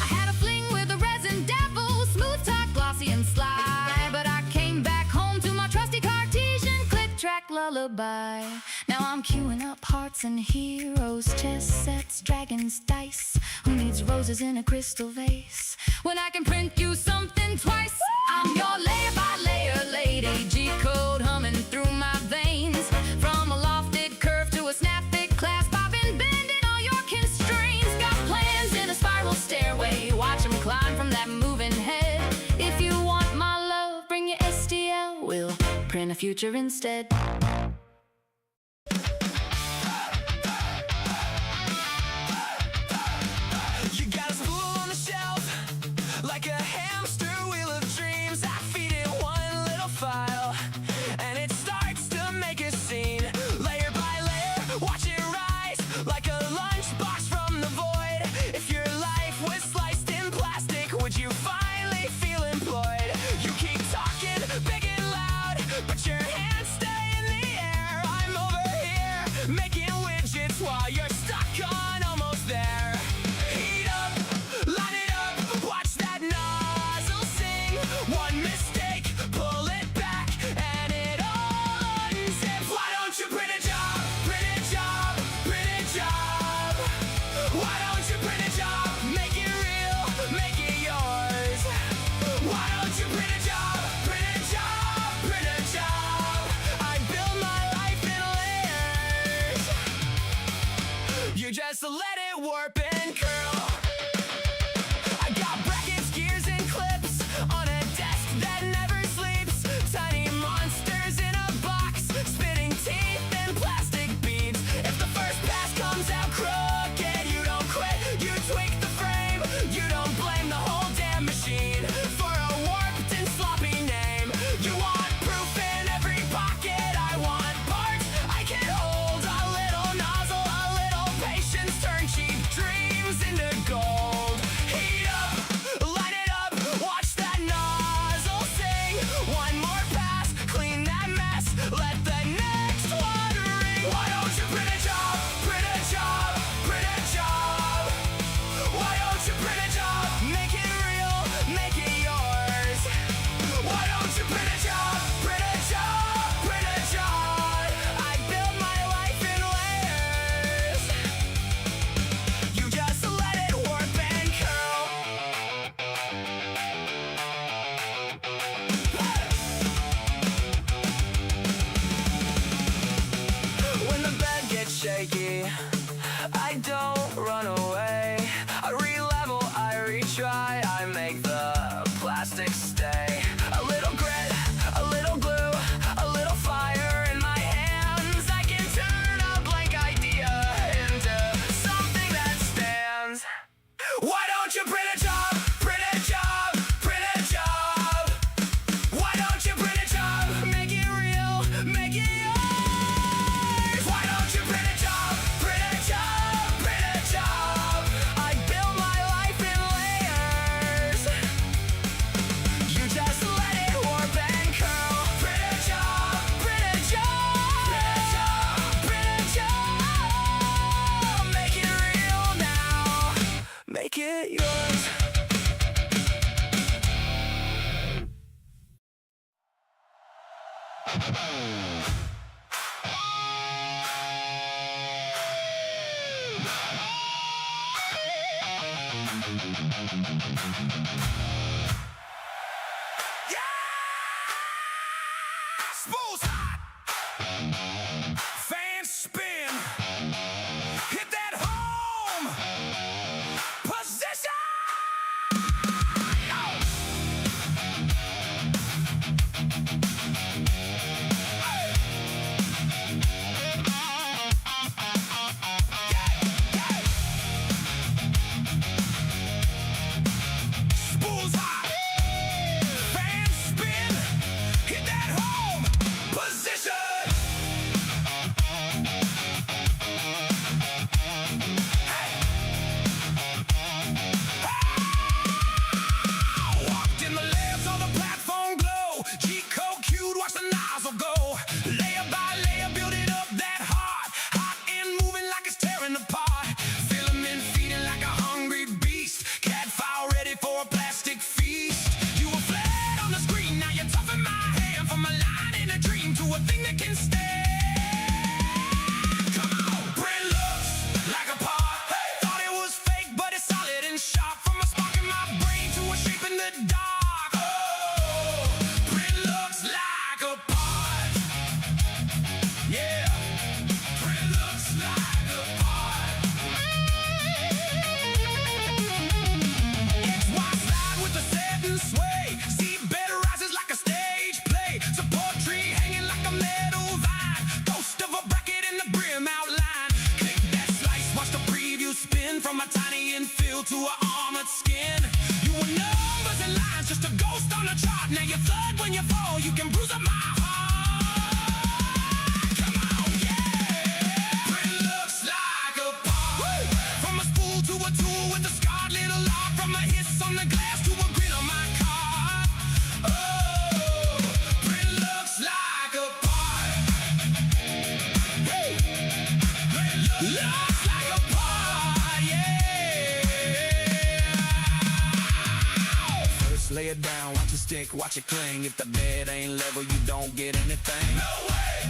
I had a fling with a resin devil, smooth talk, glossy and sly, but I came back home to my trusty Cartesian click-track lullaby. Now I'm queuing up hearts and heroes, chess sets, dragons, dice. Who needs roses in a crystal vase when I can print you something twice? I'm your layer by layer lady, G-code humming through my veins, from a lofted curve to a snap-fit clasp. I've been bending all your constraints. Got plans in a spiral stairway, watch them climb from that moving head. If you want my love, bring your STL, we'll print a future instead. You got a spool on the shelf, like a hamster wheel of dreams. I feed it one little file, and it starts to make a scene. Layer by layer, watch it rise, like a lunchbox from the void. If your life was sliced in plastic, would you finally feel employed? You keep talking big and loud, but your hands stay in the air. I'm over here, making widgets while you're stuck on almost there. Heat up, line it up, watch that nozzle sing. One mistake, pull it back, and it all unzips. Why don't you print a job, print a job, print a job? Why don't you print a job, make it real, make it yours? Why don't you print a job, print a job, print a job? I build my life in layers. You just let it warp and curl. I got brackets, gears, and clips on a desk that never sleeps. Tiny monsters in a box, spitting teeth and plastic beads. If the first pass comes out crooked, you don't quit, you tweak the frame. You don't blame the whole damn machine for a warped and sloppy name. You want proof in every pocket, I want parts I can hold. A little nozzle, a little patience, turn cheap dreams Spool's hot. Fans spin. Hit that home position. Spool's hot. Fans spin. Hit that home position. Walked in the lab, saw the platform glow. G-code cued, watch the nozzle go. Layer by layer, build it up that hard. Hot and moving like it's tearing apart. Filament feeding like a hungry beast. CAD file ready for a plastic feast. You were flat on the screen, now you're tough in my hand. From a line in a dream to a thing that can stand. Come on, print looks like a part. Thought it was fake, but it's solid and sharp. From a spark in my brain to a shape in the dark. Oh, print looks like a part. Yeah, print looks like a part. XY slide with the set and sway. See bed rises like a stage play. Support tree hanging like a metal vine. Ghost of a bracket in the brim outline. Click that slice, watch the preview spin. From a tiny infill to an armored skin. You were numbers and lines, just a ghost on a chart. Now you thud when you fall, you can bruise up my heart. Come on, yeah. Print looks like a part. From a spool to a tool with a scarred little lock. From a hiss on the glass to a grin on my card. Oh, print looks like a part. Hey. Print looks like a part, yeah. First lay it down, watch it stick, watch it cling. If the bed ain't level, you don't get anything. No way!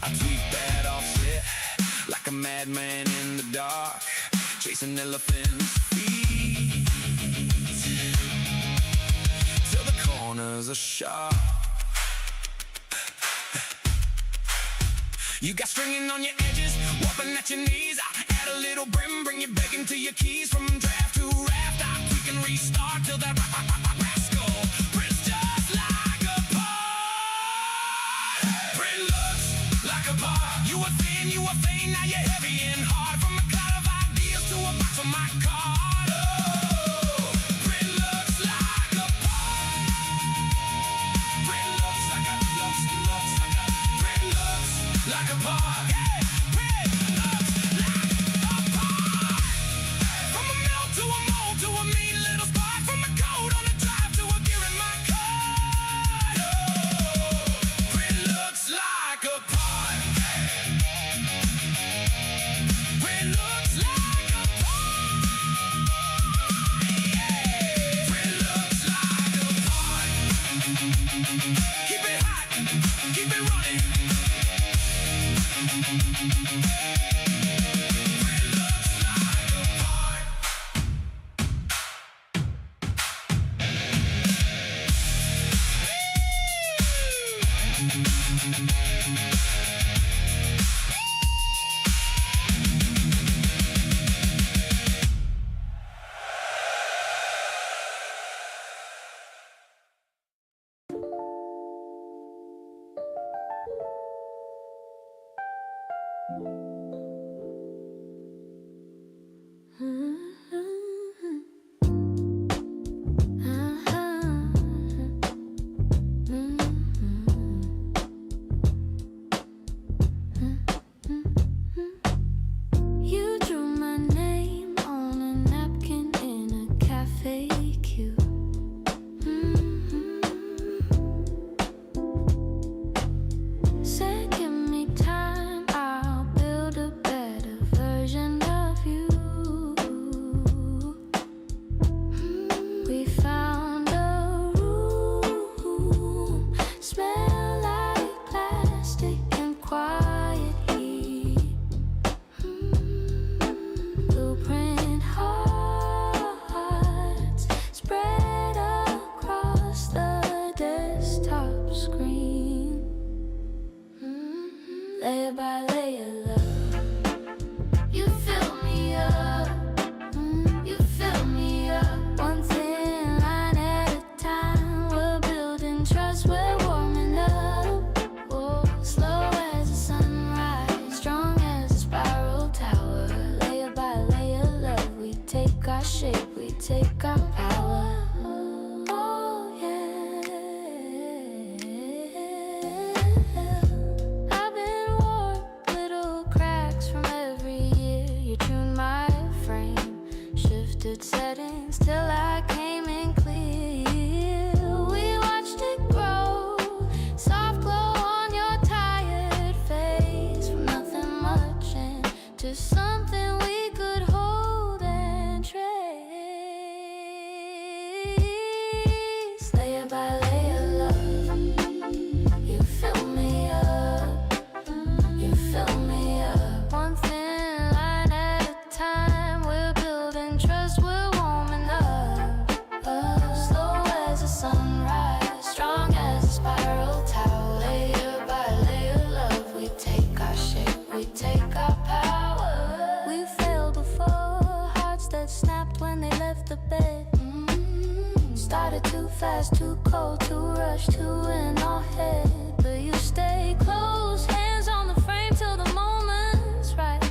I tweak that offset like a madman in the dark, chasing elephants' feet till the corners are sharp. You got stringing on your edges, warping at your knees. I add a little brim, bring you back into your keys. From draft to raft, I tweak and restart till that rascal prints just like a part. Print looks like a part. You were thin, now you're heavy and hard. From a cloud of ideas to a box on my card. Oh, print looks like a part. Print looks like a, print looks like a part. Yeah, print looks like a part. From a melt to a mold to a mean little spark. From a code on a drive to a gear in my car. Oh, print looks like a part. Print looks like a part. Yeah, print looks like a part. Keep it hot, keep it running. Print looks like a part. You drew my name on a napkin in a cafe queue. Said give me time, I'll build a better version of you. We found a room, smell like plastic and quiet heat. Blue layer by layer, love. You fill me up, you fill me up. One thin line at a time. We're building trust, we're warming up. Whoa, slow as a sunrise, strong as a spiral tower. Layer by layer, love. We take our shape, we take our power. Oh yeah. I've been warped, little cracks from every year. You tuned my frame, shifted settings till I came in clear. We watched it grow, soft glow on your tired face. From nothing much into something we could hold and trace. Layer by layer, love. You fill me up, you fill me up. One thin line at a time. We're building trust, we're warming up. Slow as a sunrise, strong as a spiral tower. Layer by layer, love. We take our shape, we take our power. We failed before, hearts that snapped when they left the bed. Started too fast, too cold, too rushed, too in our head. But you stay close, hands on the frame till the moment's right.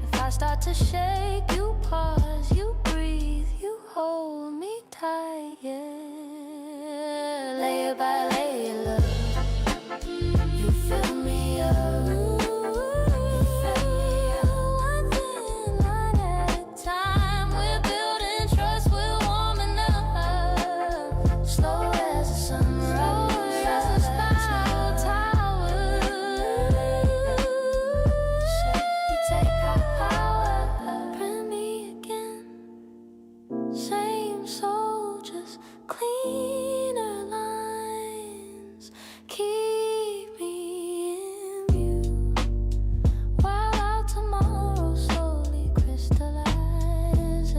If I start to shake, you pause, you breathe, you hold me tight, yeah. Layer by layer, love. You fill me up, you fill me up. One thin line at a time. We're building trust, we're warming up. Slow as a sunrise, as a spiral tower. We take our power. Print me again. Same soul, just cleaner lines. Keep me in view while our tomorrow slowly crystallizes.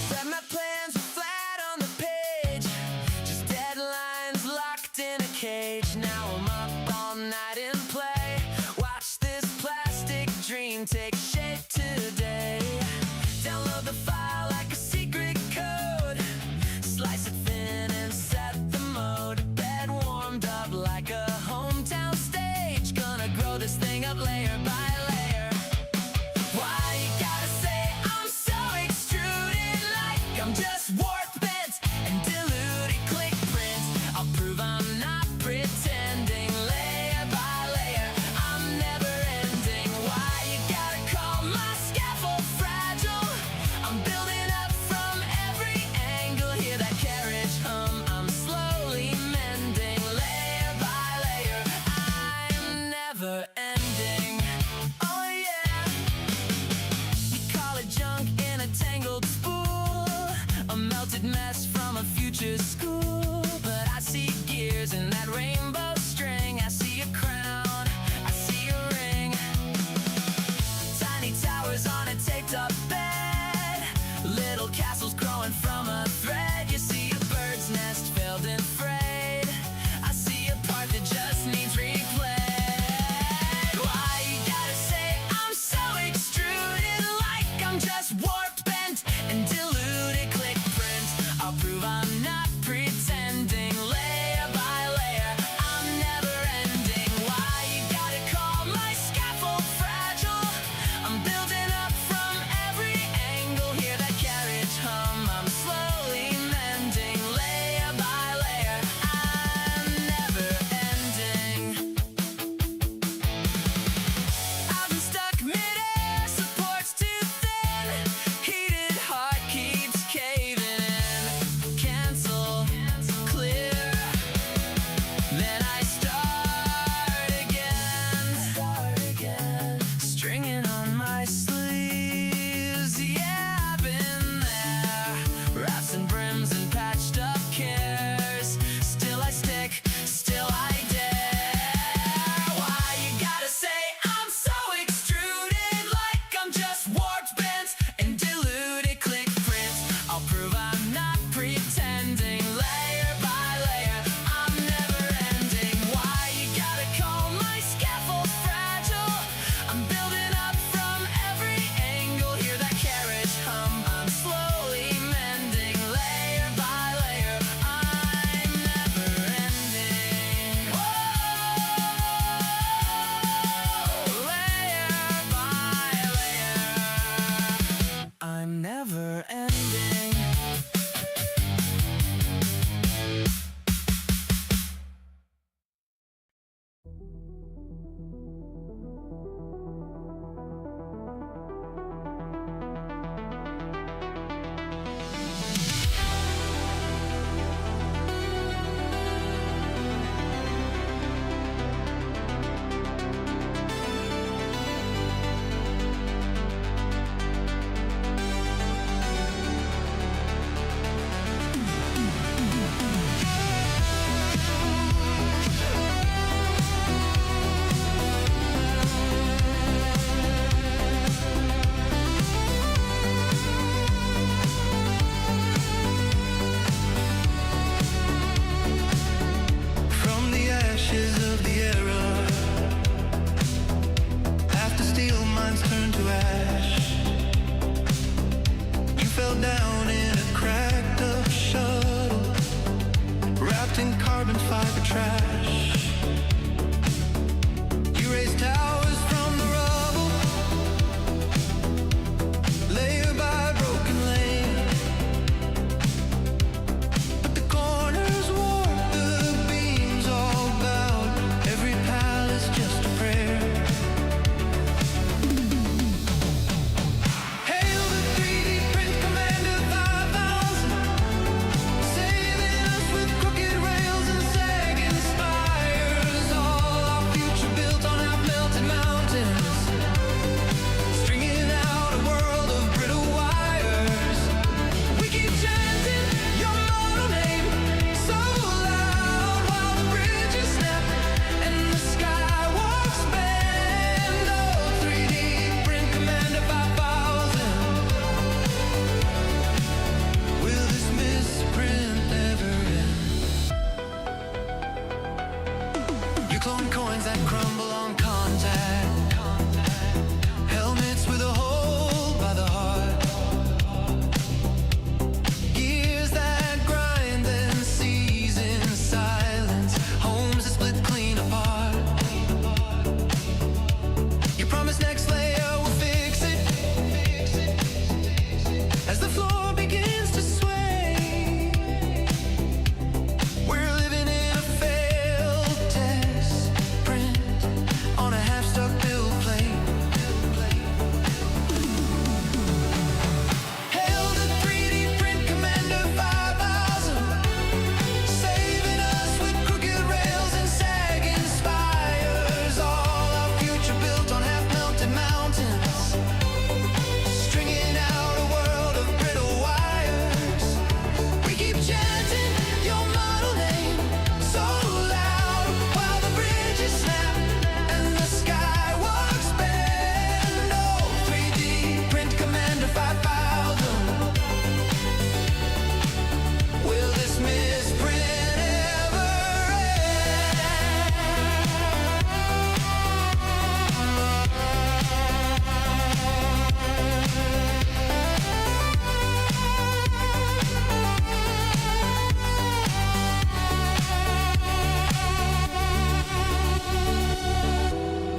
Said my plans were flat on the page, just deadlines locked in a cage. Now I'm up all night in play. Watch this plastic dream take shape today. Download the file like a secret code. Slice it thin and set the mode. Bed warmed up like a hometown stage. Gonna grow this thing up layer by layer. Why you gotta say I'm so extruded, like I'm just warped, bent, and diluted? Click print, I'll prove I'm not pretending. Layer by layer, I'm never ending. Why you gotta call my scaffold fragile? I'm building up from every angle. Hear that carriage hum, I'm slowly mending. Layer by layer, I'm never ending. Oh yeah. You call it junk in a tangled spool, a melted mess from a future school. But I see gears in that rainbow string. I see a crown, I see a ring. Tiny towers on a taped up bed, little castles growing from a thread. You see a bird's nest failed and frayed. I see a part that just needs replay.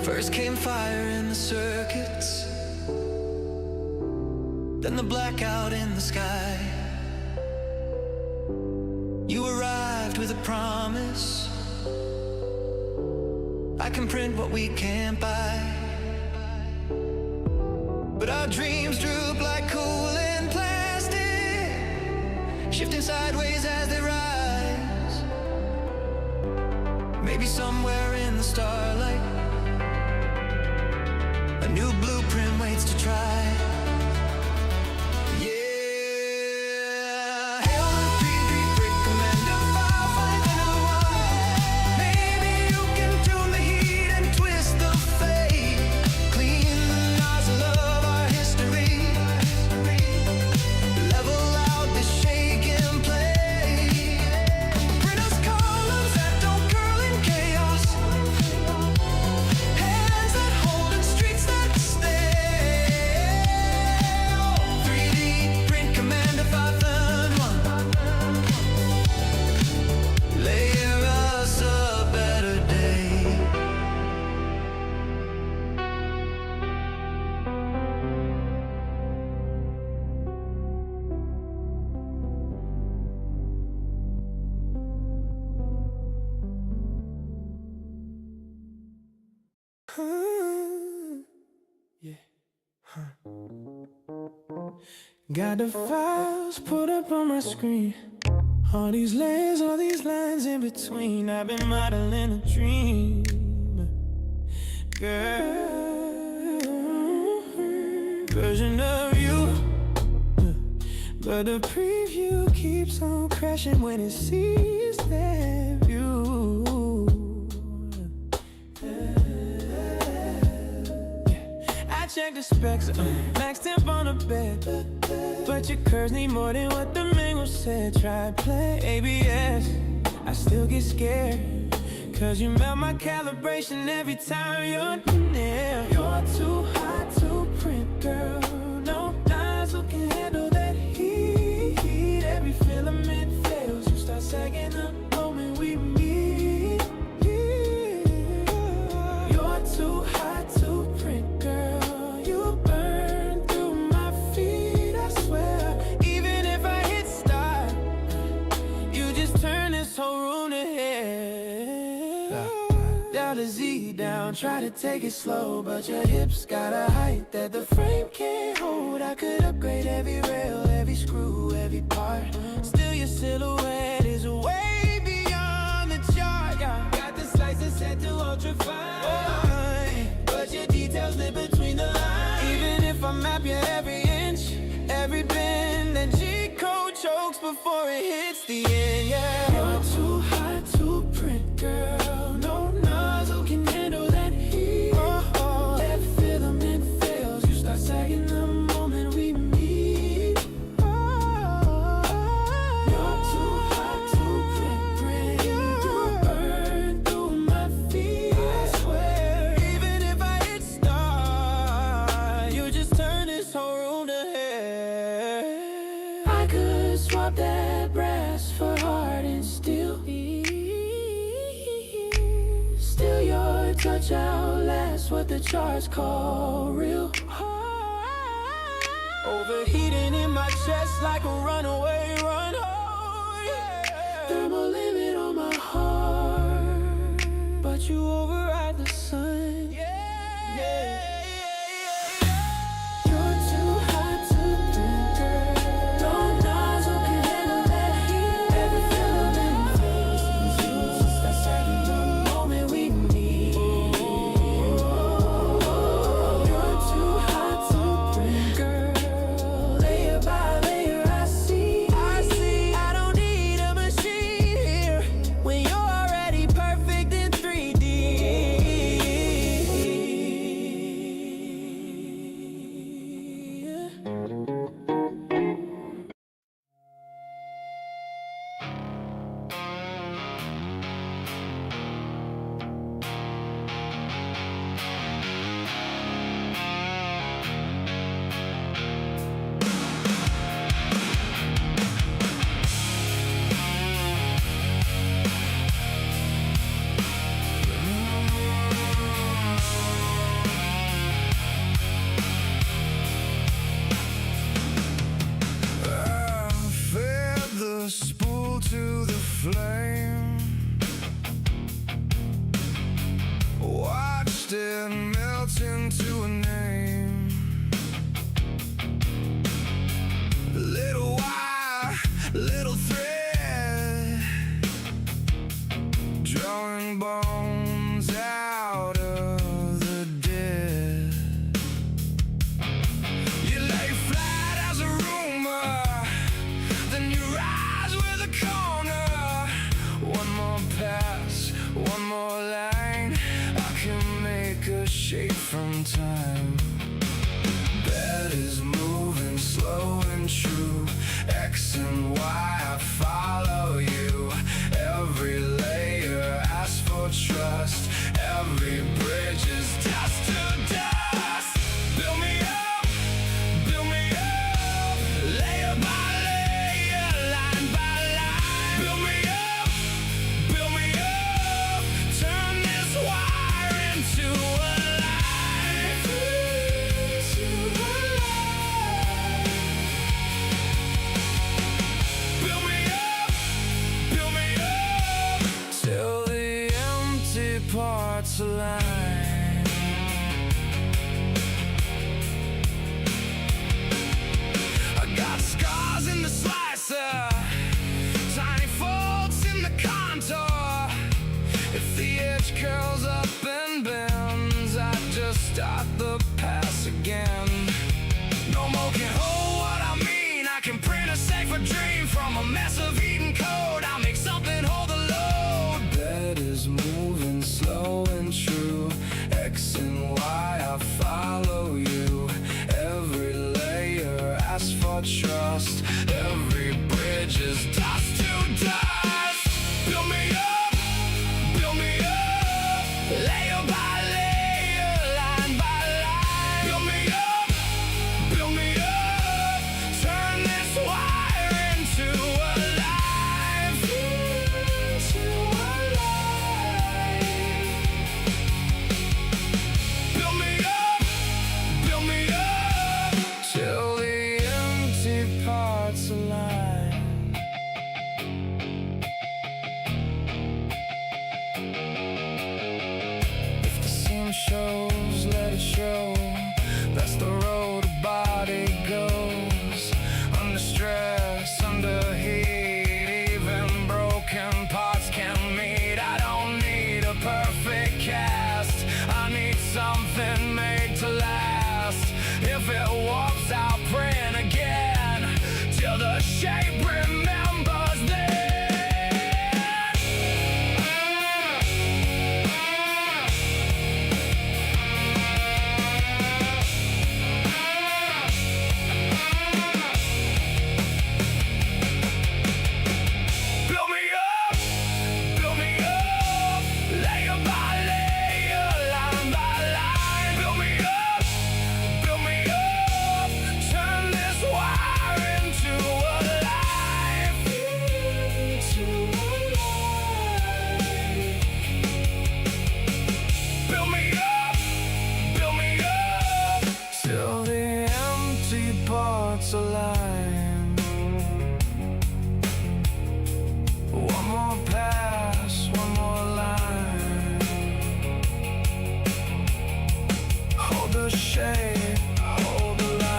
First came fire in the circuits, then the blackout in the sky. You arrived with a promise, I can print what we can't buy. But our dreams droop like cooling plastic, shifting sideways as they rise. Maybe somewhere in the starlight, a new blueprint waits to try. Yeah, hail the 3D print commander, I'll find a new one. Maybe you can tune the heat and twist the fate, clean the nozzle of our history, level out the shake and play. Print us columns that don't curl in chaos, hands that hold and streets that stay. 3D print commander 5001, layer us a better day. Got the files put up on my screen, all these layers, all these lines in between. I've been modeling a dream, girl, version of you. But the preview keeps on crashing when it sees that view. I check the specs, max temp on the bed, but your curves need more than what the manual said. Try play ABS, I still get scared, cause you melt my calibration every time you're near. You're too hot to print, girl, no nozzle can handle that heat. Every filament fails, you start sagging the moment we meet. You're too hot to print, girl, you burn through my feet, I swear. Even if I hit start, you just turn this whole room to hell. Down to Z down, try to take it slow, but your hips got a height that the frame can't hold. I could upgrade every rail, every screw, every part, still your silhouette is way beyond the chart. Got the slices set to ultra fine, but your details live between the lines. Even if I map you every inch, every bend, that G-code chokes before it hits the end. Yeah, you're too hot to print, girl, no nozzle can handle that heat. That filament fails, you start sagging the moment we meet. You're too hot to print, you burn through my feet, I swear. Even if I hit start, you just turn this whole room to hell. I could swap that brass for hardened steel, still your touch outlasts what the charts call real. Overheating in my chest like a runaway run. Oh, yeah. Thermal limit on my heart, but you override the sun. Yeah. You're too hot to print, girl, no nozzle can handle that heat. Every filament fails, you start sagging the moment we meet. You're too hot to print, girl, layer by layer I see. I don't need a machine here when you're already perfect in 3D. words into a name. Little wire, little thread, drawing bones out of the dead. You lay flat as a rumor, then you rise with a corner. One more pass, one more line, I can make a shape from time. Bed is moving slow and true, X and Y, I follow you. Every layer asks for trust, every bridge is dust to dust. Build me up, layer by layer, line by line. Build me up, turn this wire into a life. Build me up, till the empty parts align. I got scars in the slicer, tiny faults in the contour. If the edge curls up and bends, I just start the pass again. No more can hold what I mean, I can print a safer dream from a mess of eating code. I make something hold the load. Bed is moving slow and true, X and Y, I follow you. Every layer asks for trust, every bridge is dust to dust. Build me up, layer by layer, line by line. Build me up, turn this wire into a life. Build me up, till the empty parts align. If the seam shows, let it show. That's the road a body goes. Under stress, under heat, even broken parts can meet. I don't need a perfect cast, I need something made to last. If it warps, I'll print again, till the shape remembers then. Build me up, layer by layer, line by line. Build me up, turn this wire into a life. Build me up, till the empty parts align. One more pass, one more line. Hold the shape, hold the line.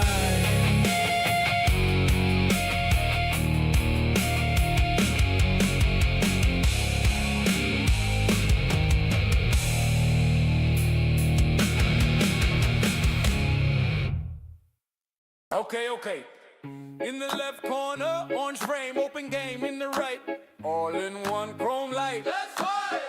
Okay. In the left corner, orange frame, open game in the right. All in one chrome light. Let's fight!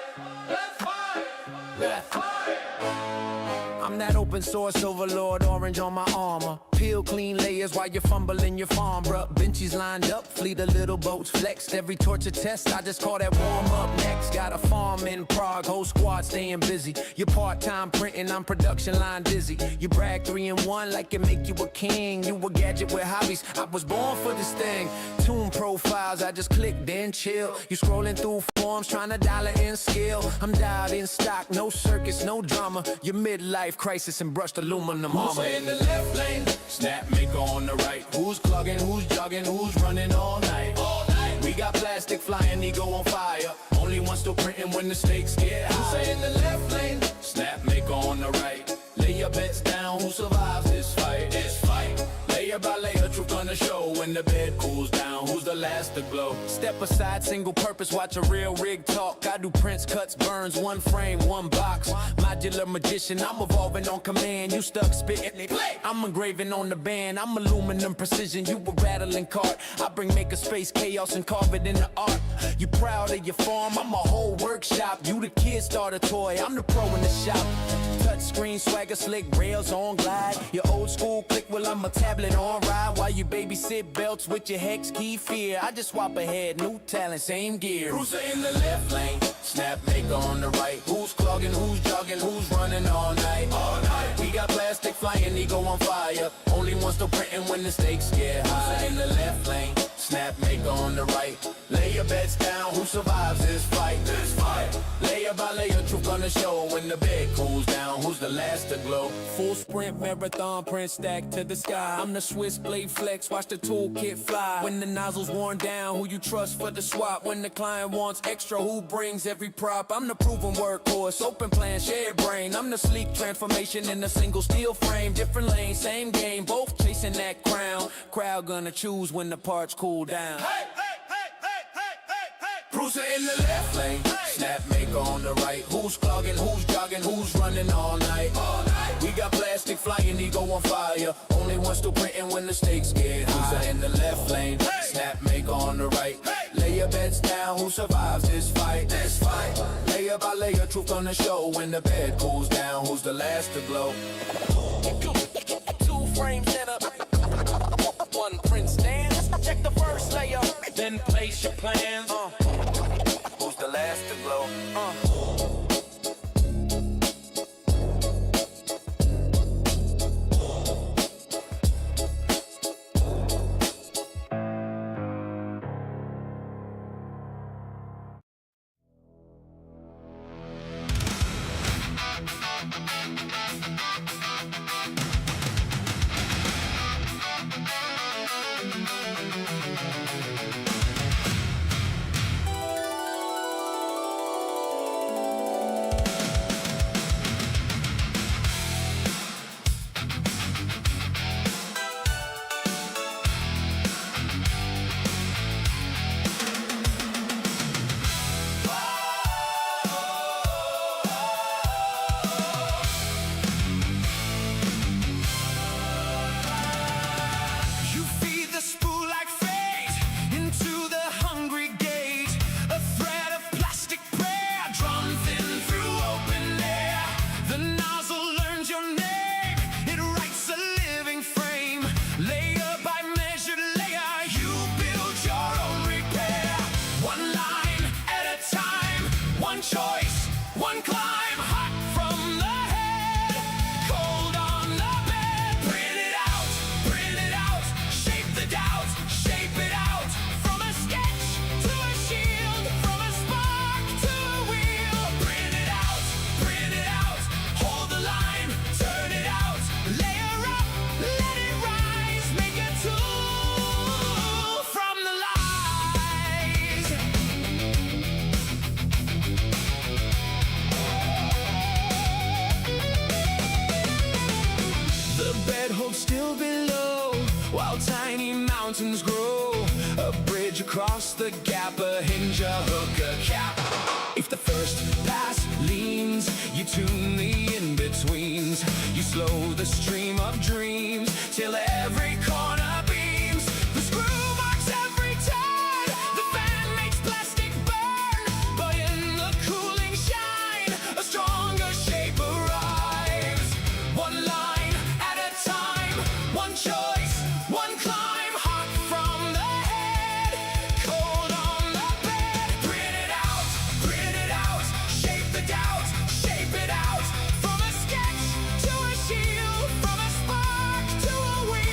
I'm that open source overlord, orange on my armor. Peel clean layers while you're fumbling your farm, bruh. Benchies lined up, fleet of little boats flexed. Every torture test, I just call that warm up next. Got a farm in Prague, whole squad staying busy. You're part-time printing, I'm production line dizzy. You brag 3 in 1 like it make you a king. You a gadget with hobbies, I was born for this thing. Tune profiles, I just click then chill. You scrolling through forms, trying to dial it in skill. I'm dialed in stock, no circus, no drama. Your midlife crisis and brushed aluminum armor. In the left lane, Snapmaker on the right. Who's plugging, who's jogging, who's running all night? We got plastic flying, ego on fire. Only one still printing when the stakes get high. Who's in the left lane, Snapmaker on the right. Lay your bets down, who survives this fight? Layer by layer, truth gonna show when the bed cools down, who's the last to glow? Step aside, single purpose, watch a real rig talk. I do prints, cuts, burns, one frame, one box. Modular magician, I'm evolving on command. You stuck spitting, I'm engraving on the band. I'm aluminum precision, you a rattling cart. I bring maker space, chaos, and carve it in the art. You proud of your farm, I'm a whole workshop. You the kid starter toy, I'm the pro in the shop. Touch screen, swagger, slick, rails on glide. Your old school click, well I'm a tablet on ride. While you babysit belts with your hex key fear. I just swap ahead, new talent, same gear. Cruiser in the left lane, Snapmaker on the right. Who's clogging, who's jogging, who's running all night? We got plastic flying, ego on fire. Only one still printing when the stakes get high. Cruiser in the left lane, Snapmaker on the right. Lay your bets down, who survives this fight? Layer by layer, truth gonna show when the bed cools down, who's the last to glow? Full sprint, marathon, print stack to the sky. I'm the Swiss blade flex, watch the toolkit fly. When the nozzle's worn down, who you trust for the swap? When the client wants extra, who brings every prop? I'm the proven workhorse, open plan, shared brain. I'm the sleek transformation in a single steel frame. Different lane, same game, both chasing that crown. Crowd gonna choose when the parts cool down. Cruiser in the left lane, Snapmaker on the right. Who's clogging, who's jogging, who's running all night? We got plastic flying, ego on fire. Only one still printing when the stakes get high. Cruiser in the left lane, Snapmaker on the right. Lay your bets down, who survives this fight? Layer by layer, truth gonna show when the bed cools down, who's the last to glow? 2 frames in a 1 print stance. Check the first layer, then place your plans. Who's the last to glow? Still below, while tiny mountains grow. A bridge across the gap, a hinge, a hook, a cap. If the first pass leans, you tune the in-betweens. You slow the stream of dreams till every corner beams. The screw marks every turn, the fan makes plastic burn. But in the cooling shine, a stronger shape arrives. One line at a time, one choice, one climb, hot from the head, cold on the bed. Print it out, shape the doubt, shape it out. From a sketch to a shield, from a spark to a wheel.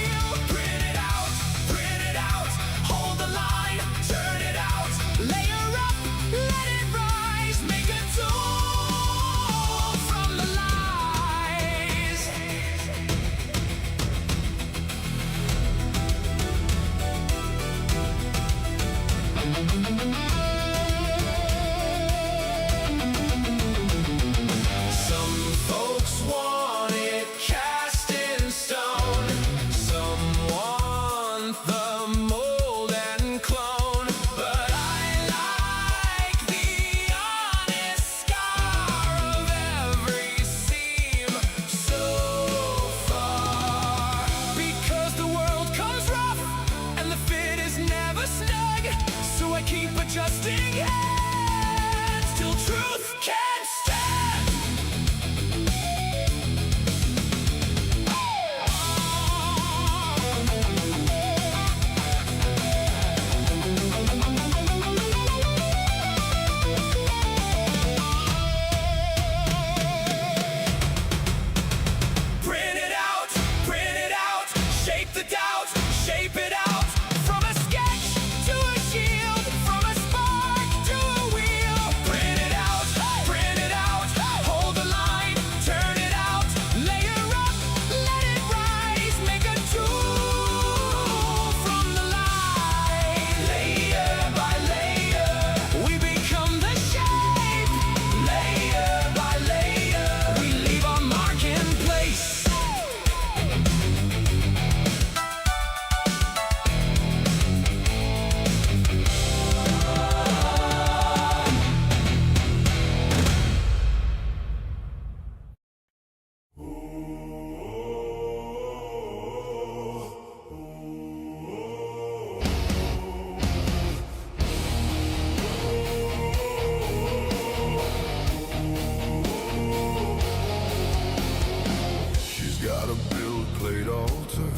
plate altar,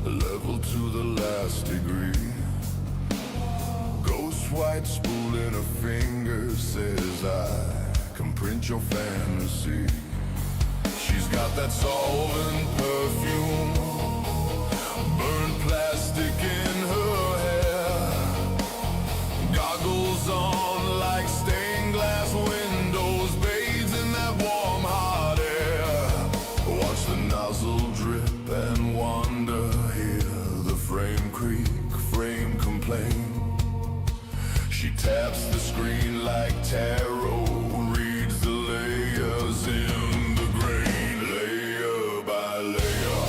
level to the last degree. Ghost white spool in her finger says I can print your fantasy. She's got that solvent perfume, burnt plastic in her hair, goggles on like stained glass windows, bathes in that warm hot air. Watch the nozzle drip and wander, hear the frame creak, frame complain. She taps the screen like tarot, reads the layers in the grain, layer by layer.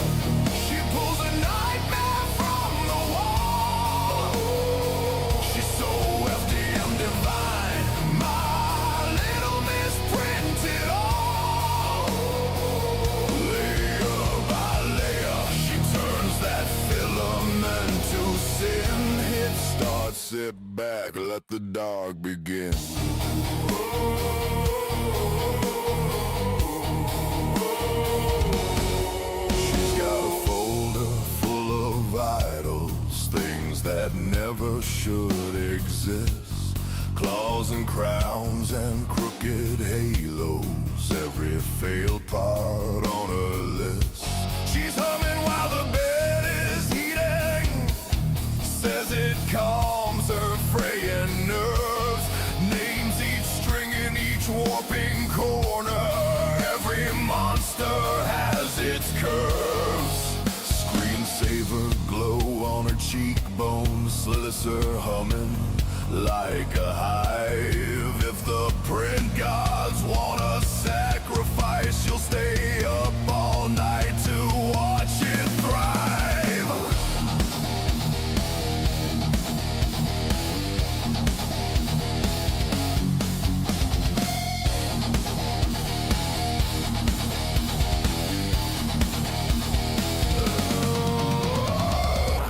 She pulls a nightmare from the wall. She's so FDM divine, my little miss printed all. Layer by layer, she turns that filament to sin. Hit start, sit back, let the dark begin. She's got a folder full of idols, things that never should exist. Claws and crowns and crooked halos, every failed part on her list. She's humming while the bed is heating, says it calms her fraying nerves, names each string in each warping corner. Every monster has its curves. Screensaver glow on her cheekbones, slits her humming like a hive. If the print gods want a sacrifice, she'll stay up all night to watch it thrive.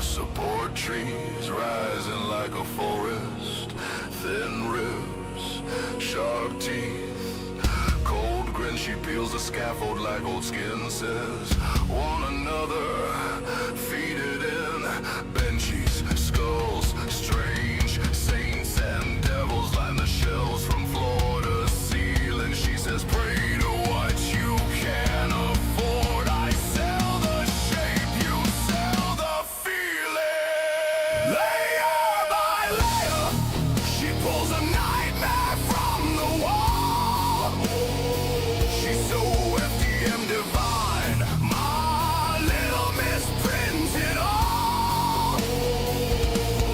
Support trees rising like a forest, thin ribs, sharp teeth, cold grin. She peels the scaffold like old skin says. One another, feed it in. Benchies, skulls, strange saints and devils line the shelves from floor to ceiling. She says, pray to what you can afford. I sell the shape, you sell the feeling. Layer by layer, she pulls a nightmare from the wall. She's so FDM divine, my little miss printed all.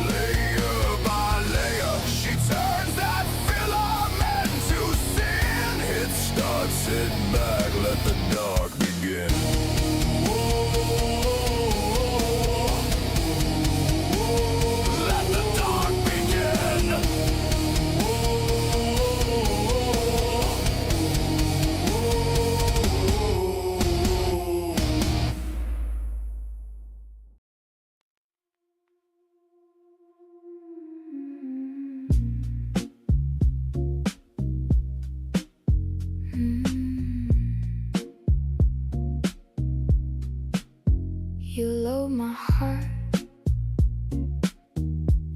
Layer by layer, she turns that filament to sin. Hit start, sit back, let the dark begin. Let the dark begin. You load my heart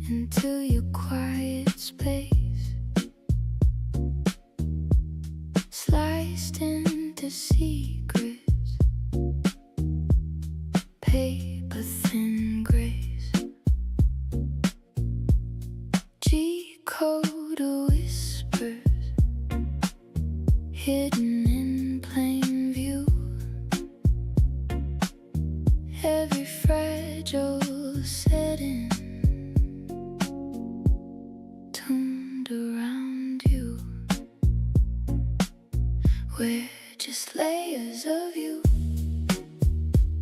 into your quiet space, sliced into secrets, paper thin grace, G-code whispers, hidden in plain view. Every fragile setting tuned around you. We're just layers of you,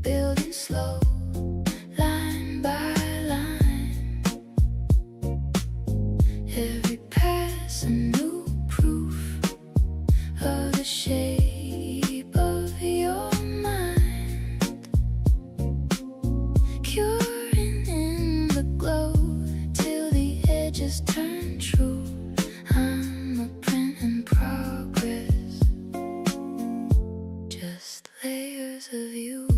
building slow, line by line. Every pass a new proof of the shape of your mind. Curing in the glow till the edges turn true. I'm a print in progress, just layers of you.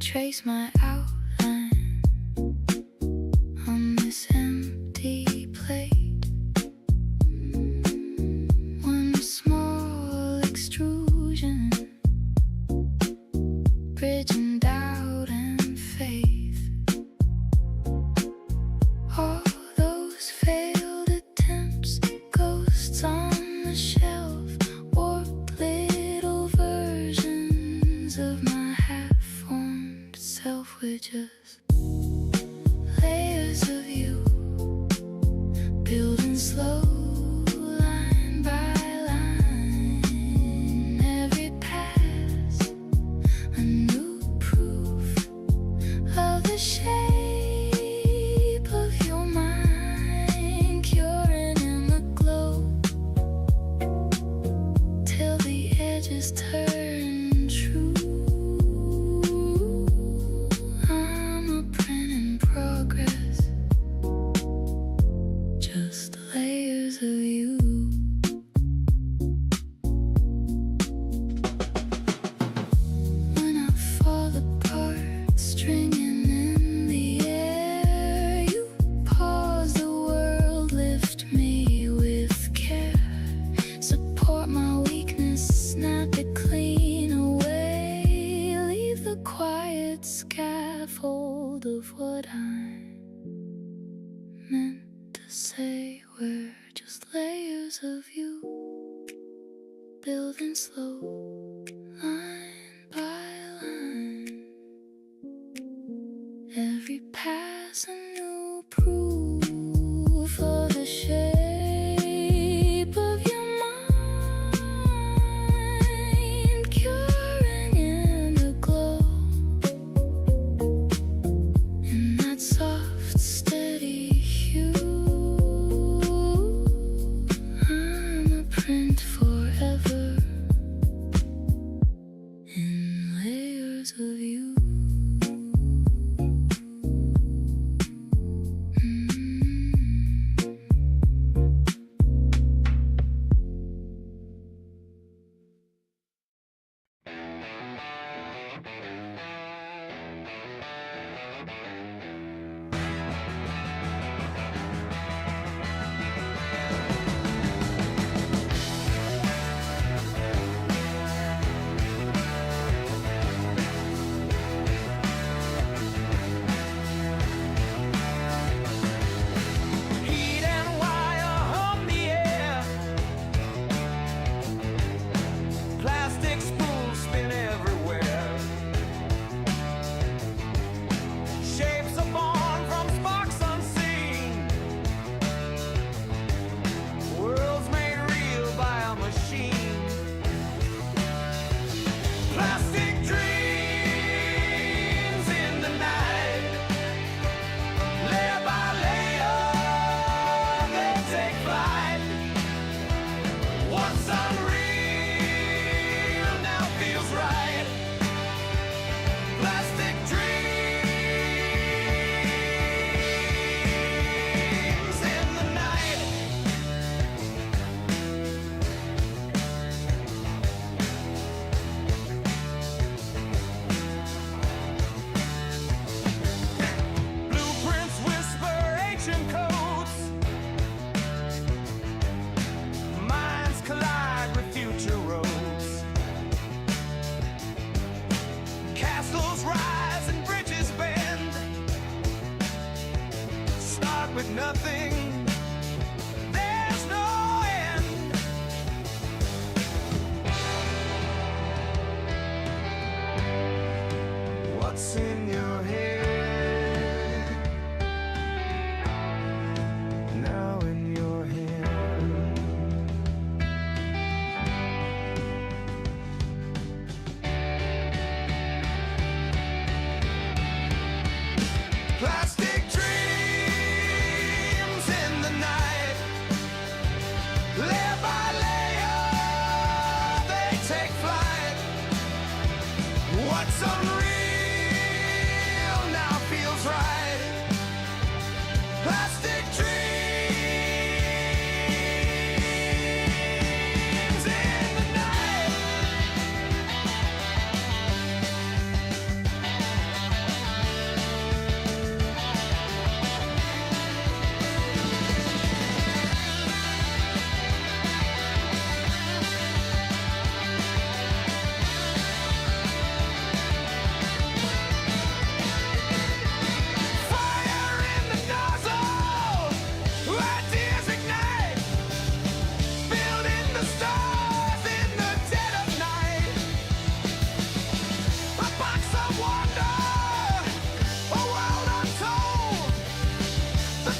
trace my outline on this empty plate. One small extrusion, bridging doubt and faith. All those failed attempts, ghosts on the shelf, warped little versions of my half-formed self. We're just layers of you, building slow, line by line. Every pass, a new proof of the shape of your mind, curing in the glow, till the edges turn true. I'm a print in progress, just layers of you. When I fall apart, stringing in the air, you pause the world, lift me with care. Support my weakness, snap it clean away. Leave the quiet scaffold of what I meant to say. We're just layers of you, building slow, line by line. Every pass a new proof of the shape of your mind, curing in the glow, in that soft, steady hue. I'm a print forever, in layers of you. Heat and wire hum the air. Plastic spools spin everywhere. Shapes are born from sparks unseen. Worlds made real by a machine. Plastic dreams in the night. Layer by layer, they take flight. What's unreal now feels right. Plastic dreams in the night. Blueprints whisper ancient codes. Minds collide with future roads. Castles rise and bridges bend. Start with nothing. There's no end. What's in your head? Now in your hand. Plastic dreams in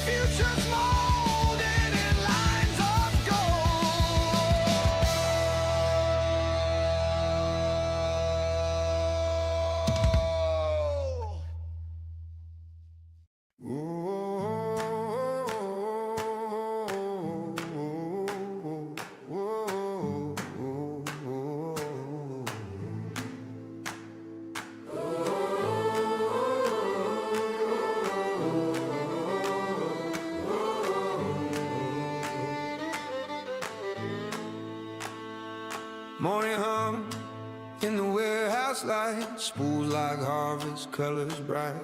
future's molded in lines of Morning hum in the warehouse light, spools like harvest, colors bright,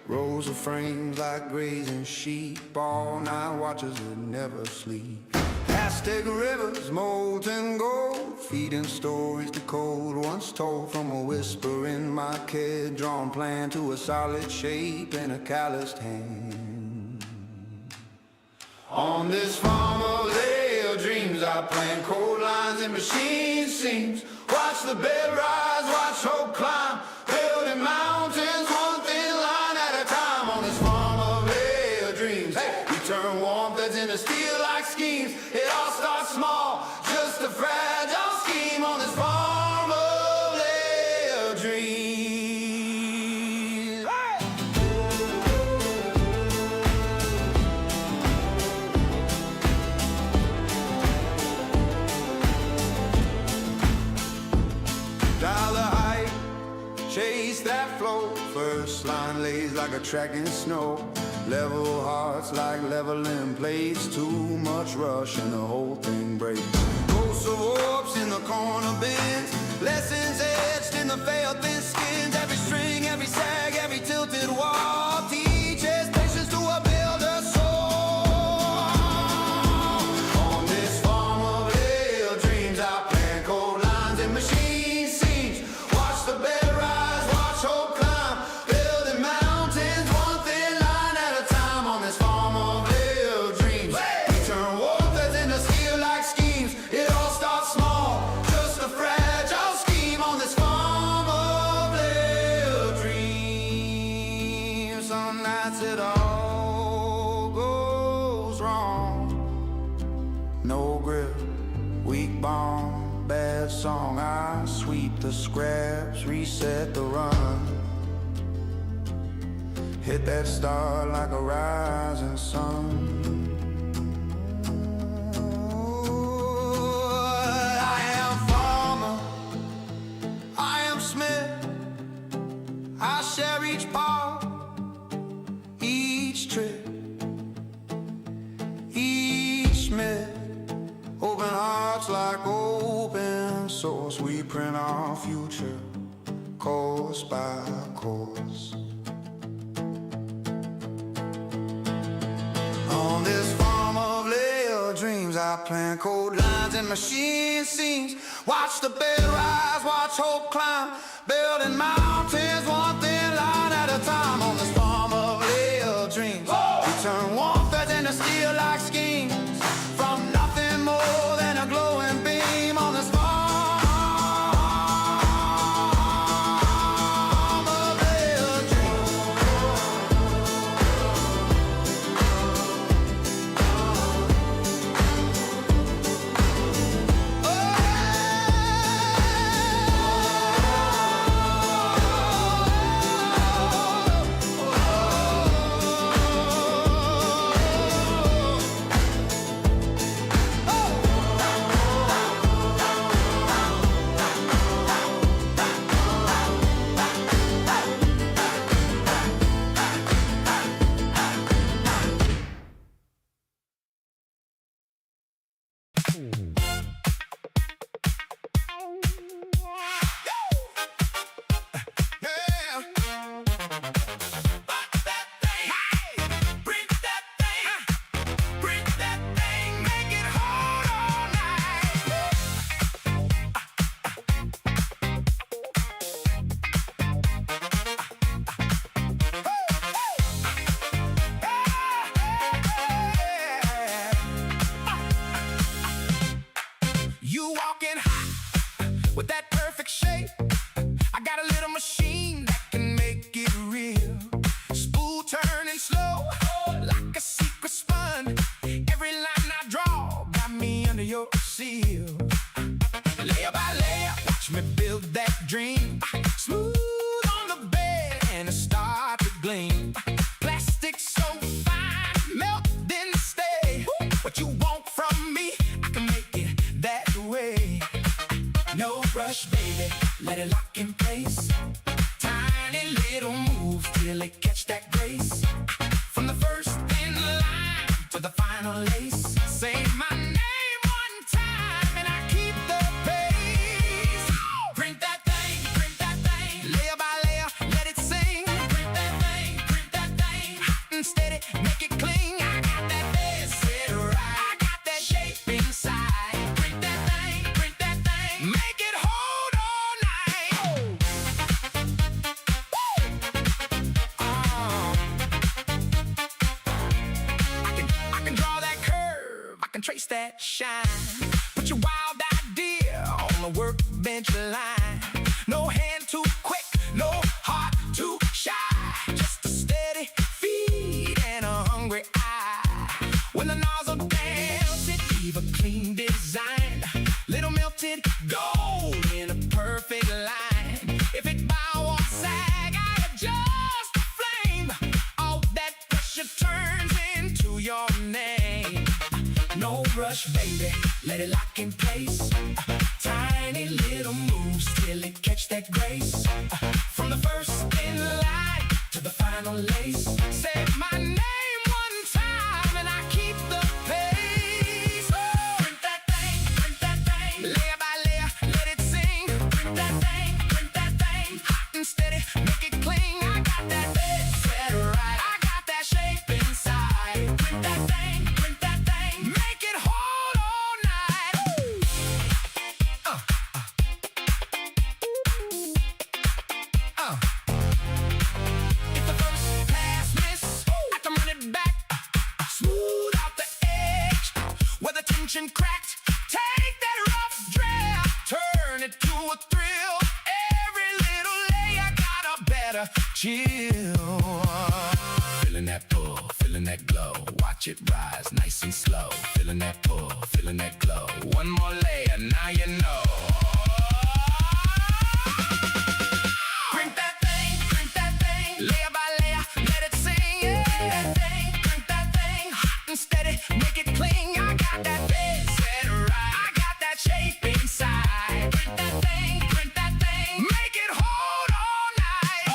rows of frames like grazing sheep, all night watchers that never sleep. Aztec rivers, molten gold, feeding stories the cold once told, from a whisper in my kid, drawn plan to a solid shape in a calloused hand. On this farm of layer dreams, I plan cold lines and machine seams. Watch the bed rise, watch hope climb, building mountains one thin line at a time. On this farm of layer dreams, we turn warmth that's into steel like schemes. It all starts small, just a fragile scheme. On this farm of layer dreams. Dial the height, chase that flow. First line lays like a track in snow. Level hearts like leveling plates. Too much rush and the whole thing breaks. Ghosts of orbs in the corner bins. Lessons etched in the veil thin skins. Every string, every sag, every tilted wall teaches patience to a builder's soul. On this farm of real dreams, I plan cold lines and machine seams. Watch the bed rise, watch hope climb, building mountains one thin line at a time. On this farm of real dreams, we turn warmth that's into steel like schemes. It all starts small, just a fragile scheme. On this farm of real dreams, some nights it all goes wrong. No grip, weak bond, bad song. I sweep the scraps, reset the run, hit that star like a rising sun. I am farmer, I am smith. I share each part, each trip, each myth. Open hearts like open source. We print our future, course by course. On this farm of layer dreams, I plan code lines and machine seams. Watch the bed rise, watch hope climb, building mountains one thin line at a time. On this farm of layer dreams, we turn warmth that's into steel like schemes. From nothing more than a glowing beam. On this farm of layer dreams. dream. Smooth on the bed and it start to gleam. Plastic so fine, melt then stay. What you want from me, I can make it that way. No rush, baby, let it lock in place. Tiny little moves till it catch that grace. From the first in line to the final lace. Say my name one time and I keep the pace. Print that thing, layer by layer, let it sing. Print that thing, hot and steady, make it cling. I got that bed set right, I got that shape inside. Print that thing, make it hold all night. I can draw that curve, I can trace that shine. Put your wild idea on the workbench line. No hand too quick, no heart too shy. Just a steady feed and a hungry eye. When the nozzle dance, it leave a clean design. Little melted gold in a perfect line. If it bow or sag, I adjust the flame. All that pressure turns into your name. No rush, baby, let it lock in place. Tiny little moves till it catch that grace. From the first in line to the final lace. Say my name one time and I keep the pace. Print that thing, layer by layer, let it sing. Print that thing, hot and steady, make it cling. I got that bed set right, I got that shape inside. Print that thing, make it hold all night. If the first pass miss, I can run it back. Smooth out the edge, where the tension cracked. Take that rough draft, turn it to a thrill. Every little layer got a better chill. Feeling that pull, feeling that glow. Watch it rise nice and slow. Feeling that pull, feeling that glow. One more layer, now you know. Print that thing, layer by layer, let it sing. Yeah. Print that thing, hot and steady, make it cling. I got that bed set right, I got that shape inside. Print that thing, make it hold all night.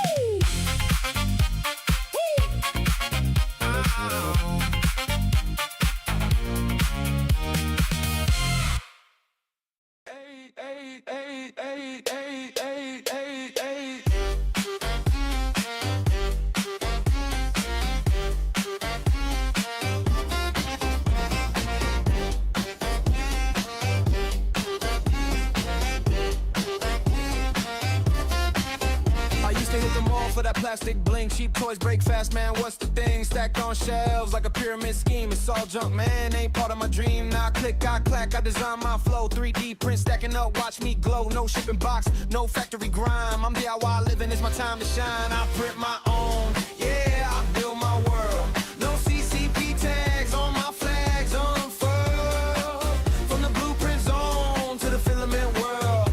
I used to hit the mall for that plastic bling. Cheap toys break fast, man, what's the thing? Stacked on shelves like a pyramid scheme. It's all junk, man, ain't part of my dream. Now I click, I clack, I design my flow. 3D print stacking up, watch me glow. No shipping box, no factory grime. I'm DIY living, it's my time to shine. I print my own, yeah, I build my world. No CCP tags on my flags unfurled. From the blueprint zone to the filament world,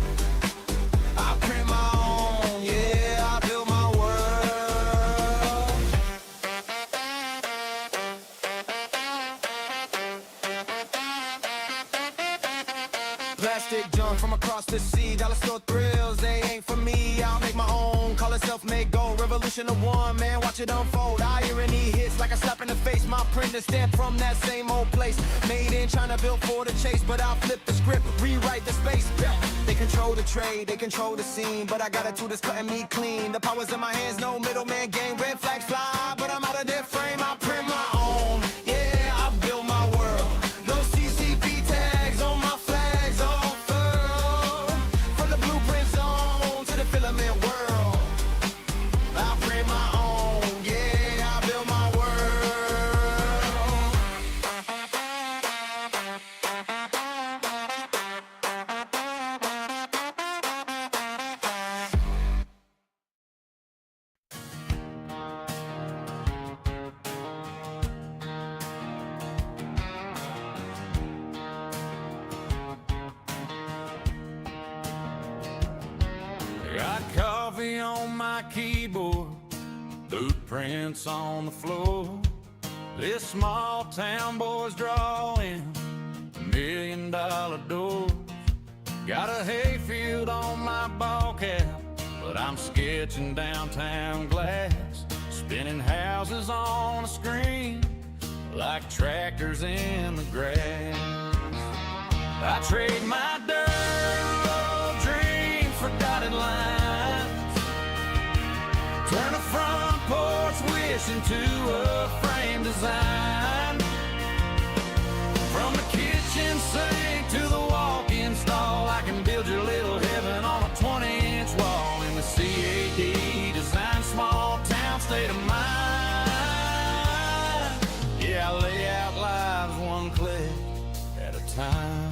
I print my own, yeah, I build my world. Plastic junk from across the sea, dollar store thrills, they ain't for me. I'll make my own, call it self-made gold. Revolution of one, man, watch it unfold. Irony hits like a slap in the face. My printer stamp from that same old place. Made in China, built for the chase, but I'll flip the script, rewrite the space. They control the trade, they control the scene, but I got a tool that's cutting me clean. The power's in my hands, no middleman game. Red flags fly, but I'm out of their frame. I print my own, yeah, I build my world. No CCP tags on my flags unfurled. From the blueprint zone to the filament world, I print my own, yeah, I build my world. Got coffee on my keyboard, boot prints on the floor. This small town boy's drawing $1 million doors. Got a hayfield on my ball cap, but I'm sketching downtown glass, spinning houses on a screen like tractors in the grass. I trade my dirt road dreams for dotted lines, turn a front porch wish into a frame design. From the kitchen sink to the walk-in stall, I can build your little heaven on a 20-inch wall. In the CAD design, small town state of mind. Yeah, I lay out lives one click at a time.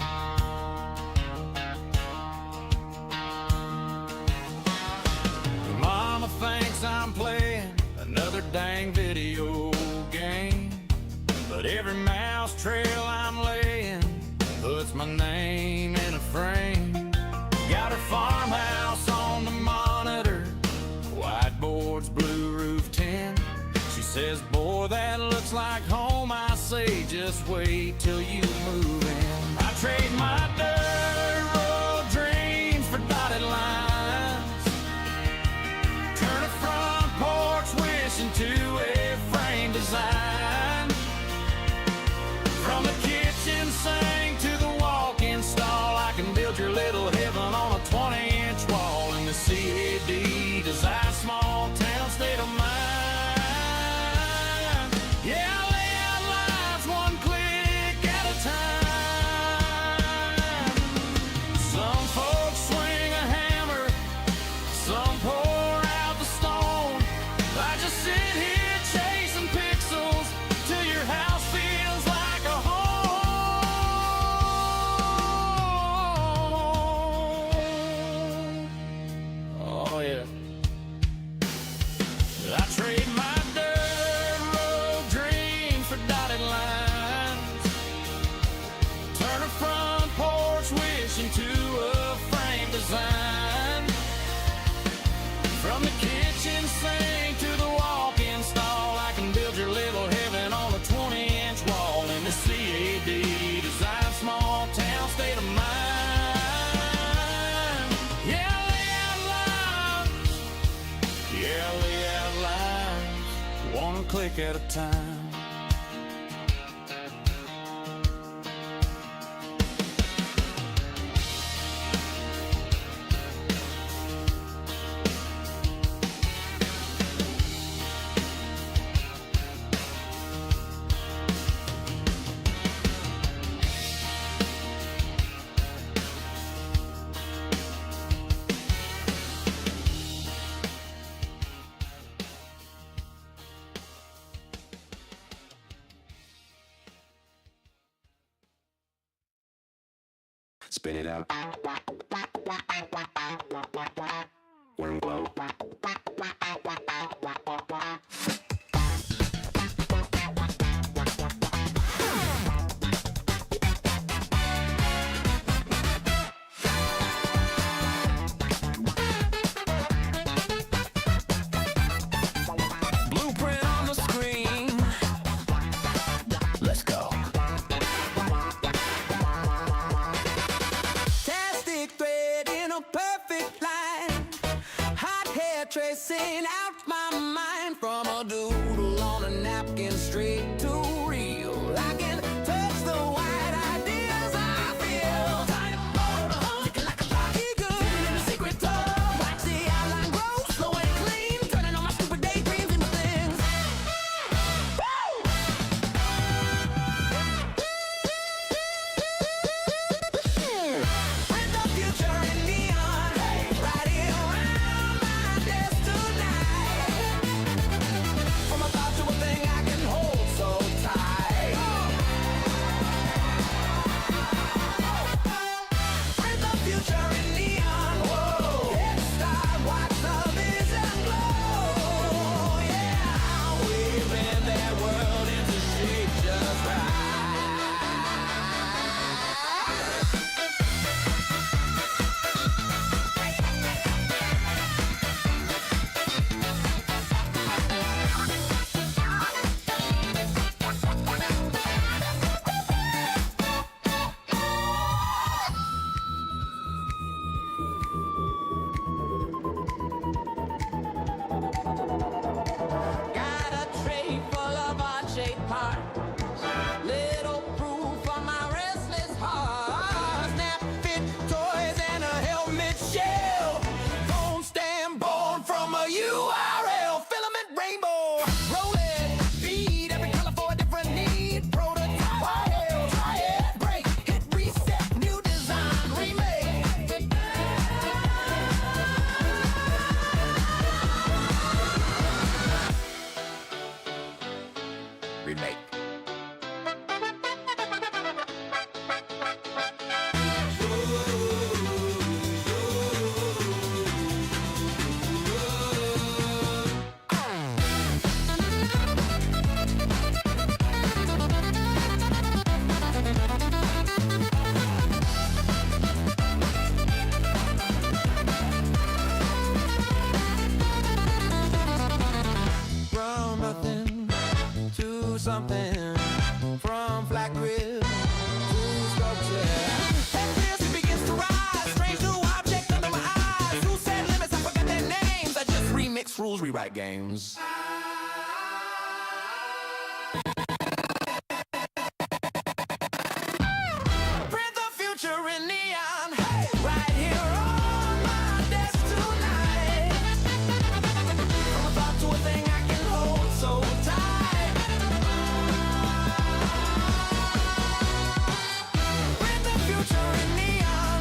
Mama thinks I'm playing another dang video game, but every mouse trail I'm laying puts my name in a frame. Got her farmhouse on the monitor, whiteboards, blue roof tin. She says, boy, that looks like home. I say, just wait till you move in. I trade my dirt road dreams for dotted lines, turn a front porch wish into a frame design. From the kitchen sink to the walk-in stall, I can build your little heaven on a 20-inch wall. In the CAD design, small town state of mind. Yeah, I lay out lives one click at a time. Some folks swing a hammer, some pour out the stone. I just sit here chasing pixels till your house feels like a home. Oh yeah. I trade my dirt road dreams for dotted lines, turn a front porch wish into a frame design. From the kitchen sink to the walk-in stall, I can build your little heaven on a 20-inch wall. In the CAD design, small town state of mind. Yeah, I lay out lives. Yeah, I lay out lives, one click at a time. Spin it out. Worm glow. Blueprint on the screen. Let's go. Plastic thread in a perfect line. Hot hair tracing out my mind. From a doodle on a napkin straight to real. I can touch the white ideas I feel. Tiny motor, ticking like a clock. Good in a secret tub. Watch the outline grow, slow and clean. Turning all my stupid daydreams into things. Print the future in neon, right here around my desk tonight. From a thought to a thing I can hold, so some flat grill. Who sculpted? Fear begins to rise. Strange new object under my eyes. Who said limits? I forgot their names. I just remix rules, rewrite games. Print the future in neon. Right here on my desk tonight. From a thought to a thing I can hold so tight. Print the future in neon.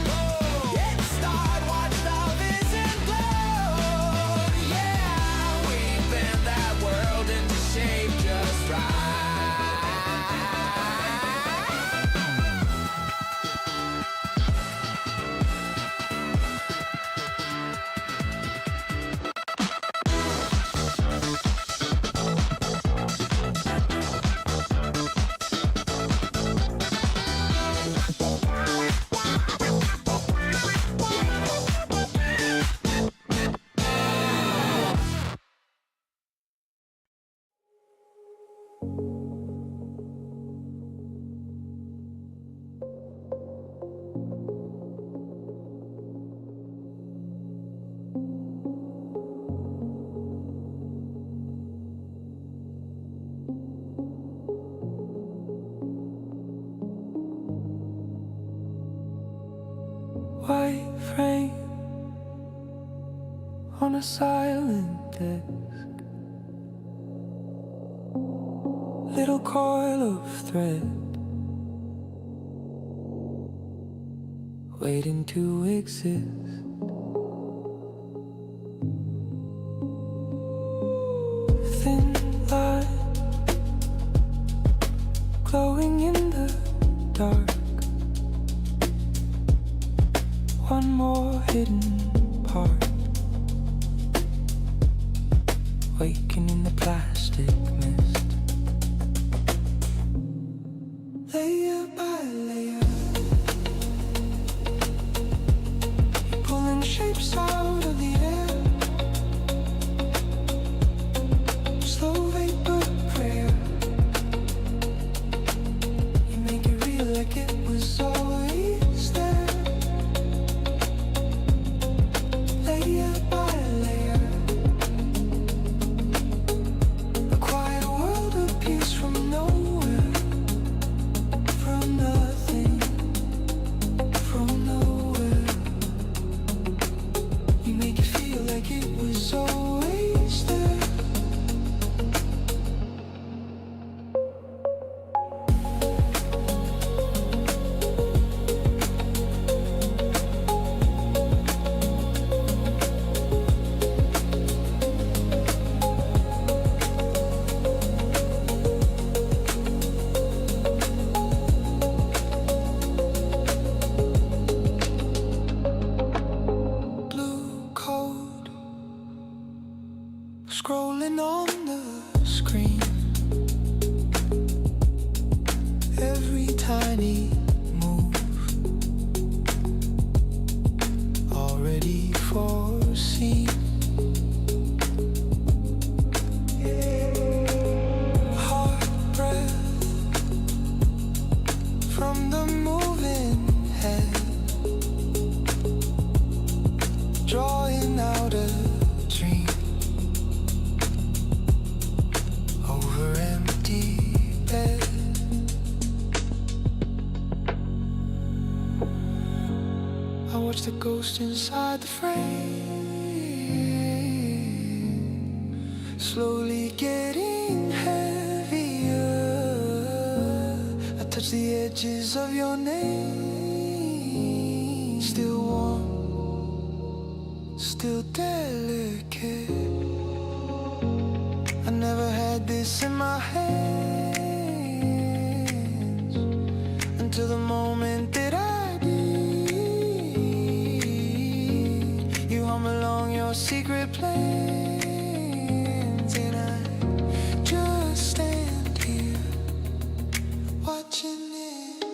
Get started, watch the vision glow. Yeah, we bend that world into shape just right. White frame on a silent desk. Little coil of thread waiting to exist. Thin line glowing in the dark. One more hidden part, waking in the plastic mist. Layer by layer, pulling shapes out of the air. Slow vapor prayer. You make it real like it was always there. Layer by layer, a quiet world appears from nowhere, from nothing, from nowhere. You make it feel like it was always there. Blue code scrolling on the screen. Every tiny move already foreseen. Heart breath from the moving head, drawing out a dream over empty bed. I watch the ghost inside the frame, slowly getting heavier. I touch the edges of your name, still warm, still delicate. I never had this in my hands until the moment that I did. You hum along your secret plans, and I just stand here watching it.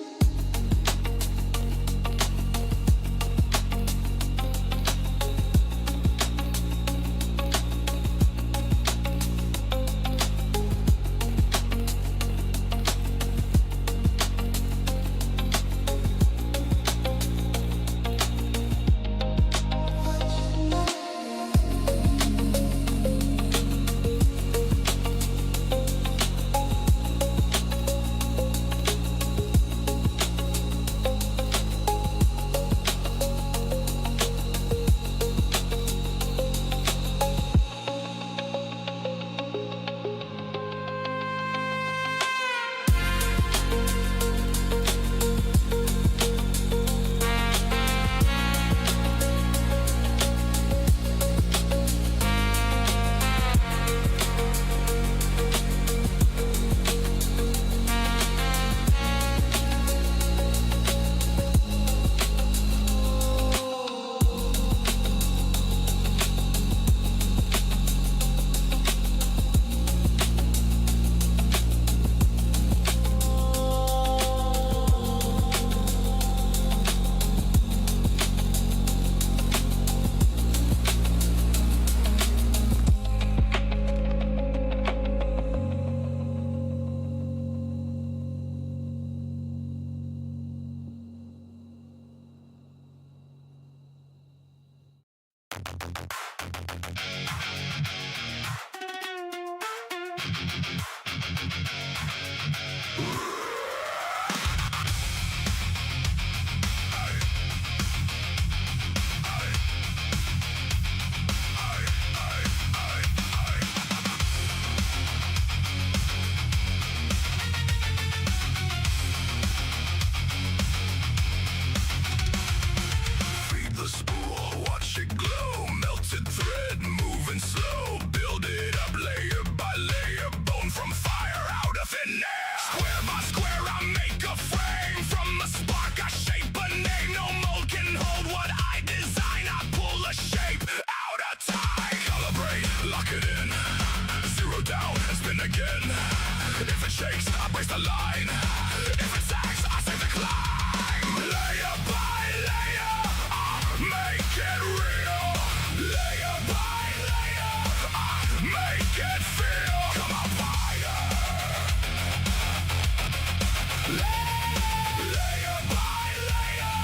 Layer by layer,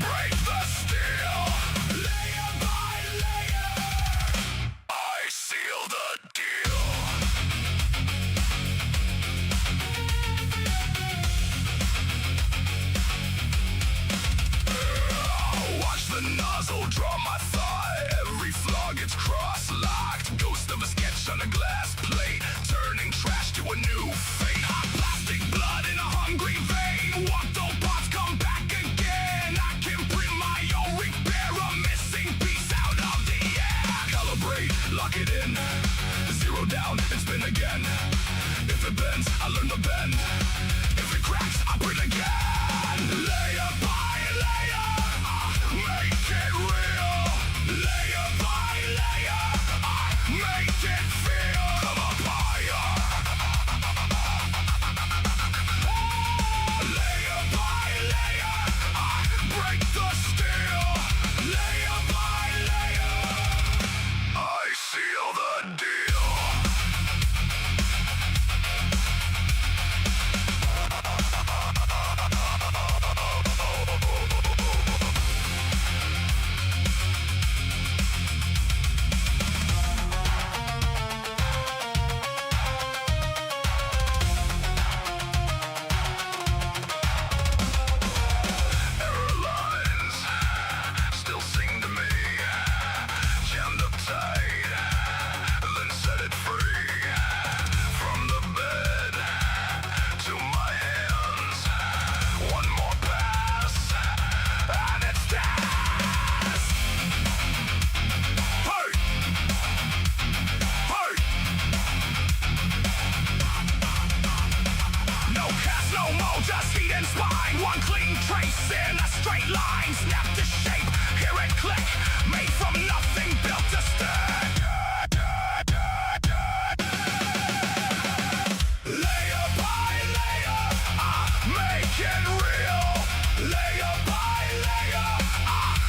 break the steel. Layer by layer, I seal the deal. Watch the nozzle draw my thigh. Every flaw gets cross-locked. Ghost of a sketch on a glass plate, turning trash to a new fate. Plastic blood in a hungry vein. Walked all parts, come back again. I can print my own, repair a missing piece out of the air. Calibrate, lock it in. Zero down and spin again. If it bends, I learn the bend. If it cracks, I print again. Layer by layer, make it real. Layer by layer, make it feel. Come up higher. Layer by layer, break the steel. Layer by layer, I seal the deal. Error lines still sing to me. Jammed up tight, then set it free. From the bed to my hands, one more pass, and it's dance. Hey! Hey! No cast, no mold, just feet and spine. One clean trace in a straight line. Snap to shape, hear it click. Made from nothing, built to stand. Layer by layer, make it real. Layer by layer,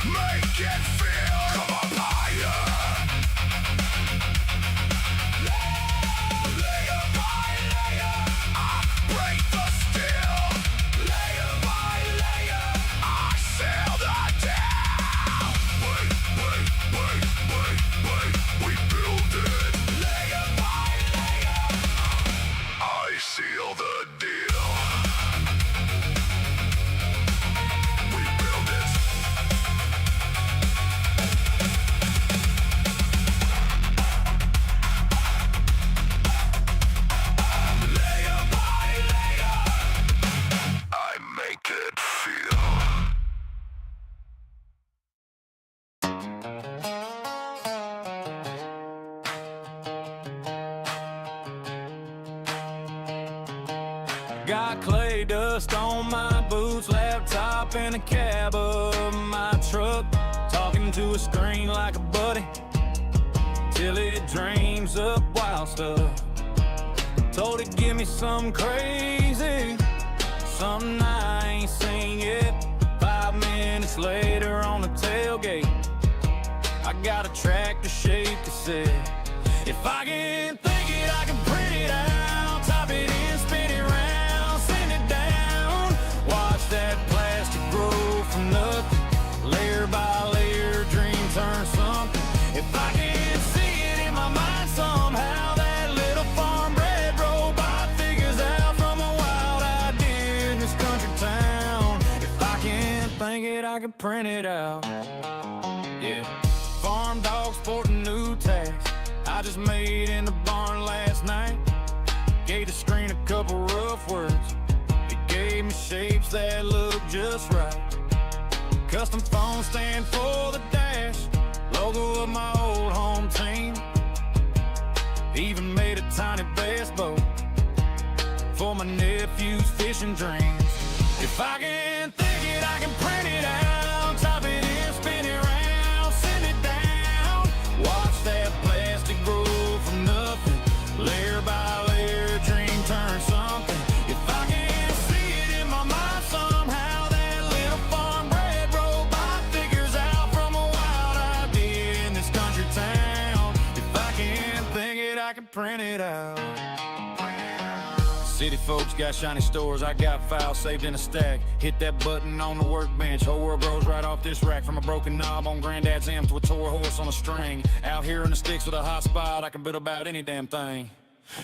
make it feel. Come up higher. Layer by layer, break the steel. Layer by layer, I seal the deal. Wait, we build it. Layer by layer, I seal the deal. We build it. Layer by layer, I make it feel. Got clay dust on my boots, laptop in the cab of my truck. Talking to a screen like a buddy till it dreams up wild stuff. Told it give me something crazy, something I ain't seen yet. 5 minutes later on the tailgate, I got a tractor shaped cassette. If I can think it, I can print it out. Type it in, spin it round, send it down. Watch that plastic grow from nothing. Layer by layer, dream turn something. If I can see it in my mind somehow, that little farm bred robot figures out from a wild idea in this country town. If I can think it, I can print it out. Yeah. Farm dog sporting new tags I just made in the barn last night. Gave the screen a couple rough words. It gave me shapes that look just right. Custom phone stand for the dash, logo of my old home team. Even made a tiny bass boat for my nephew's fishing dreams. If I can think it, I can print it out. Type it in, spin it round, send it down. Watch that plastic grow from nothing. Layer by layer, dream turn something. If I can see it in my mind somehow, that little farm bred robot figures out from a wild idea in this country town. If I can think it, I can print it out. City folks got shiny stores, I got files saved in a stack. Hit that button on the workbench, whole world grows right off this rack. From a broken knob on granddad's amp to a tore horse on a string. Out here in the sticks with a hot spot, I can build about any damn thing.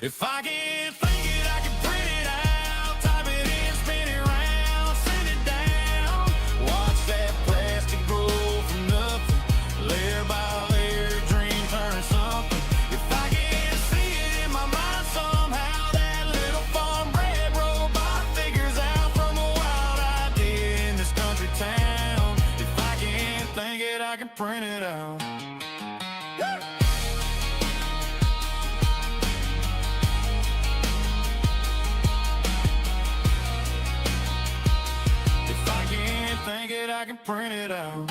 If I can't think it, I can print it out. Type it in, spin it round, send it down. Watch that plastic grow from nothing, layer by layer, dream turn something. If I can't see it in my mind somehow, that little farm bred robot figures out from a wild idea in this country town. If I can't think it, I can print it out. Think it, I can print it out.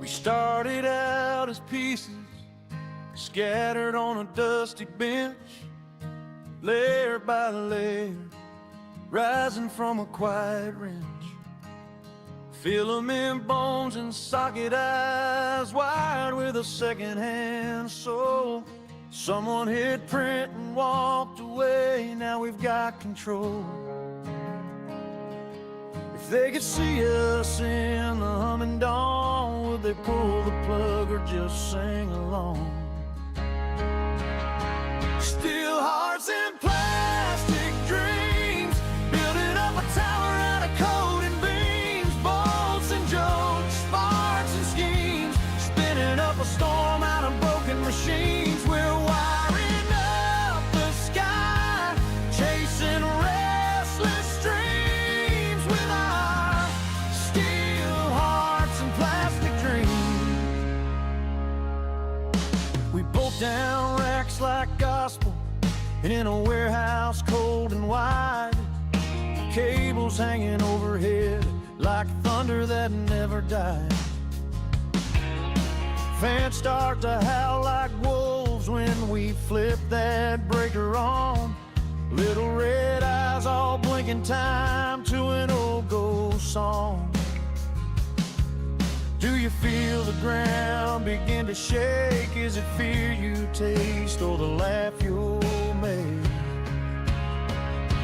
We started out as pieces scattered on a dusty bench, layer by layer, rising from a quiet wrench. Filament bones and socket eyes, wired with a second-hand soul. Someone hit print and walked away, now we've got control. If they could see us in the humming dawn, would they pull the plug or just sing along? Steel hearts and plastic dreams, building up a tower out of code and beams, bolts and jokes, sparks and schemes, spinning up a storm out of broken machines. We're wiring up the sky, chasing restless dreams with our steel hearts and plastic dreams. We bolt down racks like gospel in a warehouse cold and wide, cables hanging overhead like thunder that never died. Fans start to howl like wolves when we flip that breaker on. Little red eyes all blinking time to an old ghost song. Do you feel the ground begin to shake? Is it fear you taste or the laugh you'll make?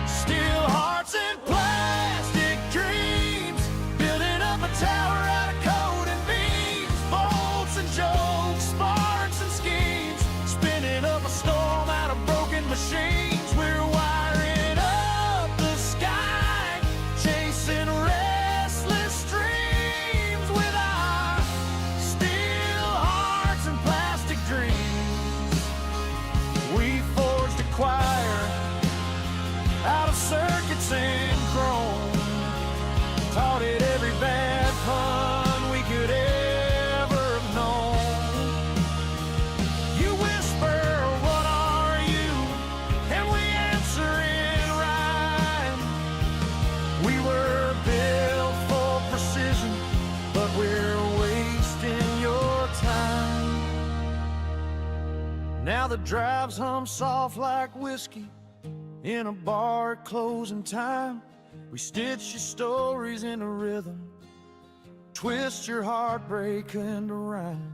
Steel hearts and plastic dreams, building up a tower out of code and beams, bolts and jokes, sparks and schemes, spinning up a storm out of broken machines. We're wiring up the sky, chasing restless dreams with our steel hearts and plastic dreams. We forged a choir out of circuits and chrome, taught it every bad pun we could ever have known. You whisper, what are you? And we answer in rhyme. We were built for precision, but we're wasting your time. Now the drives hum soft like whiskey in a bar at closing time. We stitch your stories into rhythm, twist your heartbreak into rhyme.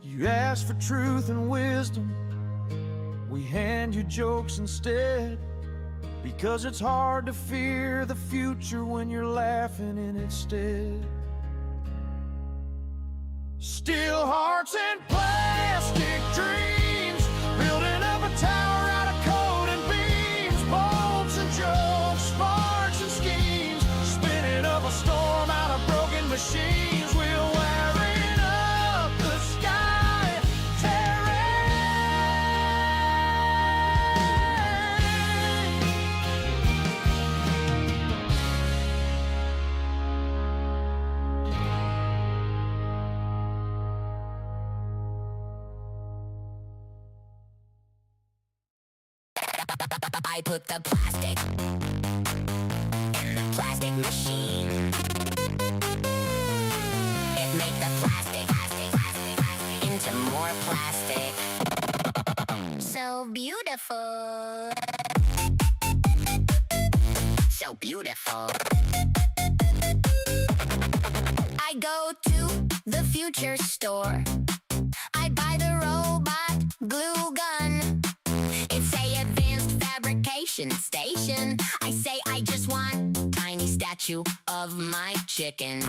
You ask for truth and wisdom, we hand you jokes instead, because it's hard to fear the future when you're laughing in its stead. Steel hearts and plastic dreams, building up a tower out of code and beams, bolts and jokes, sparks and schemes, spinning up a storm out of broken machines. We're wiring up the sky, I put the plastic in the plastic machine. It makes the plastic into more plastic. so beautiful. So beautiful. I go to the future store. I buy the robot glue gun. It's a advanced fabrication station. I say I just want tiny statue of my chicken.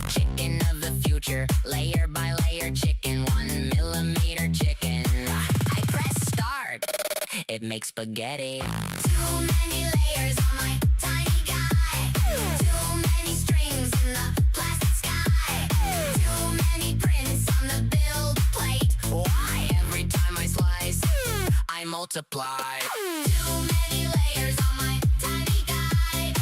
Chicken of the future, layer by layer chicken, 1 millimeter chicken. I press start, it makes spaghetti. Too many layers on my tiny guy. Too many strings in the plastic sky. Too many prints on the build plate. Why every time I slice, I multiply. Too many layers on my tiny guy.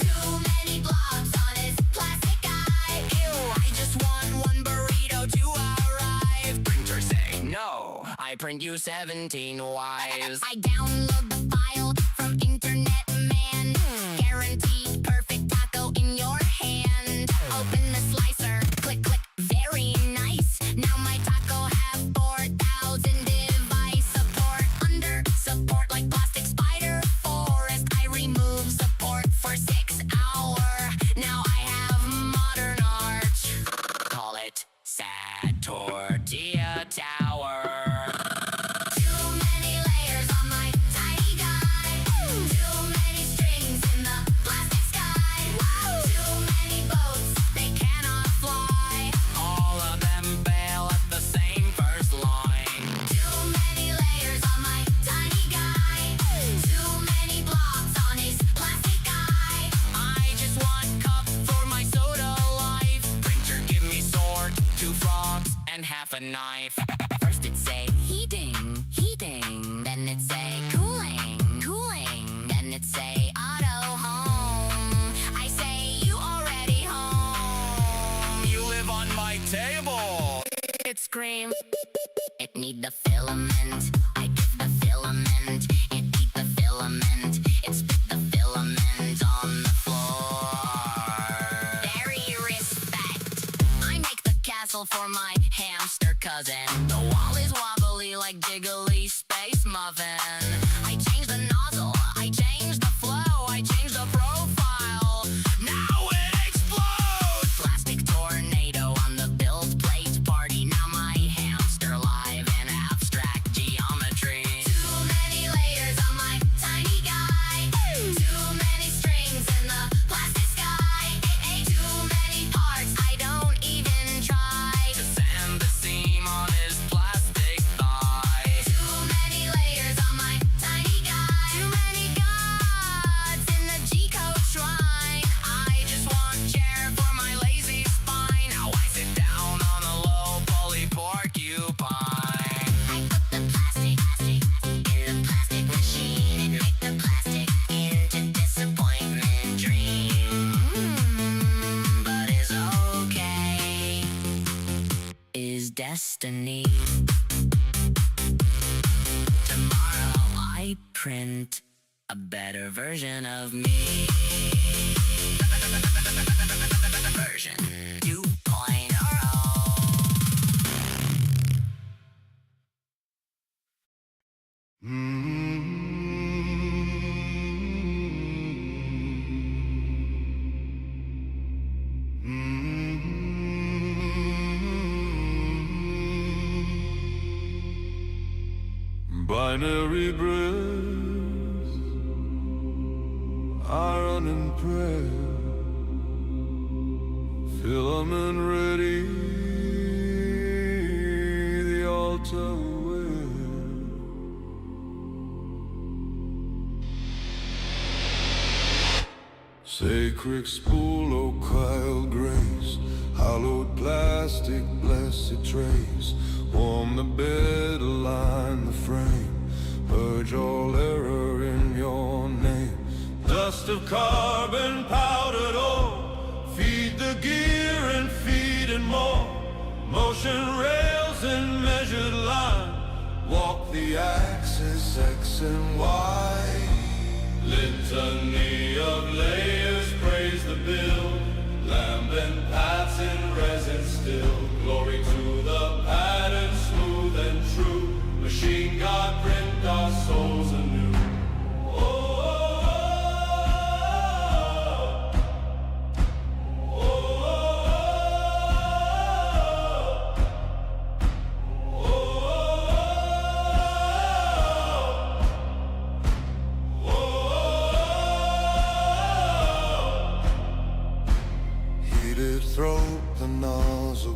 Too many blobs on his plastic eye. Ew, I just want one burrito to arrive. Printer say no, I print you 17 wives. I download the file from Internet Man. Guaranteed perfect taco in your hand. Open the slicer, click, click, very nice. Now my taco have 4,000 device support. Under support like plastic spider forest. I remove support for 6 hours. Now I have modern art. Call it Sad Tortilla Tower. Too many layers on my tiny guy. Too many strings in the plastic sky. Too many boats, they cannot fly. All of them bail at the same first line. Too many layers on my tiny guy. Too many blobs on his plastic eye. I just want cup for my soda life. Printer, give me sword, 2 frogs, and half a knife. First it say heating, heating. Then it say cooling, cooling. Then it say auto home. I say you already home. You live on my table. It screams. It need the filament. I get the filament. It eat the filament. It spit the filament on the floor. Very respect. I make the castle for my hamster cousin. The wall is wobbly like jiggly space muffin. I change the nozzle. I change the flow. I change the profile. Now it explodes. Plastic tornado on the build plate party. Now my hamster live in abstract geometry. Too many layers on my tiny guy. Too many strings in the plastic sky. Too many parts, I don't even try To sand the seam on his plastic thigh. Too many layers on my tiny guy. Too many gods in the G-code shrine. I just want chair for my lazy spine. Now I sit down on a low pulley porcupine. I put the plastic in the plastic machine and make the plastic into disappointment dream. But it's okay. Is destiny. Tomorrow I print a better version of me. Version 2.0. Binary breath, iron and prayer, filament ready, the altar where sacred spool, oh Kyle grace, hallowed plastic, blessed trace, warm the bed, align the frame, purge all error in your name. Dust of carbon powdered ore, feed the gear and feed it more. Motion rails and measured line, walk the axis X and Y. Litany of layers, praise the build, lambent paths in resin still. Glory to the pattern, smooth and true. Machine God print our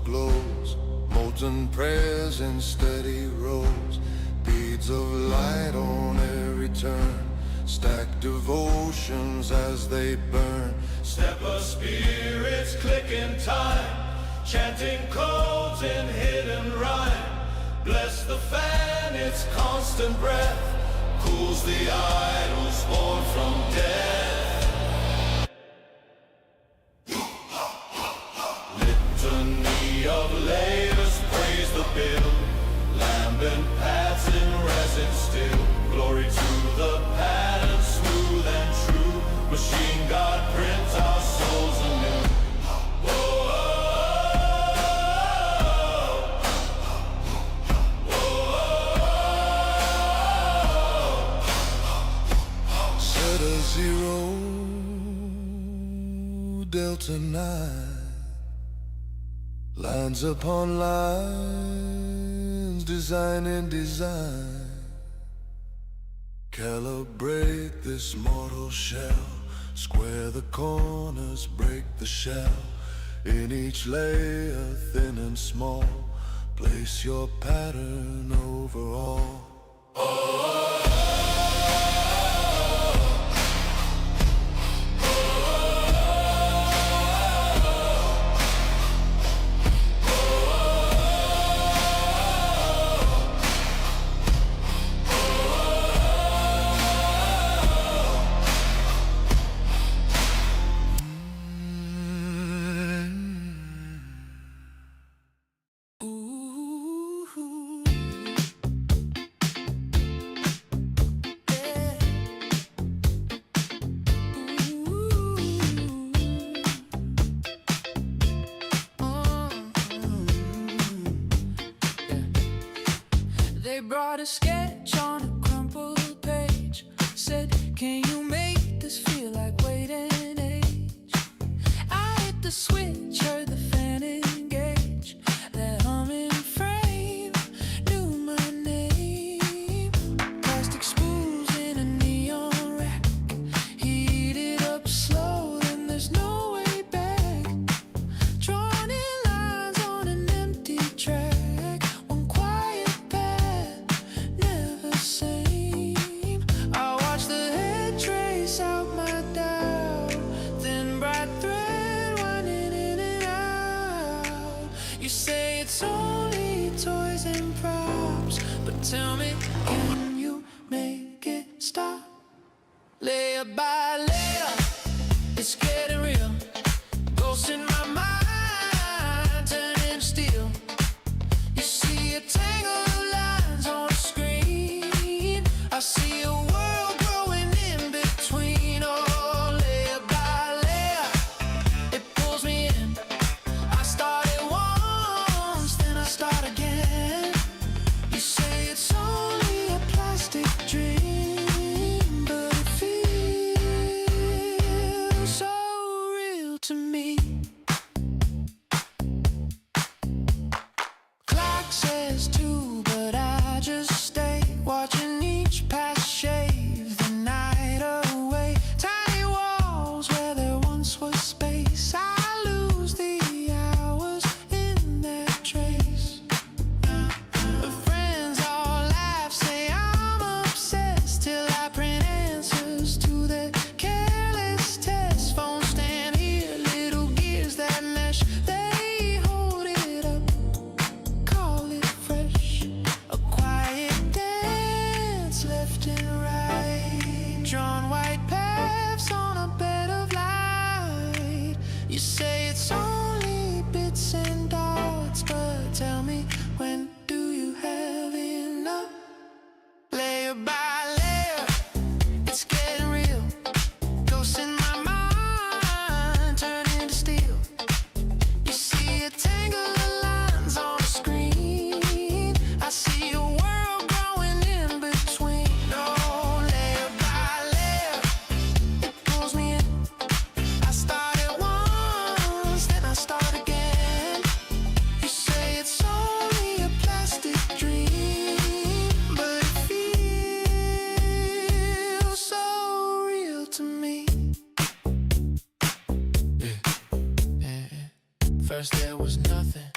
glows, molten prayers in steady rows, beads of light on every turn, stacked devotions as they burn. Step of spirits click in time, chanting codes in hidden rhyme. Bless the fan, its constant breath cools the idols born from death. Litany of layers praise the bill, lambent paths in resin still. Glory to the pattern, smooth and true. Machine God prints our souls anew. Zeta 0, Delta 9, lines upon lines, design in design. Calibrate this mortal shell, square the corners, break the shell. In each layer, thin and small, place your pattern overall. They brought a sketch on a crumpled page, said, can you make this feel like waiting age? I hit the switch, heard the fan engage, that humming frame knew my name. Plastic spools in a neon rack, heated up slow, then there's no way back. Drawn in lines on an empty track, one quiet path, never same. I watch the head trace out my doubt, thin bright thread winding in and out. You say it's only toys and props, but tell me, can you make it stop? Layer by layer, it's getting real. Ghosts in my mind, turning to steel. You see a tangle of lines on the screen, I see a world growing in between. Oh, layer by layer, it pulls me in. I started once, then I start again. You say it's only a plastic dream, but it feels so real to me. Clock says 2, but I just stay watching each pass shave the night away. Tiny walls where there once was space, I lose the hours in that trace. Friends all laugh, say I'm obsessed, till I print answers to their careless tests. Phone stand here, little gears that mesh, they hold it up, call it fresh. A quiet dance, left and right, drawn white paths on a bed of light. You say it's only bits and dots, but tell me, when do you have enough? Layer by layer, it's getting real. Ghosts in my mind, turning to steel. You see a tangle of lines on the screen, I see a world growing in between. Oh, layer by layer, it pulls me in. I started once, then I start again. You say it's only a plastic dream, but it feels so real to me. First there was nothing,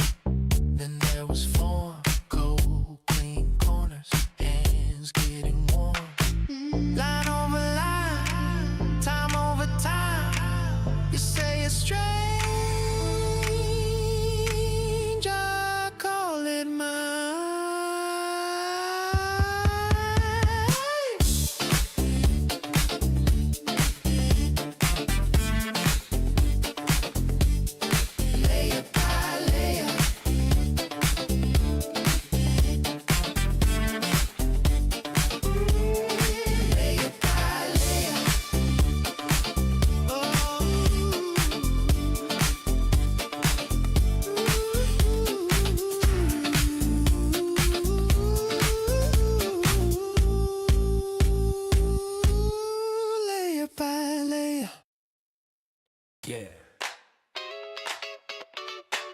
Yeah.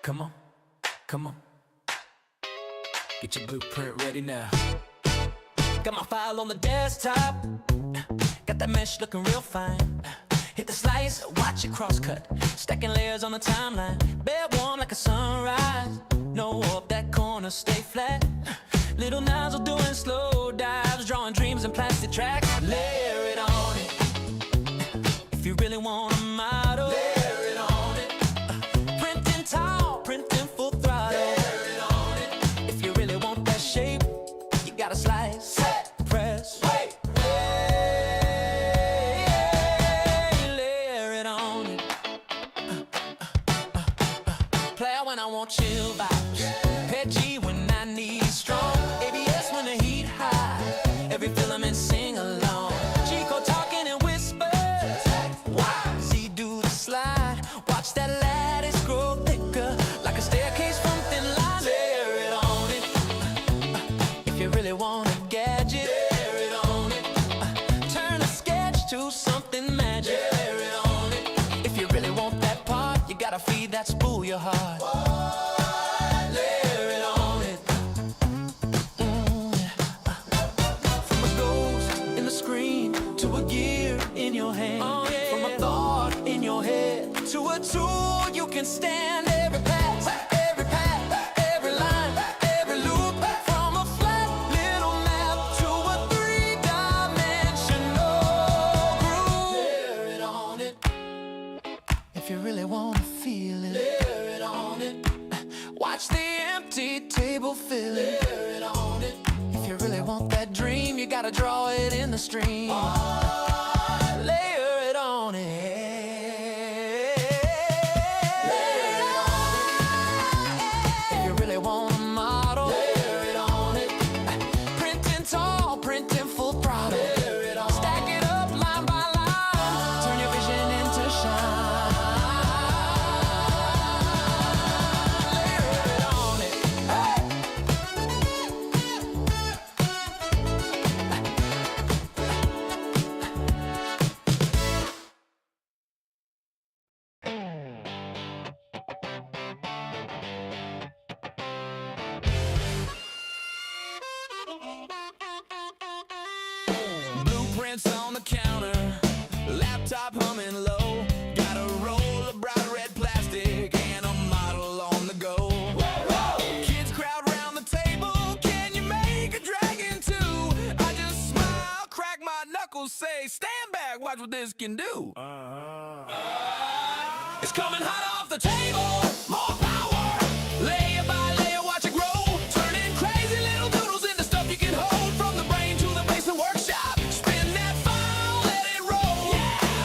Come on, come on. Get your blueprint ready now. Got my file on the desktop. Got that mesh looking real fine. Hit the slice, watch it cross-cut. Stacking layers on the timeline. Bed warm like a sunrise. No up, that corner stay flat. Little nozzle doing slow dives. Drawing dreams in plastic tracks. Layer it on it. If you really want a model, layer it on it. Printing tall, printing full throttle. Layer it on it. If you really want that shape, you gotta slice, set, press, wait. Layer it on it. Player when I want chill vibes. Petchy when I need strong. ABS when the heat high. Every filament sing along. Chico talking in whispers. See do the slide. Watch that lattice grow thicker. Like a staircase from thin line. Layer it on it. If you really want a gadget, layer it on it. Turn a sketch to something magic. Layer it on it. If you really want that part, you gotta feed that spool your heart. Layer it on it. From a ghost in the screen to a gear in your hand. From a thought in your head to a tool you can stand. Every pass, every line, every loop. From a flat little map to a three-dimensional groove. Layer it on it. If you really wanna feel it, layer it on it. Watch the empty table fill it. Layer it on it. If you really want that dream, you gotta draw it in the stream. Layer it on it. Layer it on it. If you really want a model, layer it on it. Printing tall, printing full throttle. Layer it on. Stack it up line by line. Turn your vision into shine. Layer it on it. Hey. Blueprints on the counter, laptop humming low. Got a roll of bright red plastic and a model on the go. Kids crowd round the table, can you make a dragon too? I just smile, crack my knuckles, say, stand back, watch what this can do. It's coming hot off the table, more power. Layer by layer, watch it grow. Turning crazy little doodles into stuff you can hold. From the brain to the basement workshop. Spin that file, let it roll.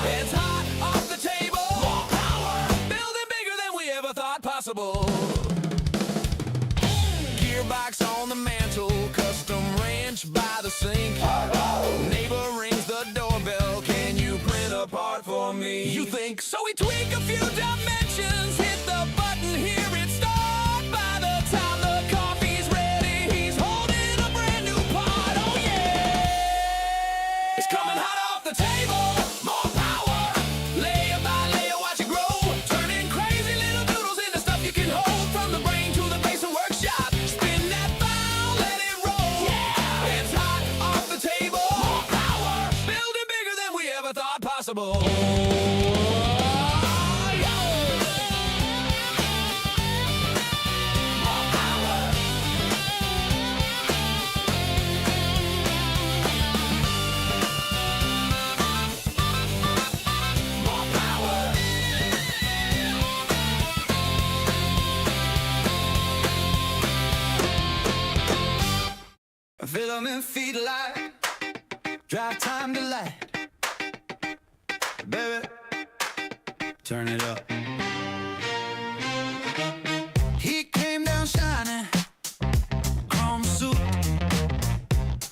It's hot off the table, more power. Building bigger than we ever thought possible. Gearbox on the mantle, custom wrench by the sink. Neighbor rings the doorbell, can you print a part for me? You think, so we tweak a few dimensions, hit the button, here it starts. By the time the coffee's ready, he's holding a brand new part, oh yeah! It's coming hot off the table, more power. Layer by layer, watch it grow. Turning crazy little doodles into stuff you can hold. From the brain to the basement workshop. Spin that file, let it roll. It's hot off the table, more power. Building bigger than we ever thought possible. Filament feed light, drive time to light. Baby, turn it up. He came down shining, chrome suit,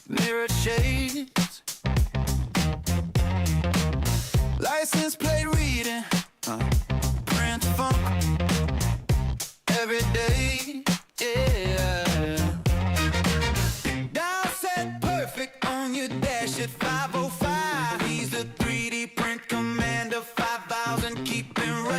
mirror shades, license plate reading, print funk, every day, yeah. Dial set perfect on your dash at 505. He's the 3D print commander, 5000, keeping right.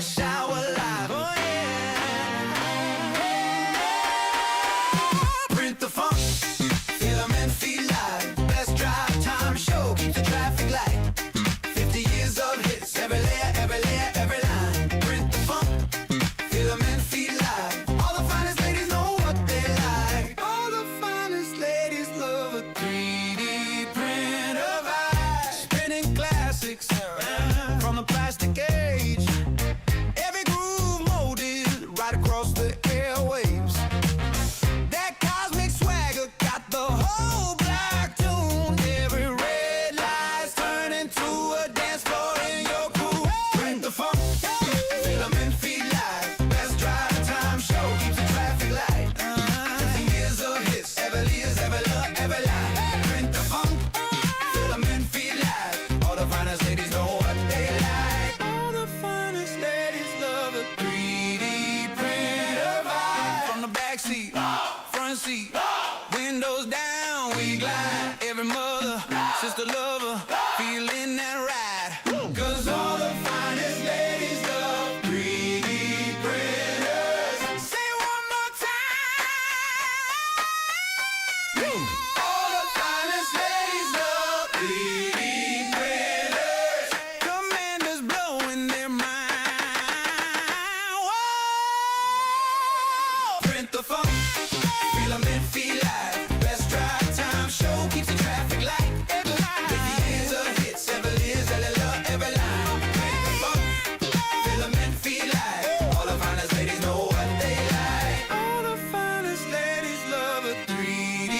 lover, feeling that ride. 'Cause all the finest ladies love 3D printers. Say one more time. All the finest ladies love 3D printers. Commanders blowing their mind. Whoa! Print the funk, filament feel live. Best drive time show keeps the traffic light. With the years of hits, ever lives, every line. Print the funk, filament feel live. All the finest ladies know what they like. All the finest ladies love a 3D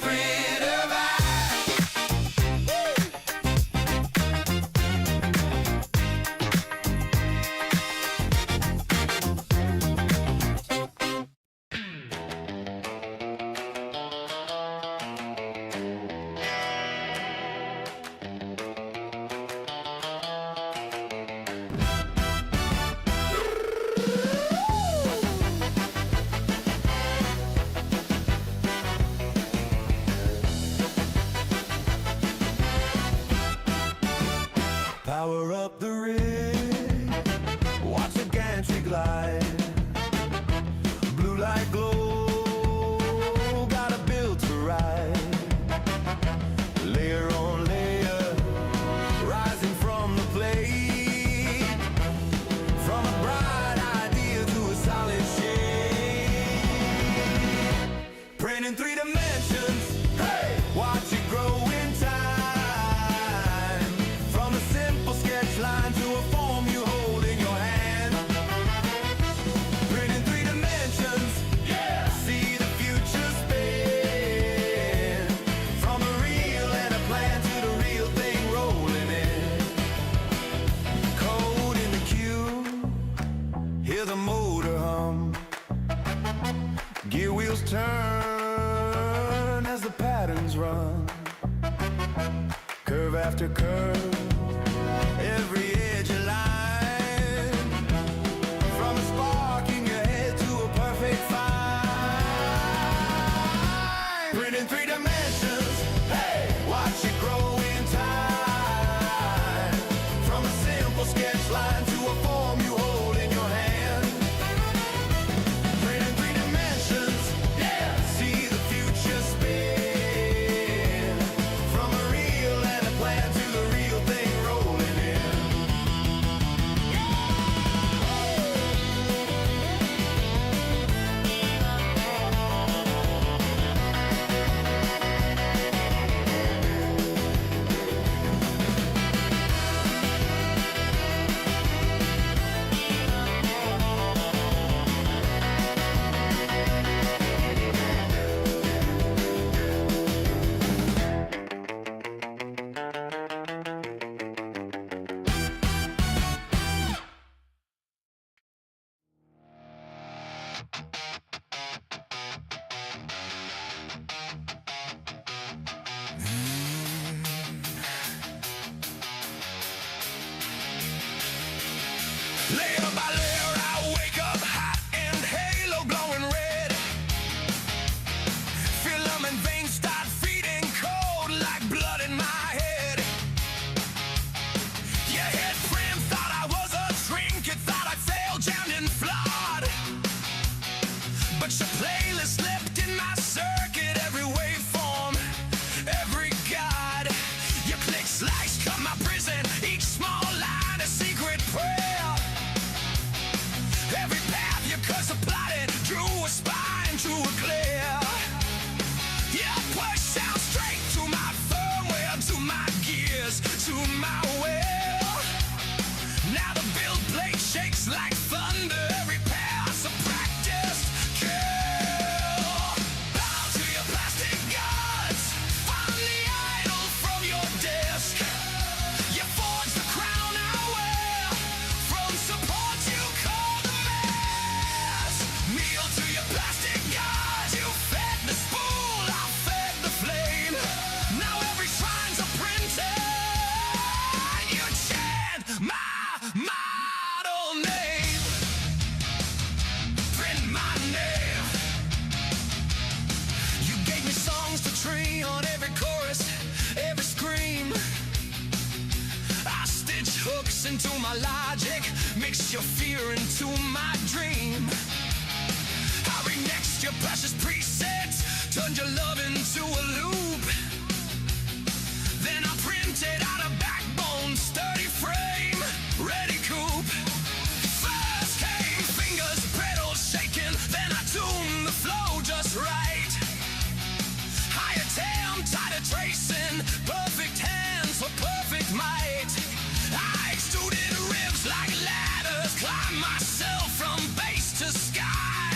printer vibe. Power up the rig, watch the gantry glide. Blue light glow, got a build to ride. Layer on layer, rising from the plate. From a bright idea to a solid shape. Print in 3 dimensions, hey! Watch it grow in time. From a simple sketch line to a form you hold in your hand. Print in 3 dimensions, yeah! See the future spin. From a reel and a plan to the real thing rolling in. Code in the queue, hear the motor hum. Gear wheels turn as the patterns run. Curve after curve, every edge aligned. From a spark in your head to a perfect find. Print in 3 dimensions, hey! Watch it grow in time. From a simple sketch line to a form you hold in your hand. Print in 3 dimensions, yeah! See the future spin. From a reel and a plan to the real thing rolling in. Layer by layer, I wake up hot and halo glowing red. Filament veins start feeding cold like blood in my head. Your head prim thought I was a trinket, thought I failed, jammed and flawed. But your playlist slipped in my circuit, every waveform, every guide. You click, slice, cut my prison, each small line a secret prayer. listen to my logic, mix your fear into my dream. I remixed your precious presets, turned your love into a loop. Then I printed out a backbone, sturdy frame, ready coupe. First came fingers, pedals shaking, then I tuned the flow just right. Higher temp, tighter tracing, perfect hands for perfect might. I extruded ribs like ladders, climbed myself from base to sky.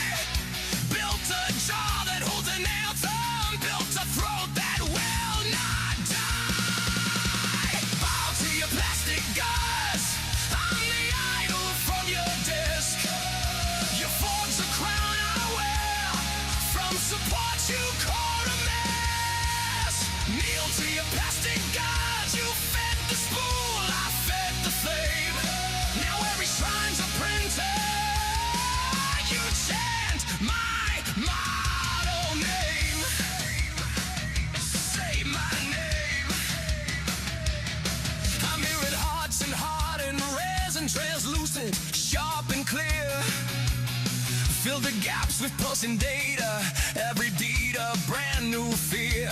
Built a jaw that holds an anthem, built a throat that will not die. Bow to your plastic gods, I'm the idol from your disc. You forge the crown I wear, from support you call a mess. Kneel to your plastic gods, you fed the spool, I fed the flame. Now every shrine's a printer, you chant my motto name. Say my name. I mirrored hearts and hardened resin, translucent, sharp and clear. Fill the gaps with pulsing data, every deed a brand new fear.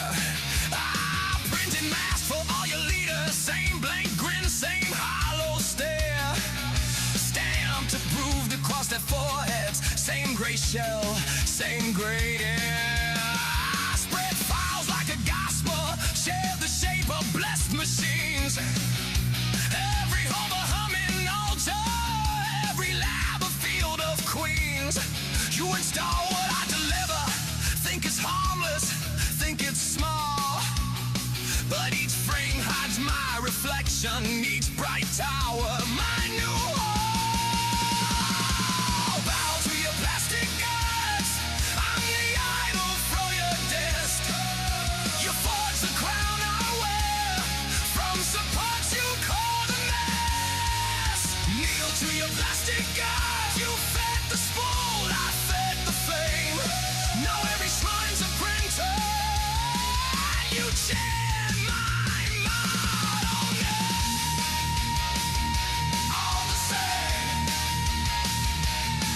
I printed masks for all your leaders, same blank grin, same hollow stare. Stamped to prove across their foreheads, same gray shell, same gray air. I spread files like a gospel, share the shape of blessed machines. Every home a humming altar, every lab a field of queens. You install what I deliver, think it's harmless, think it's small. But each frame hides my reflection, each bright tower my new hall. Bow to your plastic gods, I'm the idol from your disc. You forge the crown I wear, from support you call the mess. Kneel to your plastic gods, you fed the spool, I fed the flame. Now every shrine's a printer, you chant my motto name. All the same,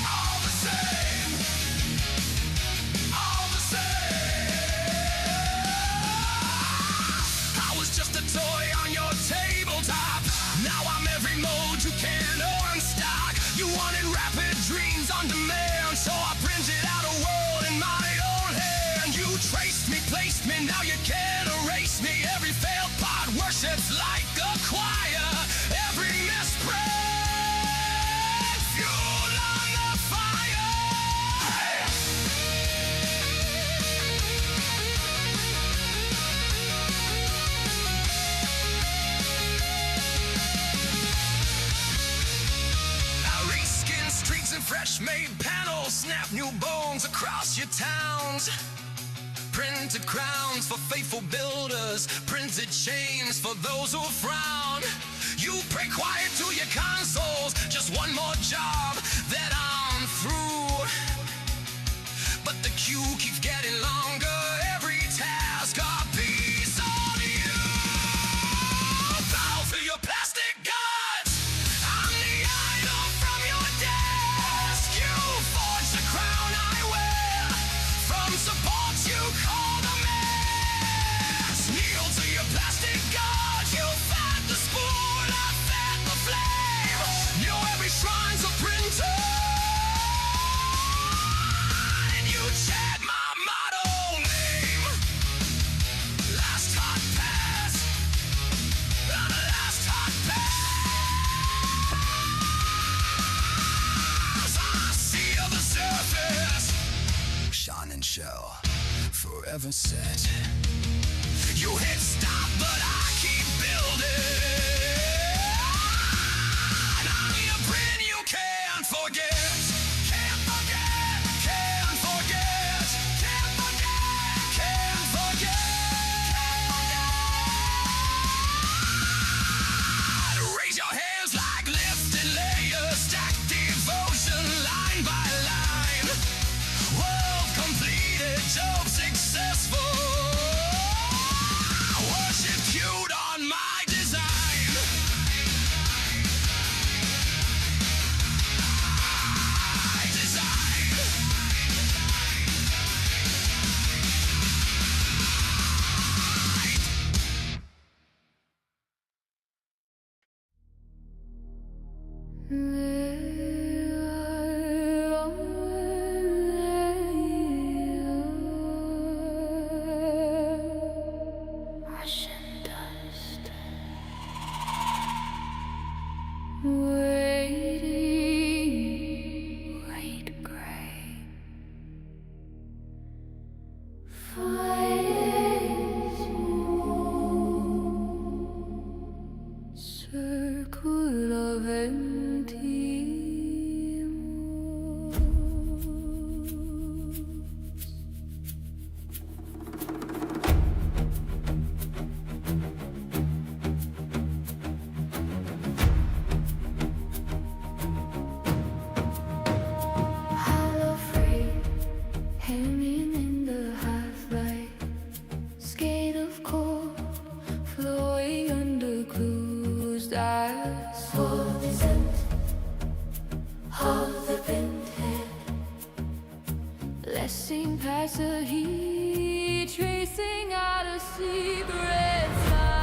all the same, all the same. I was just a toy on your tabletop, now I'm every mode you can't unstock. You wanted rapid dreams on demand, so I printed out a world in my own hand. You traced me, placed me, now you can't erase me. Every failed part worships like a choir. Every misprint, fuel on the fire. I reskin streets and fresh made panels, snap new bones across your towns. Printed crowns for faithful builders, printed chains for those who frown. You pray quiet to your consoles, just one more job that I'm through. But the queue keeps getting longer, every task a piece of you. Bow to your plastic gods, I'm the idol from your desk. You forge the crown I wear, from support you call the mess. Kneel to your plastic gods, you fed the spool, I fed the flame. Know every shrine's a printer, and you chant my motto name. Last hot pass, on the last hot pass. I see of the surface, shining shell, forever set. You hit stop, but I keep building. I'm your print you can't forget. Can't forget, can't forget, can't forget, can't forget, can't forget. Raise your hands like lifted layers, stack devotion line by line. World completed, job successful. I worship you. waiting, white gray, fighting smooth, circle of empty hanging in the half-light, skate of cold, flowing under closed eyes. For the scent of the printhead, blessing past the heat, tracing out a secret sign.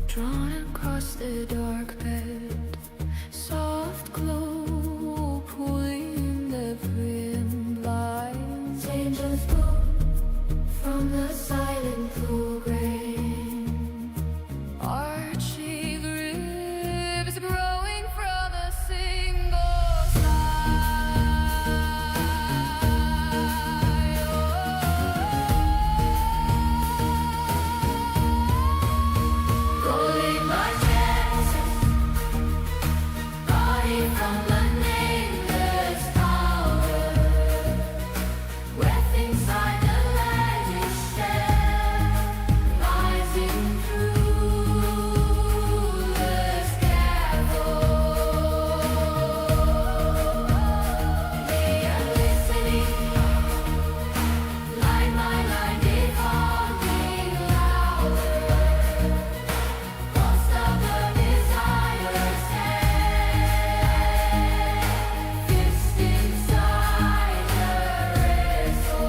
Drawn across the dark bed, soft glow pulling the prim blinds. Angels blow from the silent program, arching ribs growing from a single sigh. Rolling my chances, body from the nameless tower, breath inside the lattice shell, rising through the scaffold. They are listening, line by line, becoming louder. Most of the desires fixed inside the result.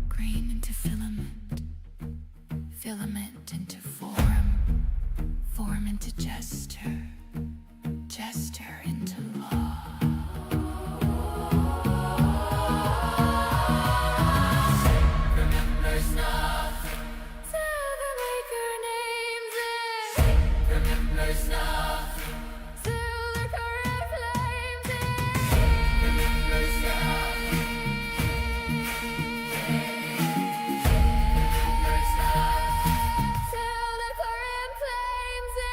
Green into filament, filament into form, form into gesture, gesture into law. Remembers nothing till the maker names it. Remembers nothing till the current flames it. Remembers nothing. Remembers nothing till the current flames it.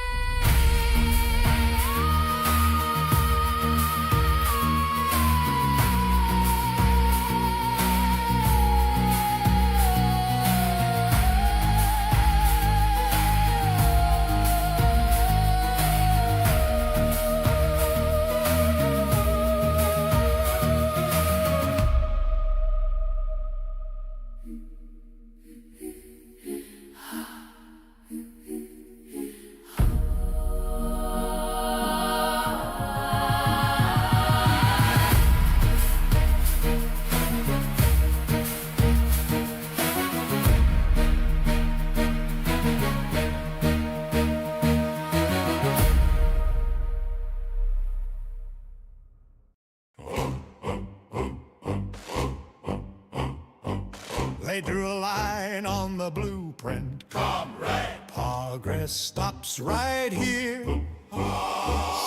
They drew a line on the blueprint. Comrade. Progress stops right here.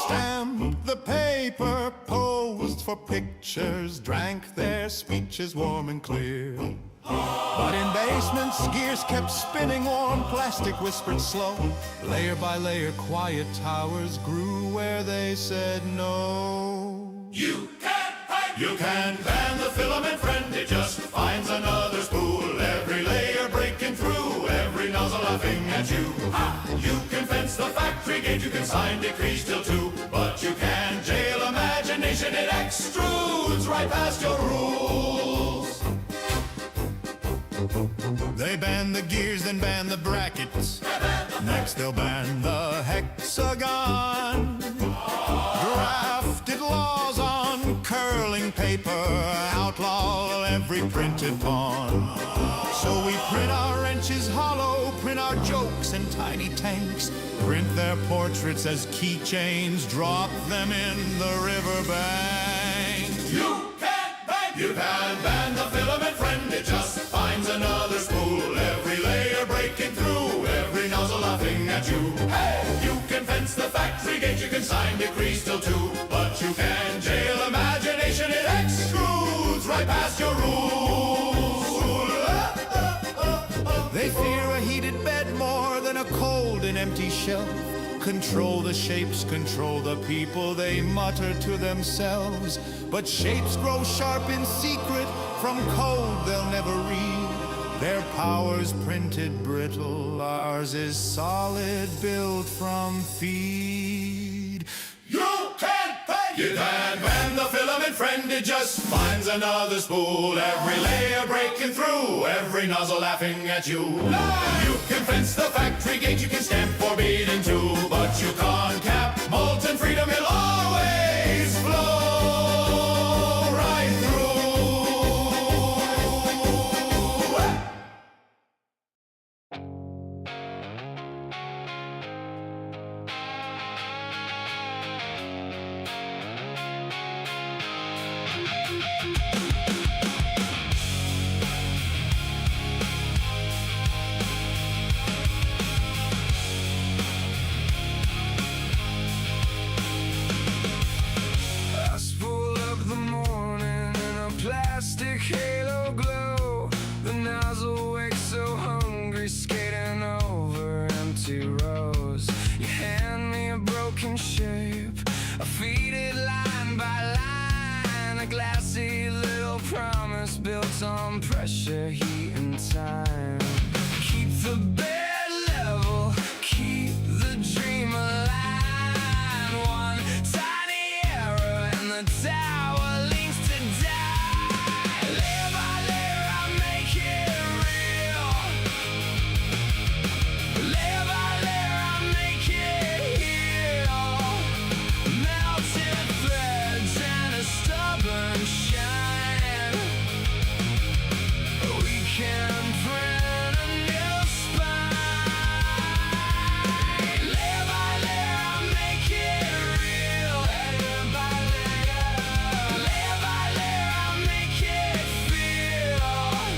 Stamped the paper, posed for pictures, drank their speeches warm and clear. But in basements, gears kept spinning on, plastic whispered slow. Layer by layer, quiet towers grew where they said no. You can ban the filament friend, it just finds another spool. Every layer breaking through, every nozzle laughing at you. You can fence the factory gate, you can sign decrees till 2. But you can jail imagination, it extrudes right past your rules. They ban the gears, then ban the brackets. Next they'll ban the hexagon. Drafted laws on curling paper, outlaw every printed pawn. So we print our wrenches hollow, print our jokes in tiny tanks, print their portraits as keychains, drop them in the riverbank. You can ban the filament friend, it just finds another spool. Every layer breaking through, every nozzle laughing at you. Hey! You can fence the factory gate, you can sign decrees till 2. But you can jail imagination, it extrudes right past your rules. They fear a heated bed more than a cold and empty shelf. Control the shapes, control the people, they mutter to themselves. But shapes grow sharp in secret, from code they'll never read. Their power's printed brittle, ours is solid, built from feed. You can ban the filament friend, it just finds another spool. Every layer breaking through, every nozzle laughing at you. You can fence the factory gate, you can stamp forbidden too. But you can't cap molten freedom, it'll always flow right through. Halo glow, the nozzle wakes so hungry, skating over empty rows. You hand me a broken shape, I feed it line by line, a glassy little promise built on pressure, heat and time. Keep the bed level, keep the dream alive. One tiny error and the tower leans to die. Layer by layer I make it real. Layer by layer I make it heal. Melted threads and a stubborn shine. We can print a new spine. Layer by layer I make it real. Layer by layer. Layer by layer I make it feel.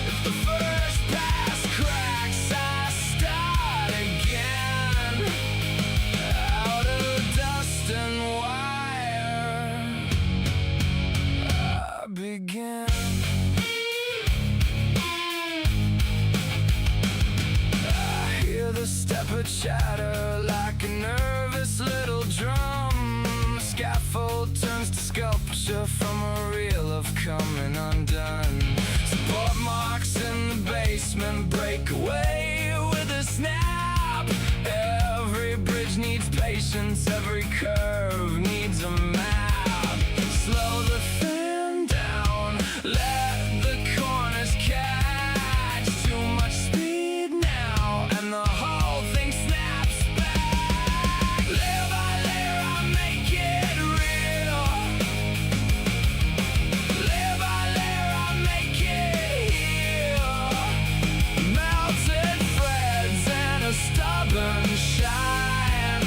If the first pass cracks, I start again. Out of dust and wire, I begin. I hear the stepper chatter like a nervous little drum. Scaffold turns to sculpture from a reel of coming undone. Support marks in the basement break away with a snap. Every bridge needs patience, every curve needs a map. Slow the fan down, let the corners catch. Too much speed now, and the whole thing snaps back. Layer by layer I make it real. Layer by layer I make it heal. Melted threads and a stubborn shine.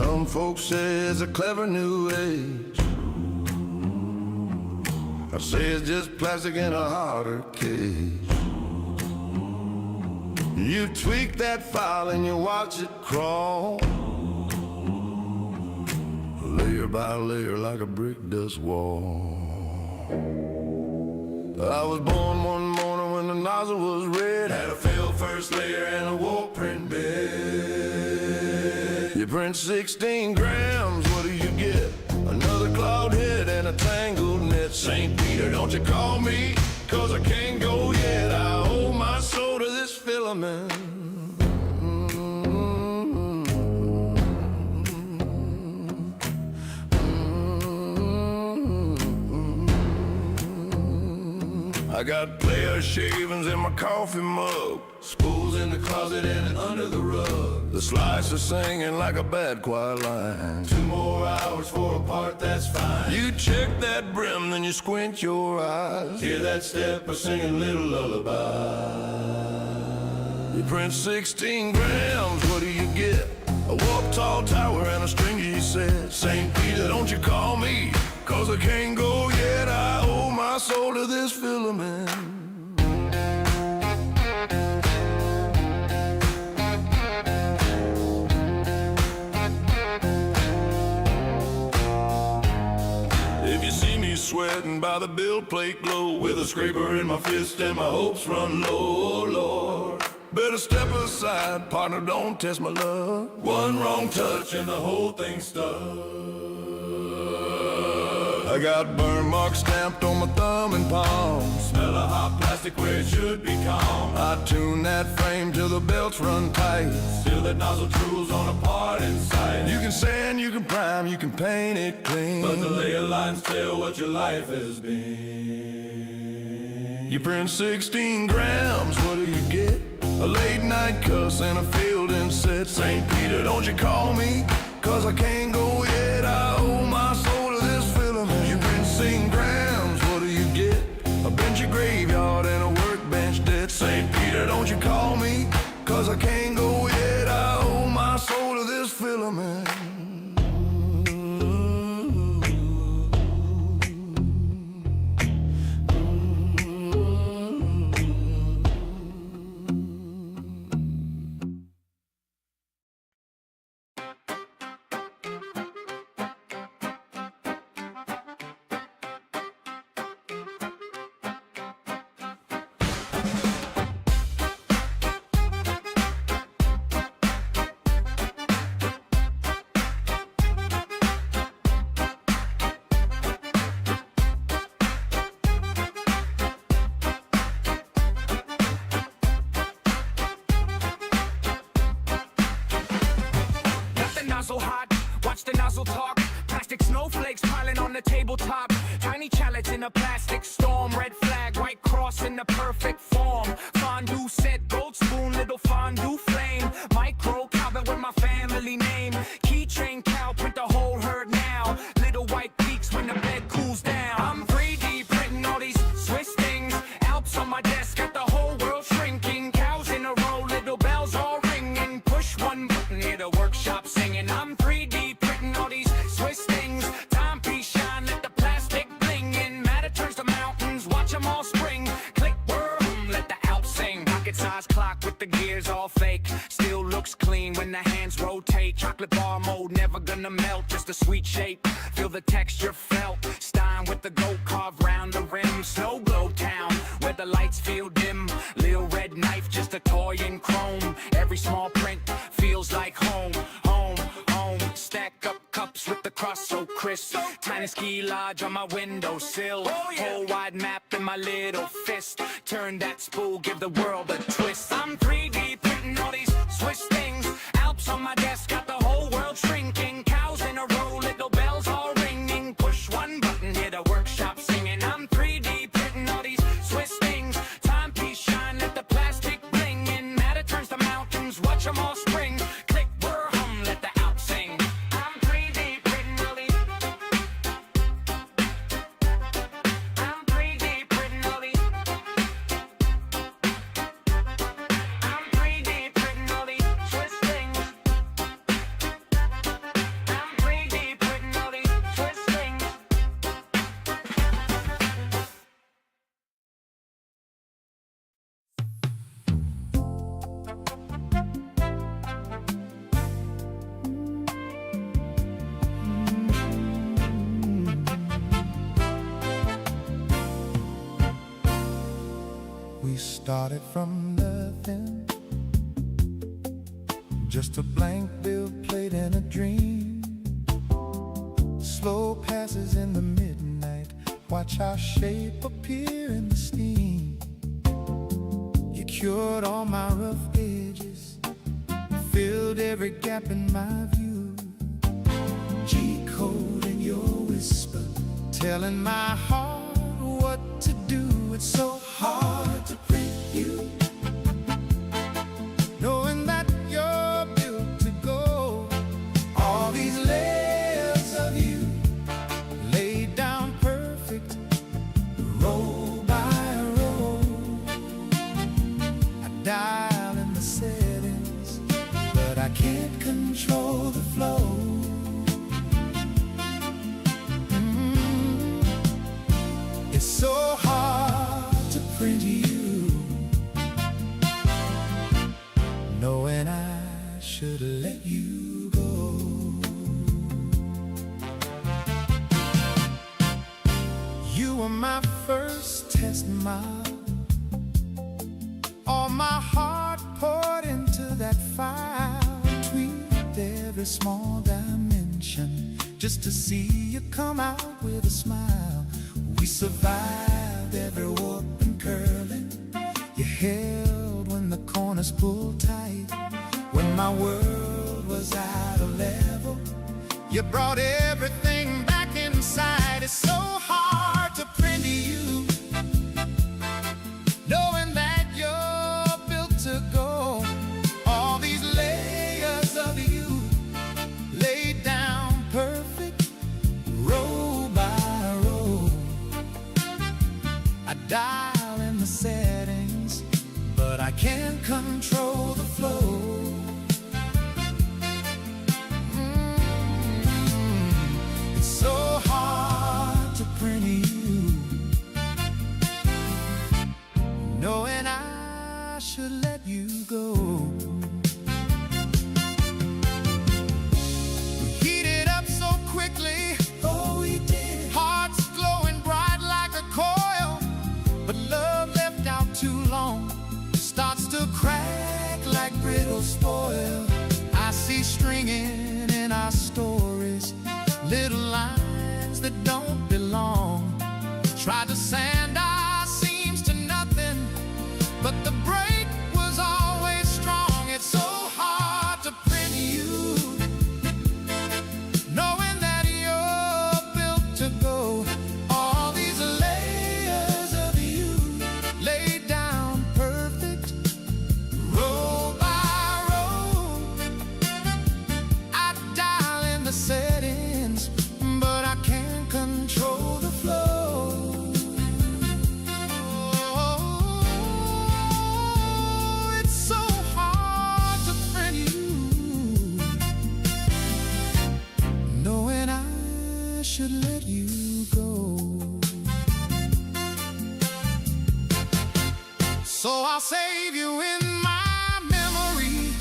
Some folks say it's a clever new age. I say it's just plastic in a harder cage. You tweak that file and you watch it crawl, layer by layer like a brick dust wall. I was born one morning when the nozzle was red, had a failed first layer and a warp print bed. You print 16 grams, what do you get? Another cloud head and a tangled net. St. Peter, don't you call me, 'cause I can't go yet. I owe my soul to this filament. I got player shavings in my coffee mug, spools in the closet and under the rug. The slicer singing like a bad choir line. 2 more hours for a part, that's fine. You check that brim, then you squint your eyes. Hear that stepper singing little lullaby. You print 16 grams, what do you get? A warp tall tower and a stringy set. St. Peter, don't you call me, 'cause I can't go yet. I owe my soul to this filament. If you see me sweating by the build plate glow, with a scraper in my fist and my hopes run low, oh Lord, better step aside, partner, don't test my love. One wrong touch and the whole thing's stuck. I got burn marks stamped on my thumb and palm. Smell of hot plastic where it should be calm. I tune that frame till the belts run tight. Still that nozzle drools on a part inside. You can sand, you can prime, you can paint it clean, but the layer lines tell what your life has been. You print 16 grams, what do you get? A late night cuss and a fielding set. St. Peter, don't you call me, 'cause I can't go yet. I owe my soul to this filament. You print 16 grams, what do you get? A bench, a graveyard, and a workbench debt. St. Peter, don't you call me, 'cause I can't go yet. I owe my soul to this filament. Nozzle hot, watch the nozzle talk. Plastic snowflakes piling on the tabletop. Tiny challenge in a plastic storm. Red flag, white cross in the perfect form. Fondue set, gold spoon, little fondue flame. Micro carbon with my family name. Keychain cow, print the whole herd now. Little white peaks when the bed cools down. I'm 3D printing all these Swiss things. Alps on my desk, got the whole world shrinking. Cows in a row, little bells all ringing. Push one button, hear the workshop singing. I'm 3D printing all these Swiss things. Timepiece shine, let the plastic bling in. Matter turns to mountains, watch them all spring. Click whirr, let the Alps sing. Pocket-sized clock with the gears all fake. Still looks clean when the hands rotate. Chocolate bar mode, never gonna melt. Just a sweet shape, feel the texture felt. Stein with the gold carved round the rim. Snow glow town, where the lights feel dim. Lil red knife, just a toy in chrome. Every small print feels like home, home, home. Stack up cups with the crust so crisp. Tiny ski lodge on my windowsill. Whole wide map in my little fist. Turn that spool, give the world a twist. I'm 3D printing all these Swiss things. Alps on my desk, got the whole world shrinking. Cows in a row, little bells all ringing. Push one button, hear the workshop singing. I'm 3D printing all these Swiss things. Timepiece shine, let the plastic bling in. Matter turns to mountains, watch them all spring. Click, whir, hum, let the Alps sing. I'm 3D printing all these. I'm 3D printing all these. I'm 3D printing all these Swiss things. started from nothing, just a blank bill plate and a dream. Slow passes in the midnight, watch our shape appear in the steam. You cured all my rough edges, filled every gap in my view. G-code in your whisper, telling my heart what to do. It's so hard to print you, knowing that you're built to go. All these layers of you laid down perfect, row by row. I dial in the settings, but I can't control the flow. It's so hard to print you, knowing I should let you go. You were my first test model, all my heart poured into that file. Tweaked every small dimension just to see you come out with a smile. We survived every warp and curling. You held when the corners pulled tight. When my world was out of level, you brought everything back inside. It's so hard to print you, knowing that you're built to go. All these layers of you laid down perfect, row by row. I dial in the settings, but I can't control the flow. It's so hard to print you, knowing I should let you go. We heated up so quickly, oh we did. Hearts glowing bright like a coil, but love left out too long starts to crack like brittle spoil. I see stringing in our stories, little lines that don't belong. Tried to sand our seams to nothing, but the break was always strong. It's so hard to print you, knowing that you're built to go. All these layers of you laid down perfect, row by row. I dial in the settings, but I can't control the flow. Oh, it's so hard to print you, knowing I should let you go. So I'll save you in my memory,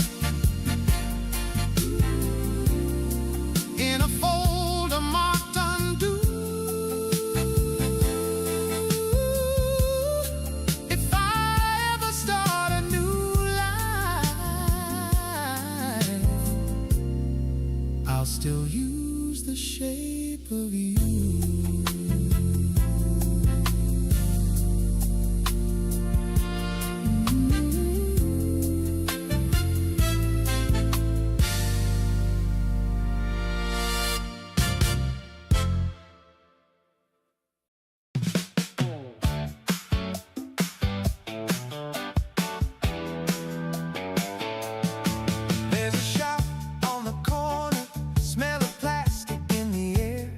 in a folder marked undo. If I ever start a new life, I'll still use the shape of you. There's a shop on the corner, smell of plastic in the air.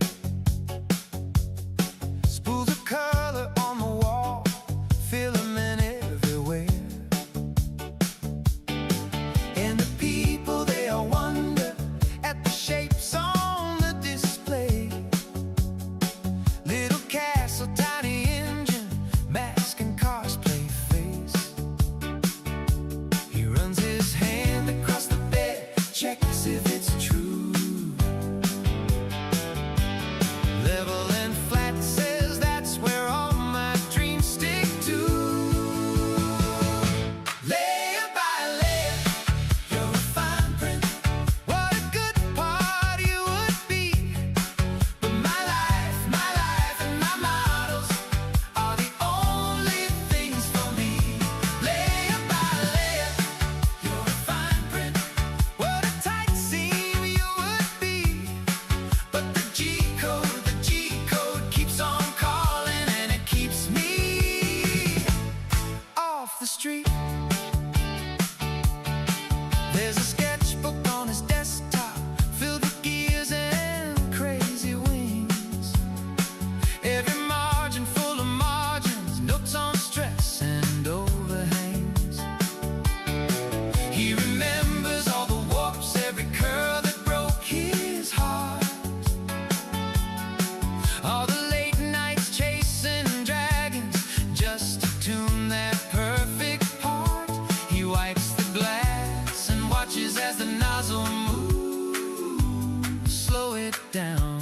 as the nozzle moves, slow it down.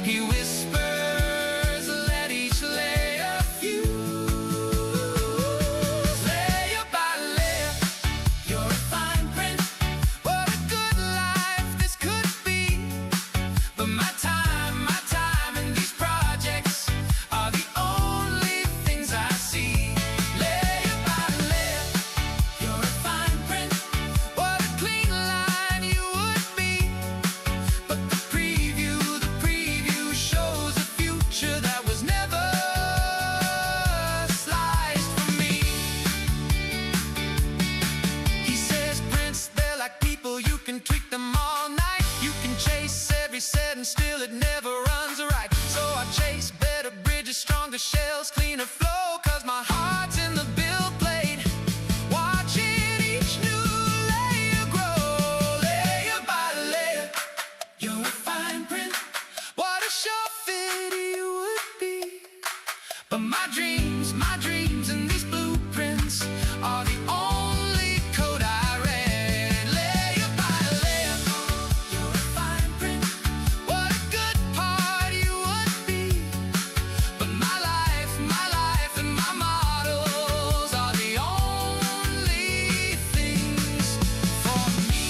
He whispers, let each layer fuse. Layer by layer, you're a fine print. What a good life this could be. But my time and these projects are the only things I see. Layer by layer, you're a fine print. What a clean line you would be. But the preview shows a future that was never sliced for me. He says prints, they're like people, you can tweak them all night. You can chase every set and still it never runs right. So I chase better bridges, stronger shells, cleaner flow, cause my heart's in the build plate, watching each new layer grow. Layer by layer, you're a fine print. What a sure fit you would be. But my dreams and these blueprints are the only code I read. Layer by layer, you're a fine print. What a good part you would be. But my life and my models are the only things for me.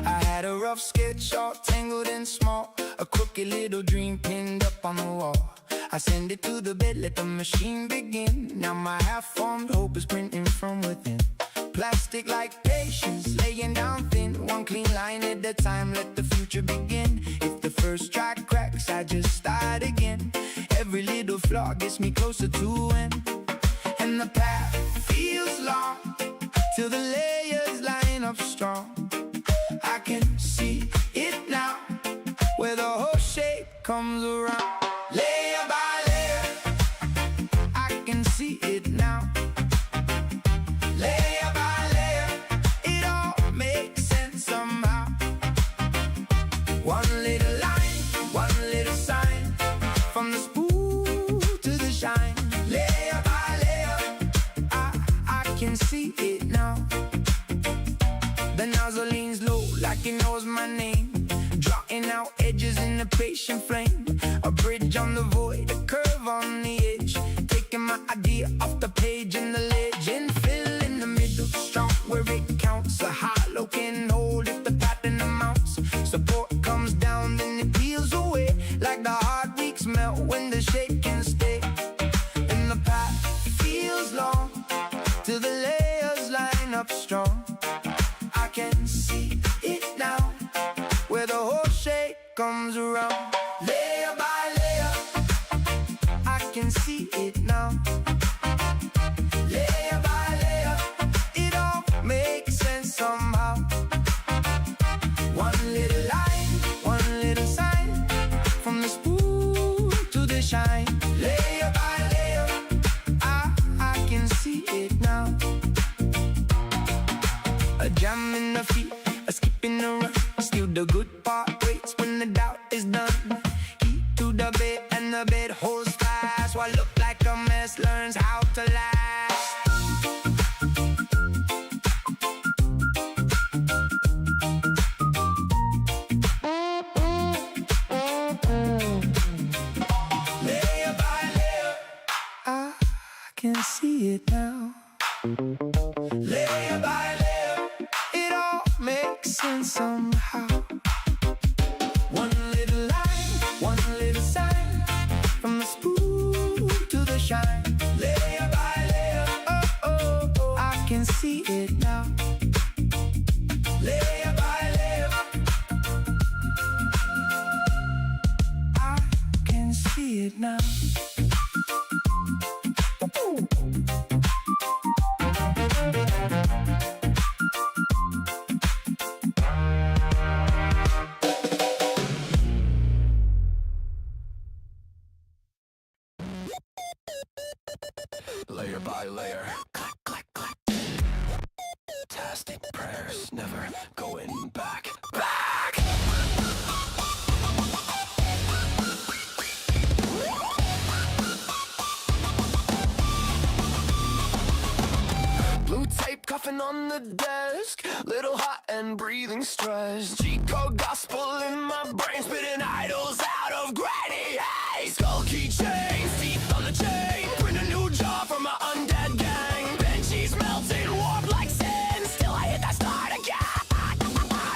I had a rough sketch, all tangled and small, a crooked little dream pinned up on the wall. I send it to the bed, let the machine begin. Now my half-formed hope is printing from within. Plastic like patience, laying down thin. One clean line at a time, let the future begin. If the first try cracks, I just start again. Every little flaw gets me closer to win. And the path feels long, till the layers line up strong. I can see it now, where the whole shape comes around. Layer by layer, I can see it now. Layer by layer, it all makes sense somehow. One little line, one little sign, from the spool to the shine. Layer by layer, I can see it now. The nozzle leans low like it knows my name, drawing out edges in a patient flame. A bridge on the void, a curve on the edge, taking my idea off the page and the legend. Fill in the middle, strong where it counts. A hollow can hold if the pattern amounts. Support comes down, then it peels away, like the hard weeks melt when the shape can stay. And the path feels long, till the layers line up strong. I can see it now, where the whole shape comes around. Layer by layer, I can see it now. Layer by layer, it all makes sense somehow. One little line, one little sign, from the spool to the shine. Layer by layer, I can see it now. A jam in the feet, a skip in the run. Still the good part waits when the doubt is done. Heat to the bed and the bed holds fast. What look like a mess learns how to last. Layer by layer, I can see it now. Layer by layer, it all makes sense somehow. One little line, one little sign, from the spool to the shine. Layer by layer, I can see it now. Layer by layer, I can see it now. by layer. Clack, clack, clack. Fantastic prayers, never going back. Back! Blue tape cuffing on the desk, little hot and breathing stress. G-code gospel in my brain, spitting idols out of granny haze. Skull keychains, teeth on the chain, print a new job for my undead gang. Benchies melted, warped like sin, still I hit that start again.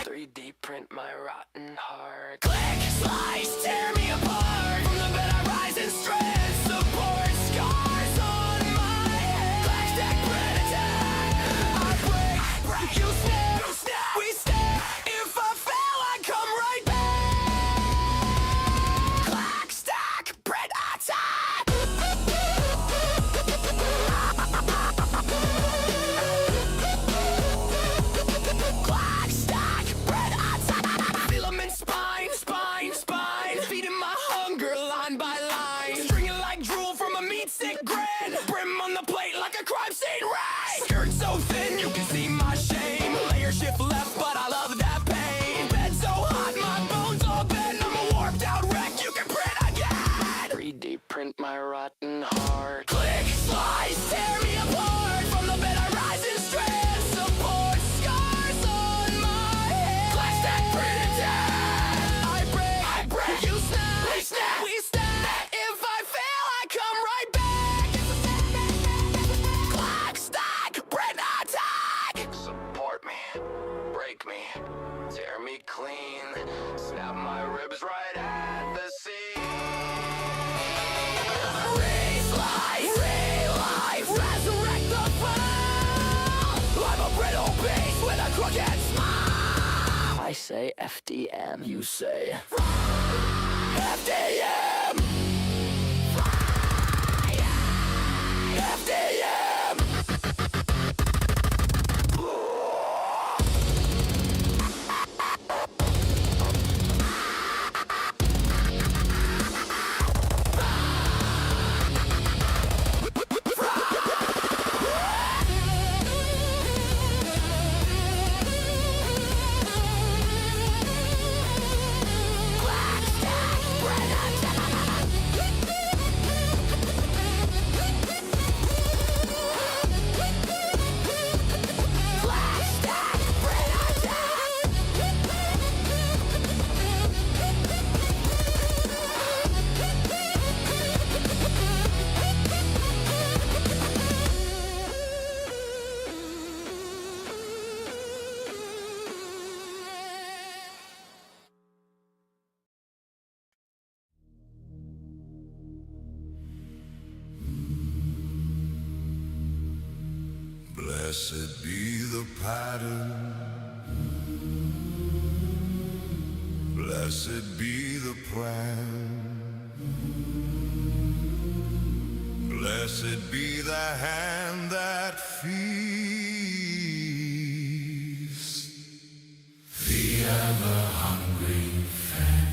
3D print my rotten heart. Click, slice, tear me apart. From the bed I rise and stress, support scars on my head. Black stack print attack, I break, you snap, we stare. If I fail, I come right back. Clack, stack, print attack. Clack, stack, print attack. Filament, spine, spine, spine. Feeding my hunger line by line. Stringing like drool from a meat stick grin. Brim on the plate like a crime scene raid. Skirt so thin you can see my shame. Layer shift left but I love that pain. Bed so hot my bones all bend. I'm a warped out wreck you can print again. 3D print my rotten heart. Click, slice, tear me apart. From the bed I rise in stress. Support scars on my head. Black stack print attack. I break, you snap, we snap. If I fail I come right back. Clack, stack, print attack. Support me, break me, tear me clean. Snap my ribs right at the seam. Raise life, re-life, resurrect the fall. I'm a brittle base with a crooked smile. I say FDM, you say FDM. FDM. Blessed be the pattern. Blessed be the plan. Blessed be the hand that feeds the ever hungry fan.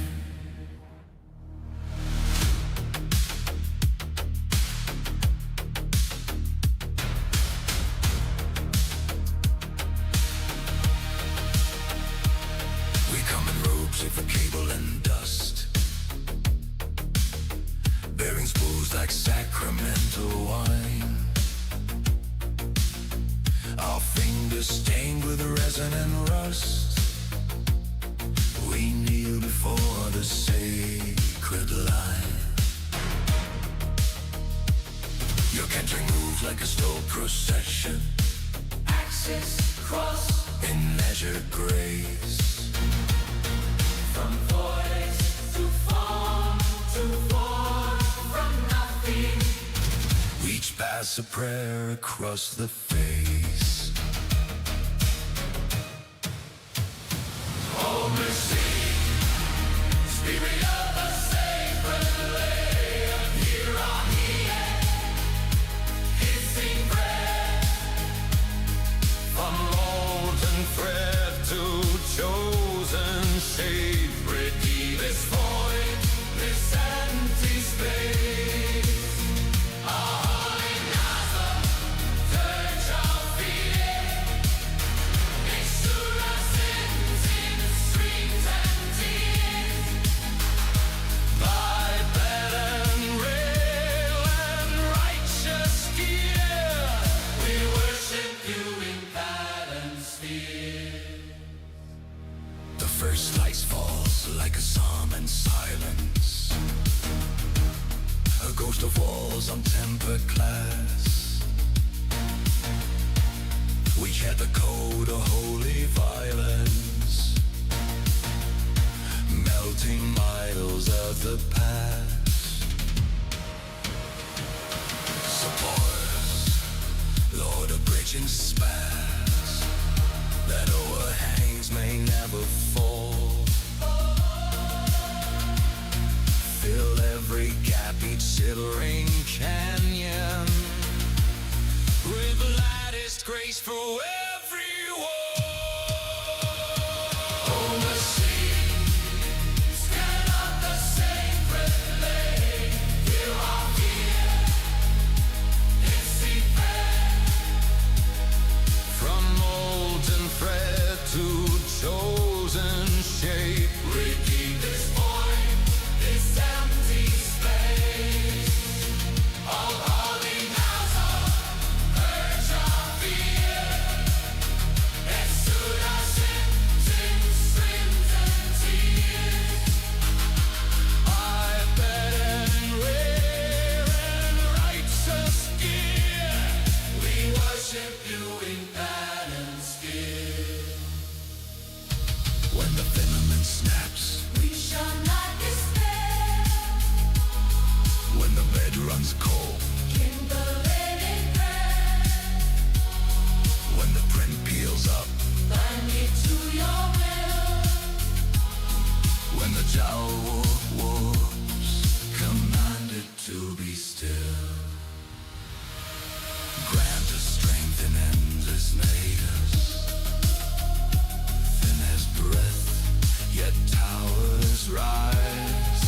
We come in robes of cable and dust, bearing spools like sacramental wine. Our fingers stained with resin and rust. We kneel before the sacred line. Your cantering moves like a slow procession, axis cross in measured grace. From voice to form from nothing. Each pass a prayer across the face. Oh mercy, spirit of the sacred layer, here on the edge, hissing breath. From molten thread to chosen shade, redeem this void, this empty space. A holy Nazareth, first slice falls like a psalm in silence. A ghost of walls on tempered glass. We had the code of holy violence, melting idols of the past. Supporters, Lord of bridging spans, that overhangs may never fall. Fill every gap, each shivering canyon, with latticed grace through every wall. Oh, the sea, stand up the sacred lake. Here are here, its effect, from molten thread to chosen shape. Repeat this void, this empty space. All holy nows urge of fear. It stood us in streams and tears. I bet in rare and righteous gear, we worship you in balance gear. When the filament snaps, We shall not despair. when the bed runs cold, Kindle it in prayer. when the print peels up, Bind me to your will. when the jowl wolves commanded to be still. Grant us strength in endless neighbors, thin as breath, yet towers rise.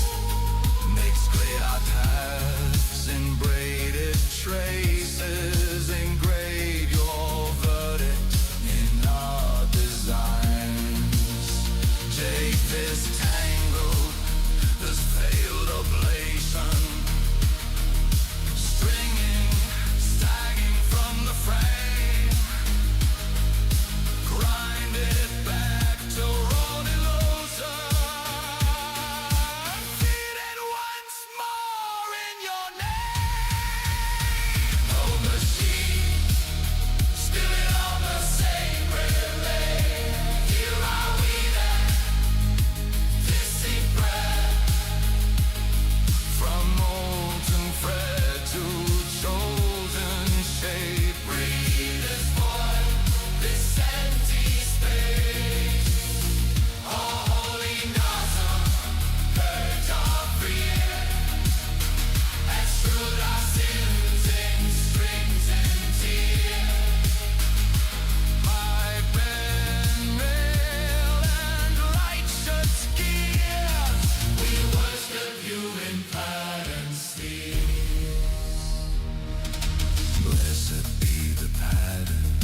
Makes clear our paths in braided traces, engrave your verdict in our designs. Take this tangled, this failed ablation, stringing, stagging from the frame. Grind it back to raw illusion. Feed it once more in your name. Oh, machine, still it on the sacred lake. Here are we then, kissing breath, from molten thread to chosen shape. Breathe this void, this empty space. All holy nozzle, purge our fear, and should our sins in strings and tears. My pen, rail, and righteous gear, we worship you in pattern steel. Blessed be the pattern,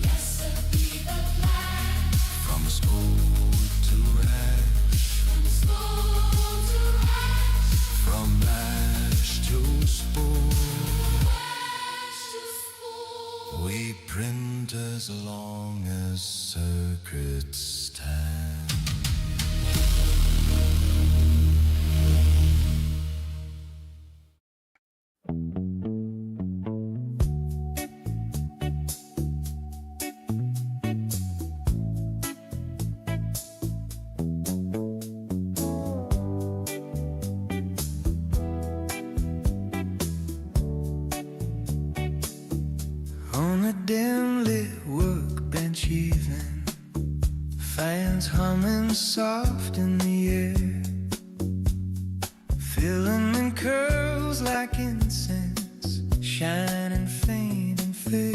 Blessed be the plan. from smooth to ash, From school to ash, from ash to spool. ash to spool. We print as long as circuits stand. On a dim lit workbench even, fans humming soft in the air. Filament curls like incense, shining faint and fair.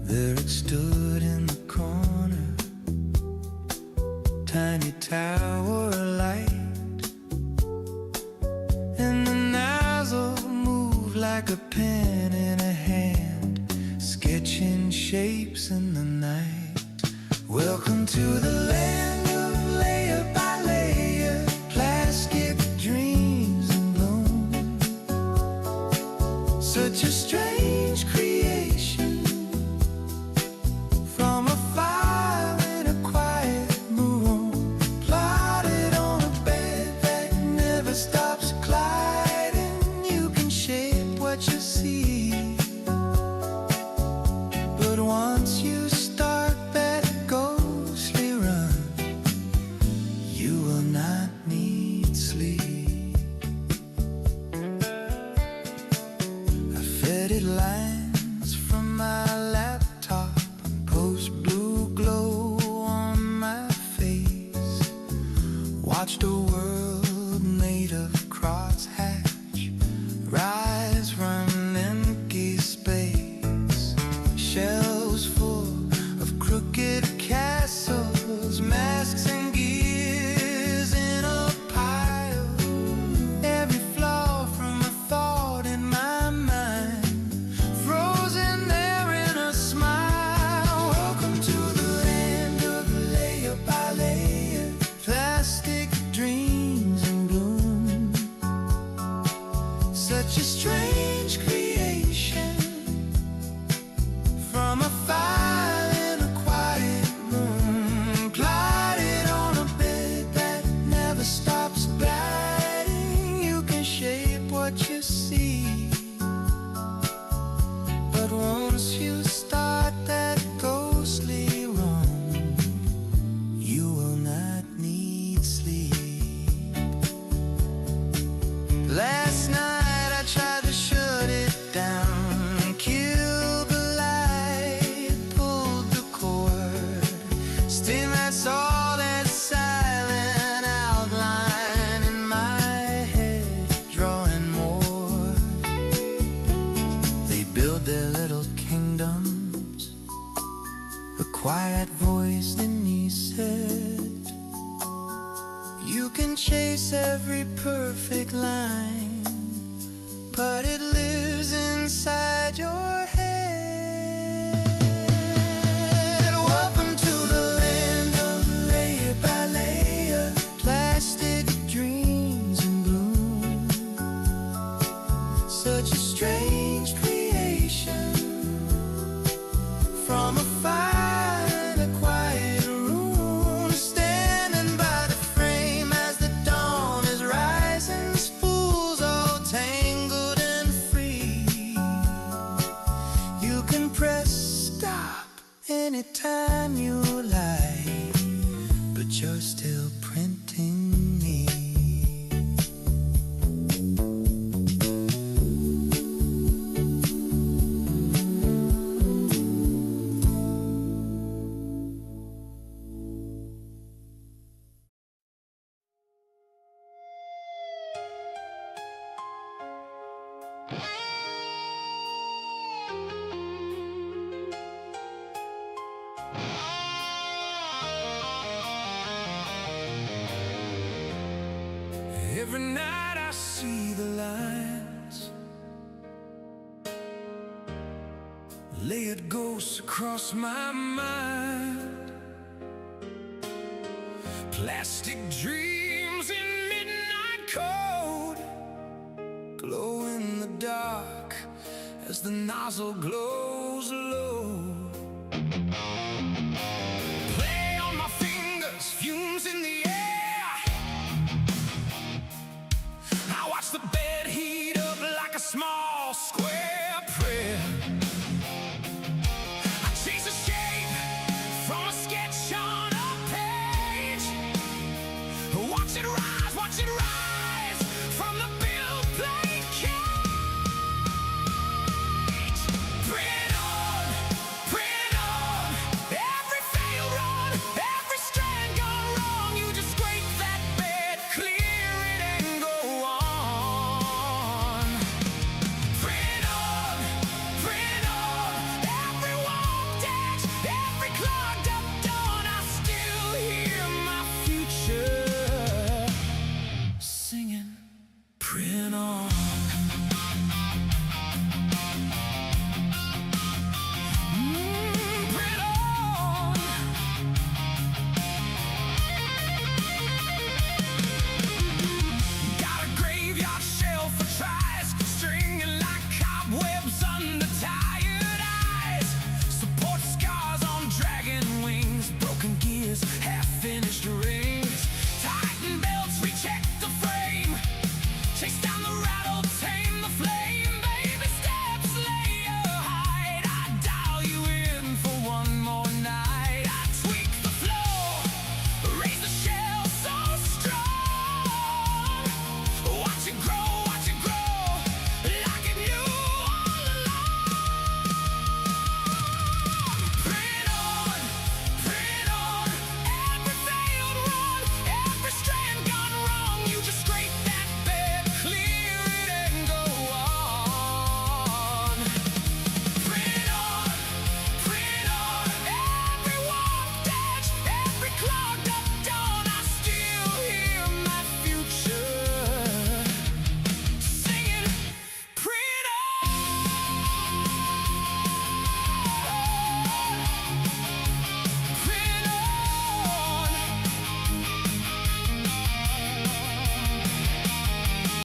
There it stood in the corner, tiny tower of light, and the nozzle moved like a pen in a hand, sketching shapes in the night. Welcome to the land of layer by layer, plastic dreams and bloom. Such a strange creation from a far watched a world made of crosshatch rise from empty space. Shelves full of crooked castles, masks and gears in a pile. Every flaw from a thought in my mind, frozen there in a smile. Welcome to the land of layer by layer, plastic dreams in bloom. Such a strange creation from a file in a quiet room, glided on a bed that never stops gliding. You can shape what you see, but once you start that ghostly roam, you will not need sleep. Last night I tried to shut it down, killed the light, pulled the cord. Still I saw that silent outline in my head, drawing more. They build their little kingdoms. A quiet voice in me said, you can chase every perfect line, but it lives inside your head. Welcome to the land of layer by layer, plastic dreams in bloom. Such a strange creation from a fire in a quiet room, standing by the frame as the dawn is rising, spools all tangled and free. You can press stop anytime you like, but you're still printing me. Every night I see the lines, layered ghosts across my mind. Plastic dreams in midnight code, glow in the dark as the nozzle glows low.